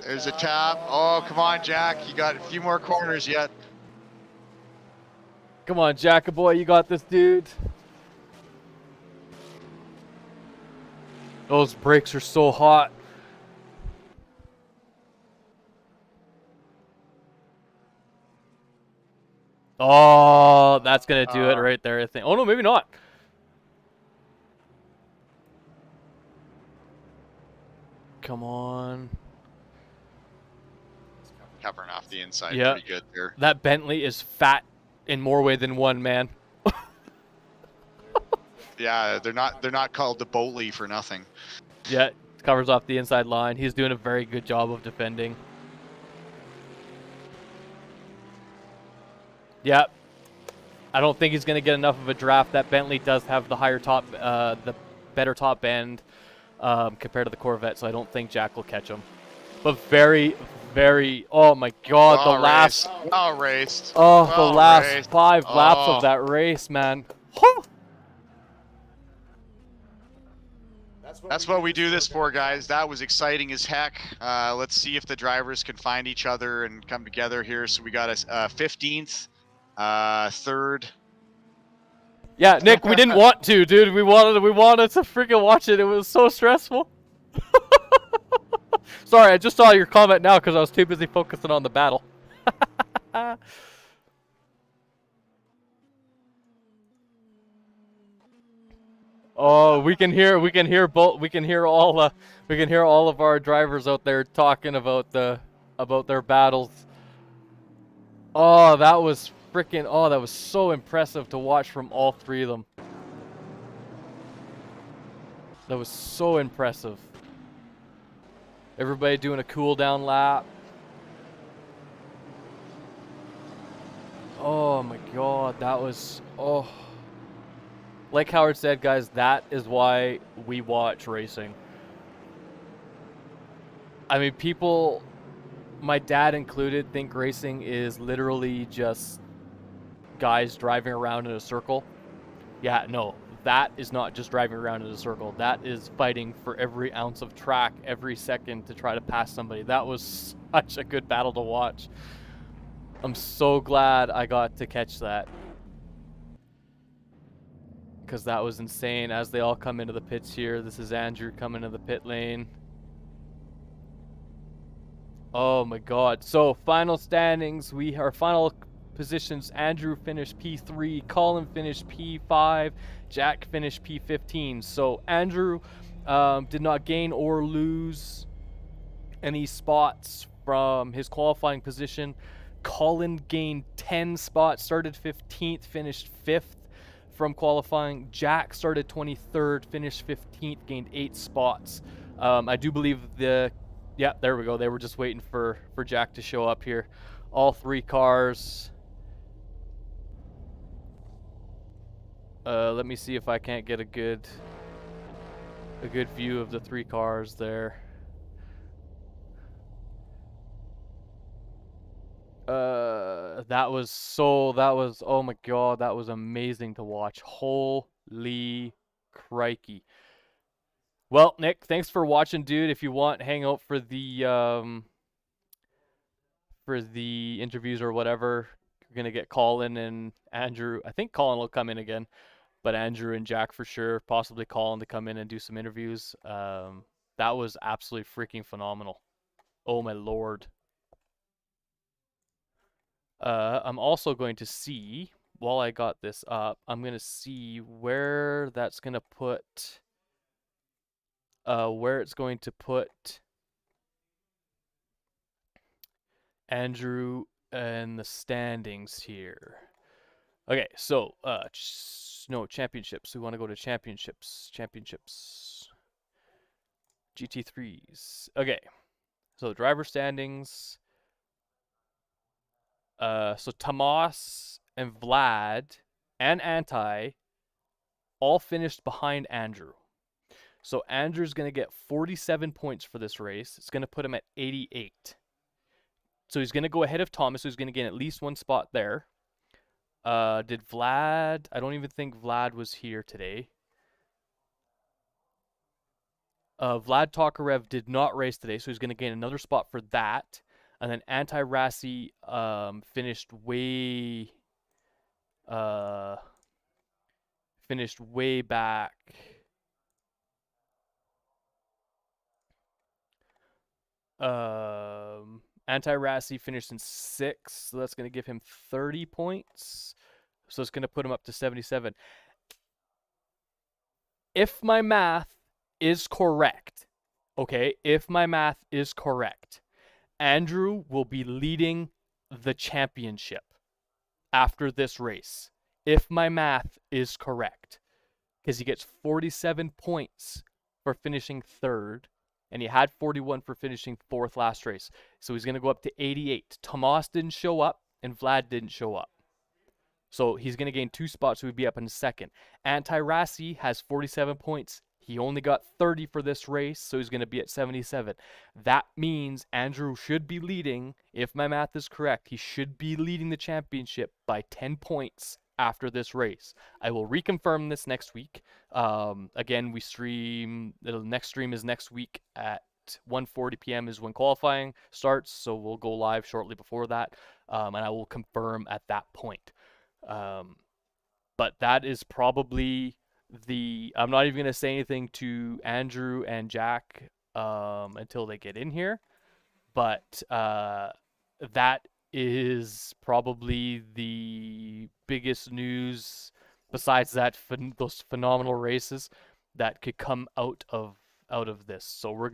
There's a tap. Oh, come on, Jack. You got a few more corners yet. Come on, Jack, boy, you got this, dude. Those brakes are so hot. Oh, that's going to do it right there, I think. Oh, no, maybe not. Come on. Covering off the inside Yeah. pretty good there. That Bentley is fat in more way than one, man. Yeah, they're not called the Boatley for nothing. Yeah, covers off the inside line. He's doing a very good job of defending. Yeah. I don't think he's going to get enough of a draft. That Bentley does have the higher top, the better top end compared to the Corvette, so I don't think Jack will catch him. But very, oh my god, the last... Well raced. Oh, the last raced. 5 laps of that race, man. That's what we do this for, guys. That was exciting as heck. Let's see if the drivers can find each other and come together here. So we got a 15th, 3rd. Yeah, Nick, we didn't want to, dude. We wanted to freaking watch it. It was so stressful. Sorry, I just saw your comment now because I was too busy focusing on the battle. Oh, we can hear all of our drivers out there talking about their battles. Oh, that was that was so impressive to watch from all 3 of them. That was so impressive. Everybody doing a cool down lap. Oh my god, that was like Howard said, guys, that is why we watch racing. I mean, people, my dad included, think racing is literally just guys driving around in a circle. Yeah, no, that is not just driving around in a circle. That is fighting for every ounce of track every second to try to pass somebody. That was such a good battle to watch. I'm so glad I got to catch that, because that was insane. As they all come into the pits here, this is Andrew coming to the pit lane. Oh my god. So final standings, our final positions: Andrew finished P3, Colin finished P5, Jack finished P15. So Andrew did not gain or lose any spots from his qualifying position. Colin gained 10 spots, started 15th, finished 5th from qualifying. Jack started 23rd, finished 15th, gained 8 spots. I do believe yeah, there we go. They were just waiting for Jack to show up here. All 3 cars. Let me see if I can't get a good view of the 3 cars there. Oh my god, that was amazing to watch. Holy crikey. Well, Nick, thanks for watching, dude. If you want, hang out for the for the interviews or whatever. We're gonna get Colin and Andrew. I think Colin will come in again, but Andrew and Jack for sure. Possibly Colin to come in and do some interviews. That was absolutely freaking phenomenal. Oh my lord. I'm also going to see, while I got this up, I'm going to see where that's going to put, where it's going to put Andrew and the standings here. Okay, so, no, championships. We want to go to championships. Championships. GT3s. Okay, so driver standings. So Tomas and Vlad and Anti all finished behind Andrew. So Andrew's going to get 47 points for this race. It's going to put him at 88. So he's going to go ahead of Thomas, who's going to gain at least one spot there. Did Vlad? I don't even think Vlad was here today. Vlad Tokarev did not race today, so he's going to gain another spot for that. And then Anti-Rassi finished way back. Anti-Rassi finished in 6th, so that's going to give him 30 points. So it's going to put him up to 77. If my math is correct, okay, if my math is correct, Andrew will be leading the championship after this race. If my math is correct, because he gets 47 points for finishing 3rd, and he had 41 for finishing 4th last race. So he's going to go up to 88. Tomas didn't show up, and Vlad didn't show up. So he's going to gain 2 spots, so he'd be up in 2nd. Anti-Rassi has 47 points. He only got 30 for this race, so he's going to be at 77. That means Andrew should be leading, if my math is correct, he should be leading the championship by 10 points after this race. I will reconfirm this next week. Again, we stream, the next stream is next week at 1:40 p.m. is when qualifying starts, so we'll go live shortly before that, and I will confirm at that point. But that is probably I'm not even going to say anything to Andrew and Jack until they get in here, but that is probably the biggest news besides those phenomenal races that could come out of this. So we're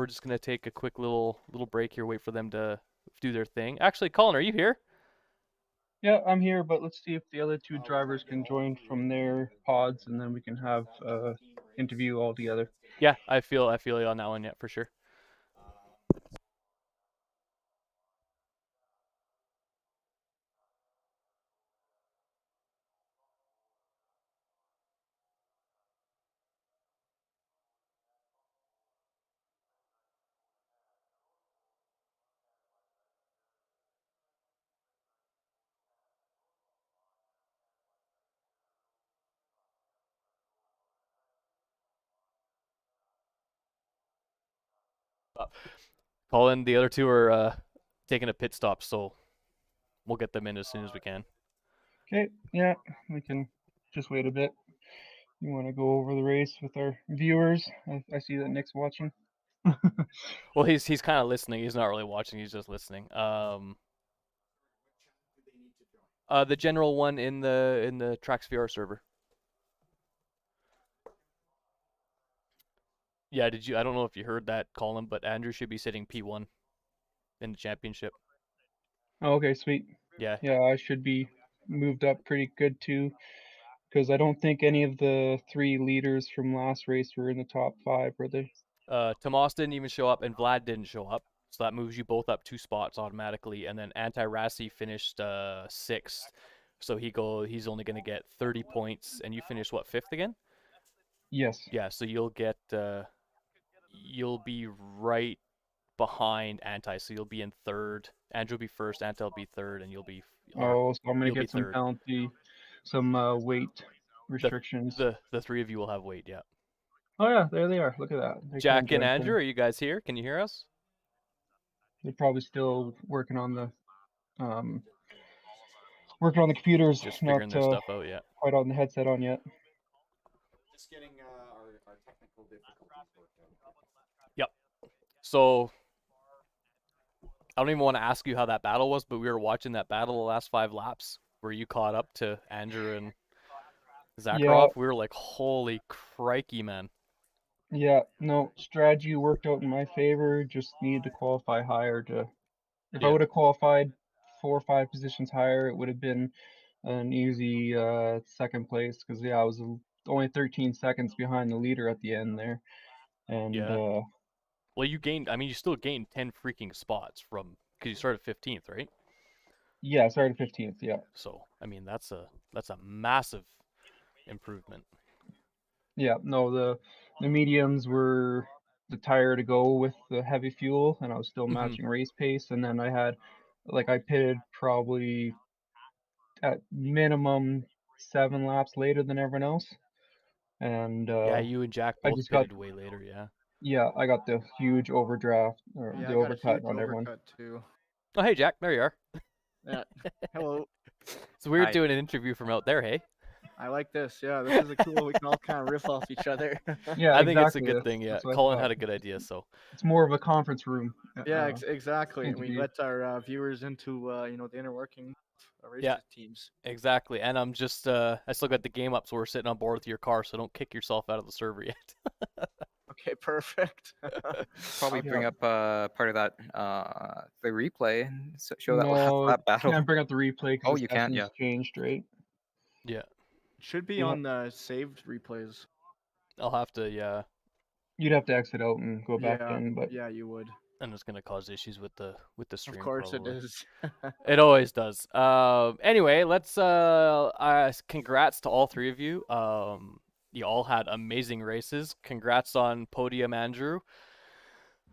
just gonna take a quick little break here, wait for them to do their thing. Actually, Colin, are you here? Yeah, I'm here, but let's see if the other 2 drivers can join from their pods, and then we can have interview all together. Yeah, I feel you on that one, yeah, for sure. Colin, the other 2 are taking a pit stop, so we'll get them in as soon as we can. Okay, yeah, we can just wait a bit. You want to go over the race with our viewers? I see that Nick's watching. Well, he's kind of listening. He's not really watching. He's just listening. The general one in the TracksVR server. Yeah, did you? I don't know if you heard that, Colin, but Andrew should be sitting P1 in the championship. Oh, okay, sweet. Yeah. Yeah, I should be moved up pretty good too, because I don't think any of the 3 leaders from last race were in the top 5, were they? Tomas didn't even show up, and Vlad didn't show up, so that moves you both up 2 spots automatically. And then Anti-Rassi finished 6th, so he's only gonna get 30 points, and you finished what, 5th again? Yes. Yeah, so you'll get you'll be right behind Anti, so you'll be in 3rd. Andrew will be 1st, Anti will be 3rd, and you'll be. Oh, so I'm gonna you'll be get some 3rd. penalty, some weight restrictions. The 3 of you will have weight, yeah. Oh yeah, there they are. Look at that. They Jack kinda and joined Andrew, in. are you guys here? Can you hear us? They're probably still working on the computers, Just not figuring their stuff out, yeah. quite on the headset on yet. Just getting our technical difficulties worked out. Yep. So I don't even want to ask you how that battle was, but we were watching that battle the last 5 laps where you caught up to Andrew and Zakharov. Yeah. We were like, holy crikey, man. Yeah, no, strategy worked out in my favor. Just needed to qualify higher to. If I Yeah. would have qualified 4 or 5 positions higher, it would have been an easy second place. Because I was only 13 seconds behind the leader at the end there, and Yeah. Well, you still gained 10 freaking spots because you started 15th, right? yeah, I started 15th. Yeah. So, I mean, that's a massive improvement. Yeah, no, the mediums were the tire to go with the heavy fuel, and I was still matching race pace. And then I pitted probably at minimum 7 laps later than everyone else, and Yeah, you and Jack I both just got pitted way later, yeah. I got the huge overdraft or Yeah, the I got a overcut huge on everyone. overcut too. Oh, hey, Jack, there you are. Yeah. Hello. So we were Hi. doing an interview from out there, hey? I like this. Yeah, this is a cool. We can all kind of riff off each other. Yeah, I think it's a exactly. good thing, yeah. That's what I Colin thought. had a good idea, so. It's more of a conference room. Yeah, exactly. And we interview. let our viewers into the inner working of race Yeah. teams. Exactly, and I'm just, I still got the game up, so we're sitting on board with your car, so don't kick yourself out of the server yet. Okay, perfect. Probably Yeah. bring up part of that the replay and show that No, that battle. can't bring up the replay because Oh, the you can't, session's changed, right? Yeah, Should be Yeah. on the saved replays. I'll have to, yeah, You'd have to exit out and go back Yeah, in, but yeah, you would. and it's gonna cause issues with the stream. Of course probably. it is. It always does. Anyway, let's congrats to all 3 of you. You all had amazing races. Congrats on podium, Andrew.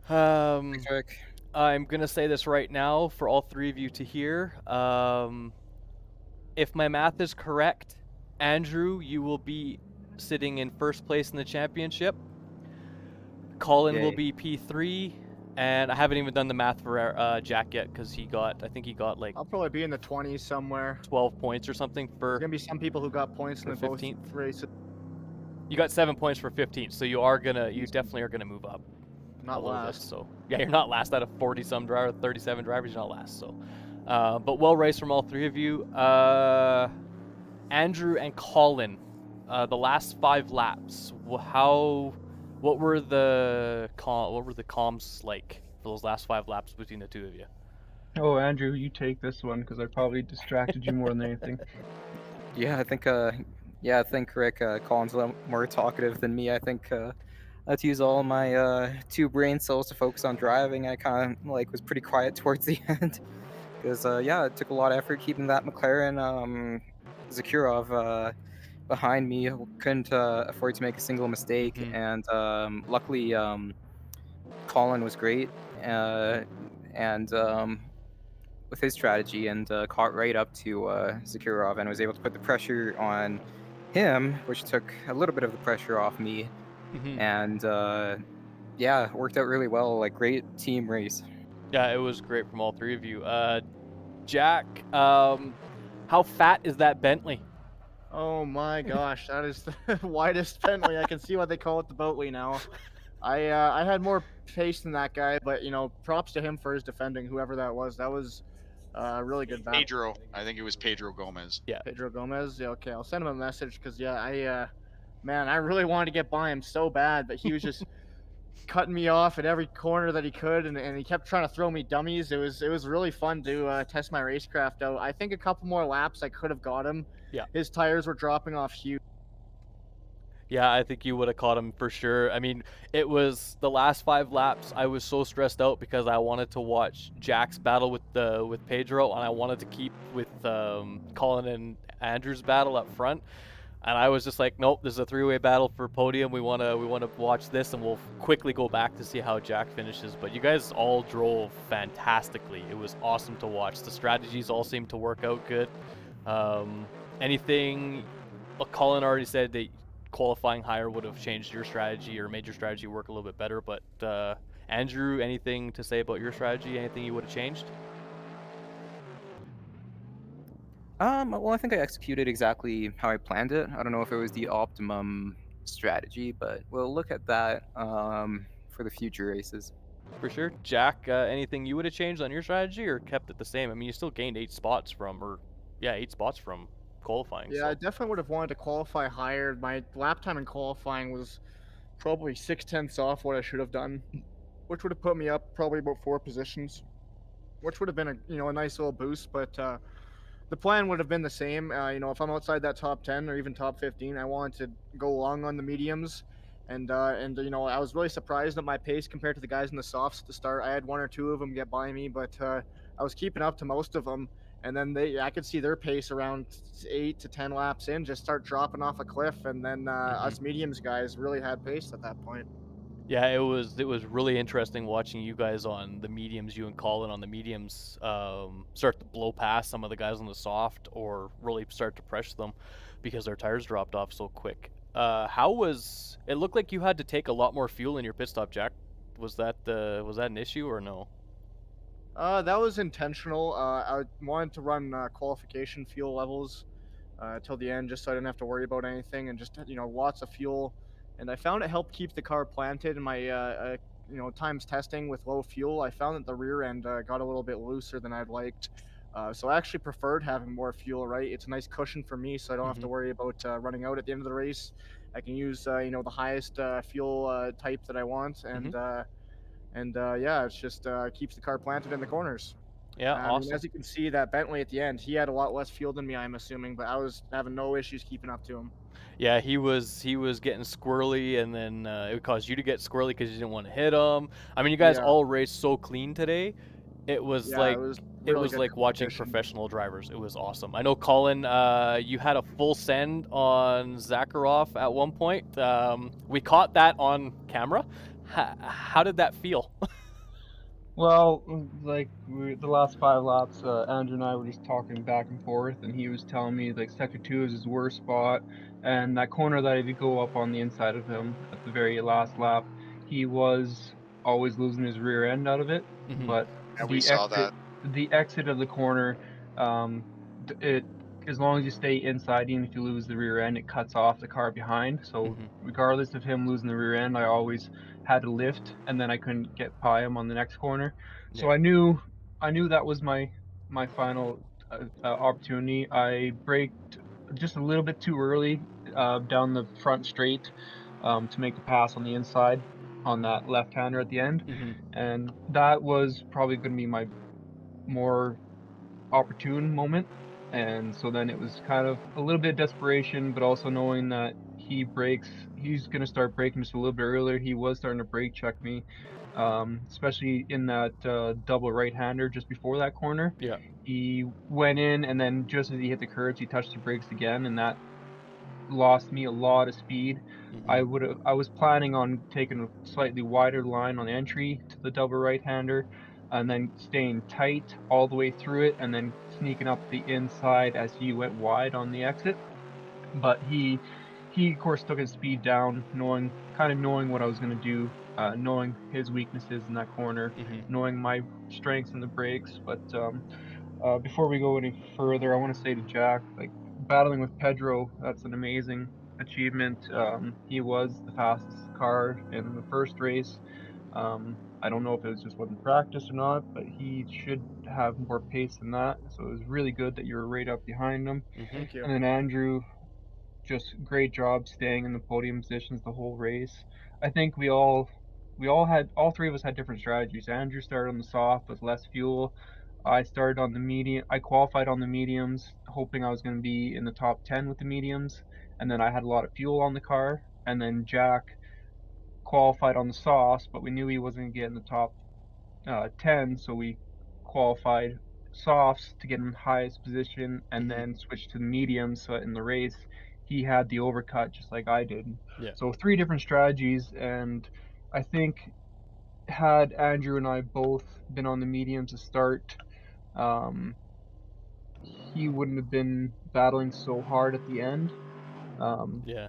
Thanks, Rick. I'm gonna say this right now for all 3 of you to hear. If my math is correct, Andrew, you will be sitting in first place in the championship. Colin will Yay. be P3, and I haven't even done the math for Jack yet because I think he got like I'll probably be in the 20s somewhere. 12 points or something There's for. gonna be some people who got points in for the both 15th. races. You got 7 points for 15th, so you definitely are gonna move up. Not a little bit, last. so yeah, you're not last out of 40-some drivers, 37 drivers. You're not last. So, but well raced from all 3 of you. Andrew and Colin, the last 5 laps. What were the comms like for those last 5 laps between the 2 of you? oh, Andrew, you take this one because I probably distracted you more than anything. Yeah, I think Rick Colin's a little more talkative than me. I think I had to use all my 2 brain cells to focus on driving. I kind of was pretty quiet towards the end because it took a lot of effort keeping that McLaren Zakharov behind me. Couldn't afford to make a single mistake, and luckily Colin was great and with his strategy and caught right up to Zakharov and was able to put the pressure on him, which took a little bit of the pressure off me. And it worked out really well. Great team race. Yeah, it was great from all 3 of you. Jack, how fat is that Bentley? Oh my gosh, that is the widest Bentley. I can see why they call it the Boatley now. I had more pace than that guy, but props to him for his defending, whoever that was. That was a really good battle. Pedro. I think it was Pedro Gomez. Yeah. Pedro Gomez. Yeah, okay, I'll send him a message because I really wanted to get by him so bad, but he was just cutting me off at every corner that he could, and he kept trying to throw me dummies. It was really fun to test my racecraft out. I think a couple more laps I could have got him. Yeah. His tires were dropping off huge. Yeah, I think you would have caught him for sure. I mean, it was the last 5 laps. I was so stressed out because I wanted to watch Jack's battle with Pedro, and I wanted to keep with Colin and Andrew's battle up front. And I was just like, nope, this is a 3-way battle for podium. We wanna watch this, and we'll quickly go back to see how Jack finishes. But you guys all drove fantastically. It was awesome to watch. The strategies all seemed to work out good. Colin already said that qualifying higher would have changed your strategy or made your strategy work a little bit better, but Andrew, anything to say about your strategy? Anything you would have changed? Well, I think I executed exactly how I planned it. I don't know if it was the optimum strategy, but we'll look at that for the future races. For sure. Jack, anything you would have changed on your strategy or kept it the same? I mean, you still gained 8 spots from qualifying. Yeah, So. I definitely would have wanted to qualify higher. My lap time in qualifying was probably 6/10 off what I should have done, which would have put me up probably about 4 positions, which would have been a nice little boost. But the plan would have been the same. If I'm outside that top 10 or even top 15, I wanted to go long on the mediums. And I was really surprised at my pace compared to the guys in the softs at the start. I had one or two of them get by me, but I was keeping up to most of them. And then I could see their pace around 8 to 10 laps in just start dropping off a cliff. And then us mediums guys really had pace at that point. Yeah, it was really interesting watching you guys on the mediums, you and Colin on the mediums, start to blow past some of the guys on the soft, or really start to pressure them because their tires dropped off so quick. It looked like you had to take a lot more fuel in your pit stop, Jack. Was that an issue or no? That was intentional. I wanted to run qualification fuel levels till the end, just so I didn't have to worry about anything, and just lots of fuel. And I found it helped keep the car planted. In my times testing with low fuel, I found that the rear end got a little bit looser than I'd liked. So I actually preferred having more fuel. Right, it's a nice cushion for me, so I don't have to worry about running out at the end of the race. I can use the highest fuel type that I want, and yeah, it's just keeps the car planted in the corners. Yeah, I mean, awesome. as you can see, that Bentley at the end, he had a lot less fuel than me, I'm assuming, but I was having no issues keeping up to him. Yeah, he was getting squirrely, and then it caused you to get squirrely because you didn't want to hit him. I mean, you guys Yeah. all raced so clean today. It was Yeah, like it was it really was good like watching competition. professional drivers. It was awesome. I know, Colin, you had a full send on Zakharov at one point. We caught that on camera. How did that feel? Well, like the last 5 laps, Andrew and I were just talking back and forth, and he was telling me like sector 2 is his worst spot, and that corner that if you go up on the inside of him at the very last lap, he was always losing his rear end out of it. But Yeah, we saw that. the exit of the corner, it as long as you stay inside, even if you lose the rear end, it cuts off the car behind. So regardless of him losing the rear end, I always had to lift, and then I couldn't get by him on the next corner. So I knew that was my final opportunity. I braked just a little bit too early down the front straight to make the pass on the inside on that left-hander at the end, and that was probably going to be my more opportune moment. And so then it was kind of a little bit of desperation, but also knowing that he's going to start braking just a little bit earlier. He was starting to brake check me, especially in that double right-hander just before that corner. Yeah. He went in, and then just as he hit the curbs, he touched the brakes again, and that lost me a lot of speed. I was planning on taking a slightly wider line on entry to the double right-hander, and then staying tight all the way through it, and then sneaking up the inside as he went wide on the exit. But he of course took his speed down, knowing what I was going to do, knowing his weaknesses in that corner, knowing my strengths in the brakes. But before we go any further, I want to say to Jack, like, battling with Pedro, that's an amazing achievement. He was the fastest car in the first race. I don't know if it was just wasn't practice or not, but he should have more pace than that. So it was really good that you were right up behind him. Thank you. And then Andrew, just great job staying in the podium positions the whole race. I think all three of us had different strategies. Andrew started on the soft with less fuel. I started on the medium. I qualified on the mediums, hoping I was going to be in the top 10 with the mediums, and then I had a lot of fuel on the car. And then Jack qualified on the softs, but we knew he wasn't going to get in the top 10, so we qualified softs to get in the highest position, and then switched to the mediums. So in the race, he had the overcut just like I did. Yeah. So 3 different strategies, and I think had Andrew and I both been on the mediums to start, he wouldn't have been battling so hard at the end. Yeah.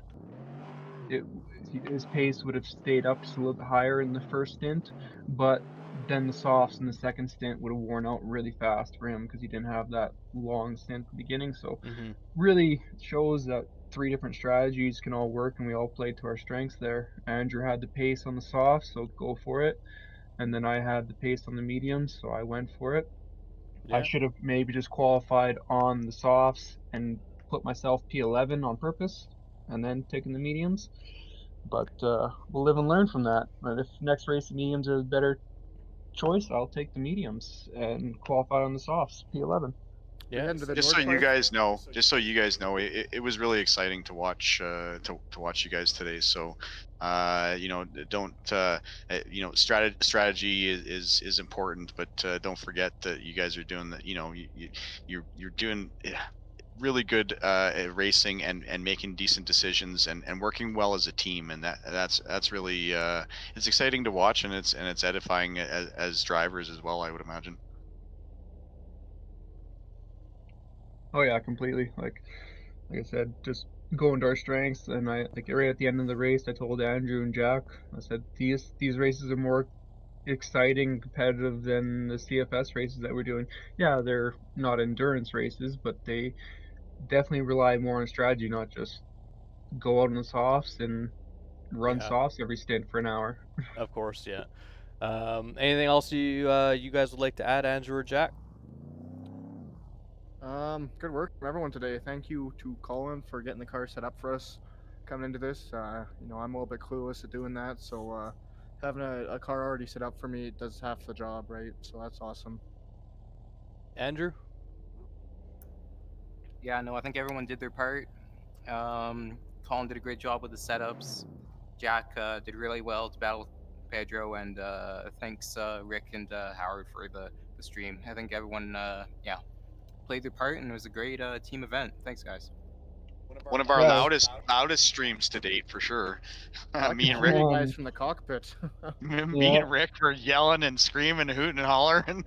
his pace would have stayed up just a little bit higher in the first stint, but then the softs in the second stint would have worn out really fast for him because he didn't have that long stint at the beginning. So really shows that 3 different strategies can all work, and we all played to our strengths there. Andrew had the pace on the softs, so go for it. And then I had the pace on the mediums, so I went for it. I should have maybe just qualified on the softs and put myself P11 on purpose and then taken the mediums. But we'll live and learn from that. But if next race the mediums are a better choice, I'll take the mediums and qualify on the softs, P11. Yeah. Just so you guys know, it was really exciting to watch to watch you guys today. So, you know, don't you know, strategy is important, but don't forget that you guys are doing that. You know, you're doing really good racing and making decent decisions and working well as a team, and that's really it's exciting to watch, and it's edifying as drivers as well, I would imagine. Oh yeah, completely. Like I said, just going to our strengths. And I like right at the end of the race, I told Andrew and Jack, I said these races are more exciting and competitive than the CFS races that we're doing. Yeah, they're not endurance races, but they definitely rely more on strategy, not just go out on the softs and run softs every stint for an hour. Of course, yeah. Anything else you guys would like to add, Andrew or Jack? Good work from everyone today. Thank you to Colin for getting the car set up for us coming into this. You know, I'm a little bit clueless at doing that, so having a car already set up for me does half the job, right? So that's awesome. Andrew? Yeah, no, I think everyone did their part. Colin did a great job with the setups. Jack did really well to battle Pedro, and thanks Rick and Howard for the stream. I think everyone, yeah, played their part, and it was a great team event. Thanks, guys. One of our loudest streams to date, for sure. Me and Rick, you guys from the cockpit. me and Rick were yelling and screaming, hooting and hollering.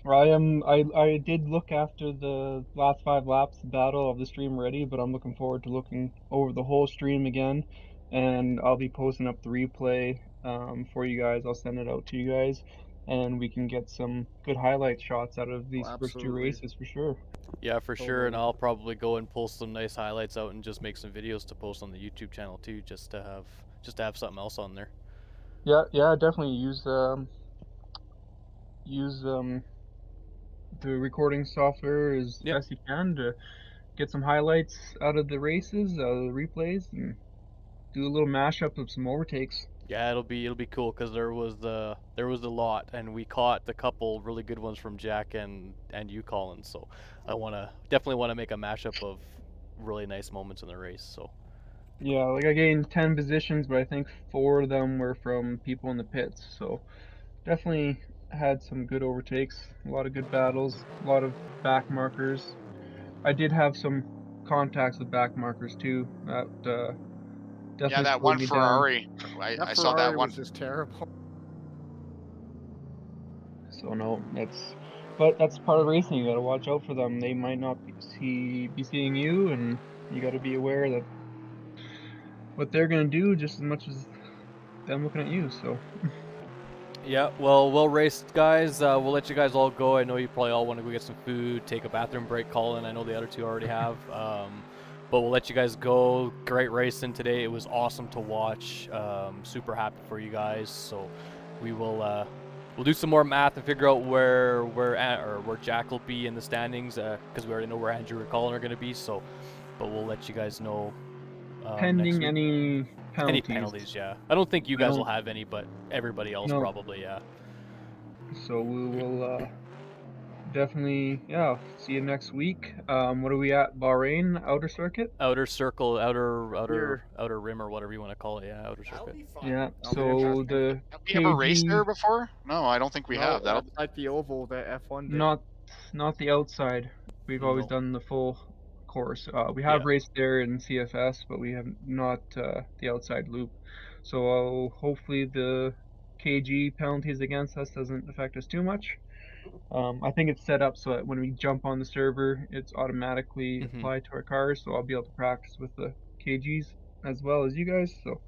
I did look after the last 5 laps battle of the stream already, but I'm looking forward to looking over the whole stream again, and I'll be posting up the replay for you guys. I'll send it out to you guys, and we can get some good highlight shots out of these first 2 races for sure. Yeah, for sure, and I'll probably go and pull some nice highlights out and just make some videos to post on the YouTube channel too, just to have something else on there. Yeah, definitely use the recording software as best you can to get some highlights out of the races, the replays, and do a little mashup of some overtakes. Yeah, it'll be cool because there was a lot, and we caught the couple really good ones from Jack and you, Colin. So I definitely want to make a mashup of really nice moments in the race. So yeah, like I gained 10 positions, but I think 4 of them were from people in the pits. So definitely had some good overtakes, a lot of good battles, a lot of back markers. I did have some contacts with back markers too. That definitely yeah, that one Ferrari. I saw that one. Was just terrible. So no, that's part of racing. You gotta watch out for them. They might not be seeing you, and you gotta be aware that what they're gonna do just as much as them looking at you. So. Yeah, well raced, guys. We'll let you guys all go. I know you probably all want to go get some food, take a bathroom break, Colin. I know the other 2 already have. But we'll let you guys go. Great racing today. It was awesome to watch. Super happy for you guys. So we will we'll do some more math and figure out where Jack will be in the standings, because we already know where Andrew and Colin are going to be. So, but we'll let you guys know. Pending any penalties. Any penalties, yeah. I don't think you guys will have any, but everybody else probably, yeah. So we will definitely, see you next week. What are we at? Bahrain, outer circuit? Outer circle, outer rim, or whatever you want to call it, yeah, outer circuit. Yeah, so the Have we ever raced there before? No, I don't think we have. That's like the oval, the F1 did. Not the outside. We've always done the full course. We have raced there in CFS, but we have not the outside loop. So hopefully the KG penalties against us doesn't affect us too much. I think it's set up so that when we jump on the server, it's automatically applied to our cars. So I'll be able to practice with the KGs. as well as you guys. So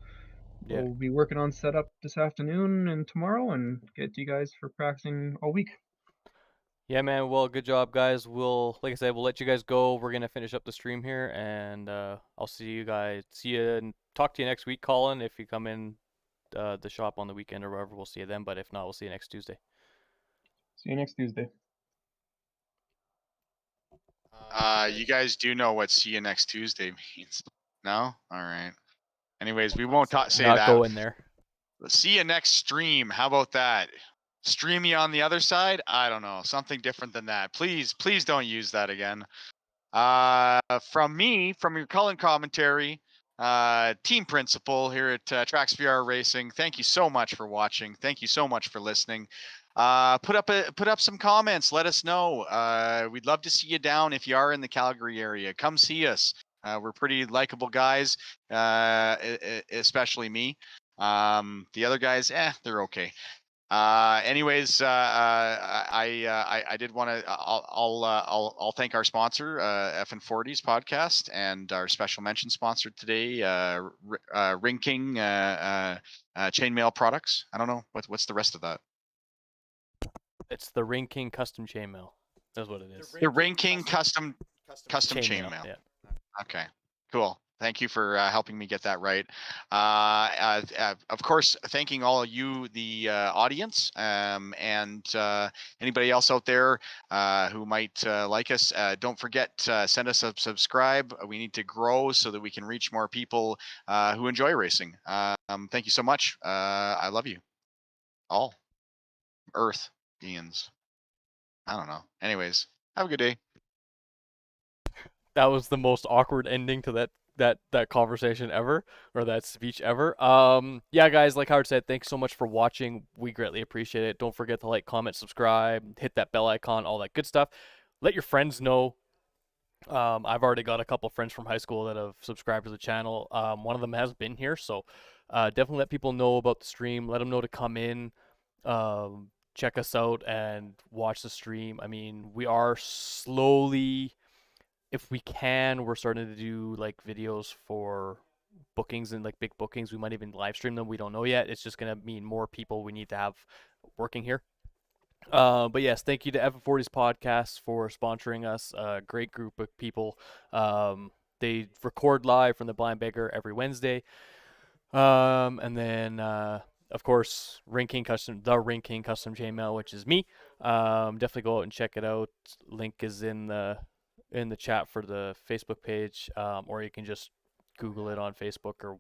Yeah. we'll be working on setup this afternoon and tomorrow, and get you guys for practicing all week. Yeah, man. Well, good job, guys. Like I said, we'll let you guys go. We're gonna finish up the stream here, and I'll see you guys. See you and talk to you next week, Colin. If you come in the shop on the weekend or whatever, we'll see you then. But if not, we'll see you next Tuesday. See you next Tuesday. You guys do know what "see you next Tuesday" means? No? All right. Anyways, we won't say Not that. go in there. See you next stream. How about that? Streamy on the other side? I don't know. Something different than that. Please don't use that again. From me, from your Colin commentary, team principal here at TracksVR Racing. Thank you so much for watching. Thank you so much for listening. Put up some comments. Let us know. We'd love to see you down if you are in the Calgary area. Come see us. We're pretty likable guys, especially me. The other guys, they're okay. Anyways, I did want to. I'll thank our sponsor, FN40's podcast, and our special mention sponsor today, Ring King Chainmail Products. I don't know what's the rest of that. It's the Ring King Custom Chainmail. That's what it is. The Ring King Custom Chainmail. Yeah. Okay, cool. Thank you for helping me get that right. Of course, thanking all of you, the audience, and anybody else out there who might like us. Don't forget, send us a subscribe. We need to grow so that we can reach more people who enjoy racing. Thank you so much. I love you all. Earth beings. I don't know. Anyways, have a good day. That was the most awkward ending to that conversation ever, or that speech ever. Yeah, guys, like Howard said, thanks so much for watching. We greatly appreciate it. Don't forget to like, comment, subscribe, hit that bell icon, all that good stuff. Let your friends know. I've already got a couple friends from high school that have subscribed to the channel. One of them has been here, so definitely let people know about the stream. Let them know to come in, check us out, and watch the stream. I mean, we are slowly, if we can, we're starting to do like videos for bookings and like big bookings. We might even live stream them. We don't know yet. It's just gonna mean more people we need to have working here. But yes, thank you to F40's podcast for sponsoring us. Great group of people. They record live from the Blind Beggar every Wednesday. And then of course, the Ring King Custom Chainmail, which is me. Definitely go out and check it out. Link is in the chat for the Facebook page, or you can just Google it on Facebook, or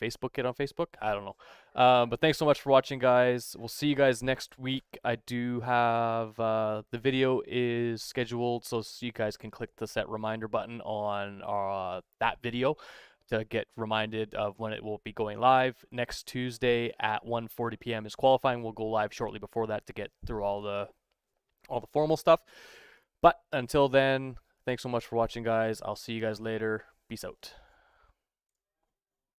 Facebook it on Facebook. I don't know. But thanks so much for watching, guys. We'll see you guys next week. I do have the video is scheduled, so you guys can click the set reminder button on that video to get reminded of when it will be going live. Next Tuesday at 1:40 p.m. is qualifying. We'll go live shortly before that to get through all the formal stuff. But until then, thanks so much for watching, guys. I'll see you guys later. Peace out.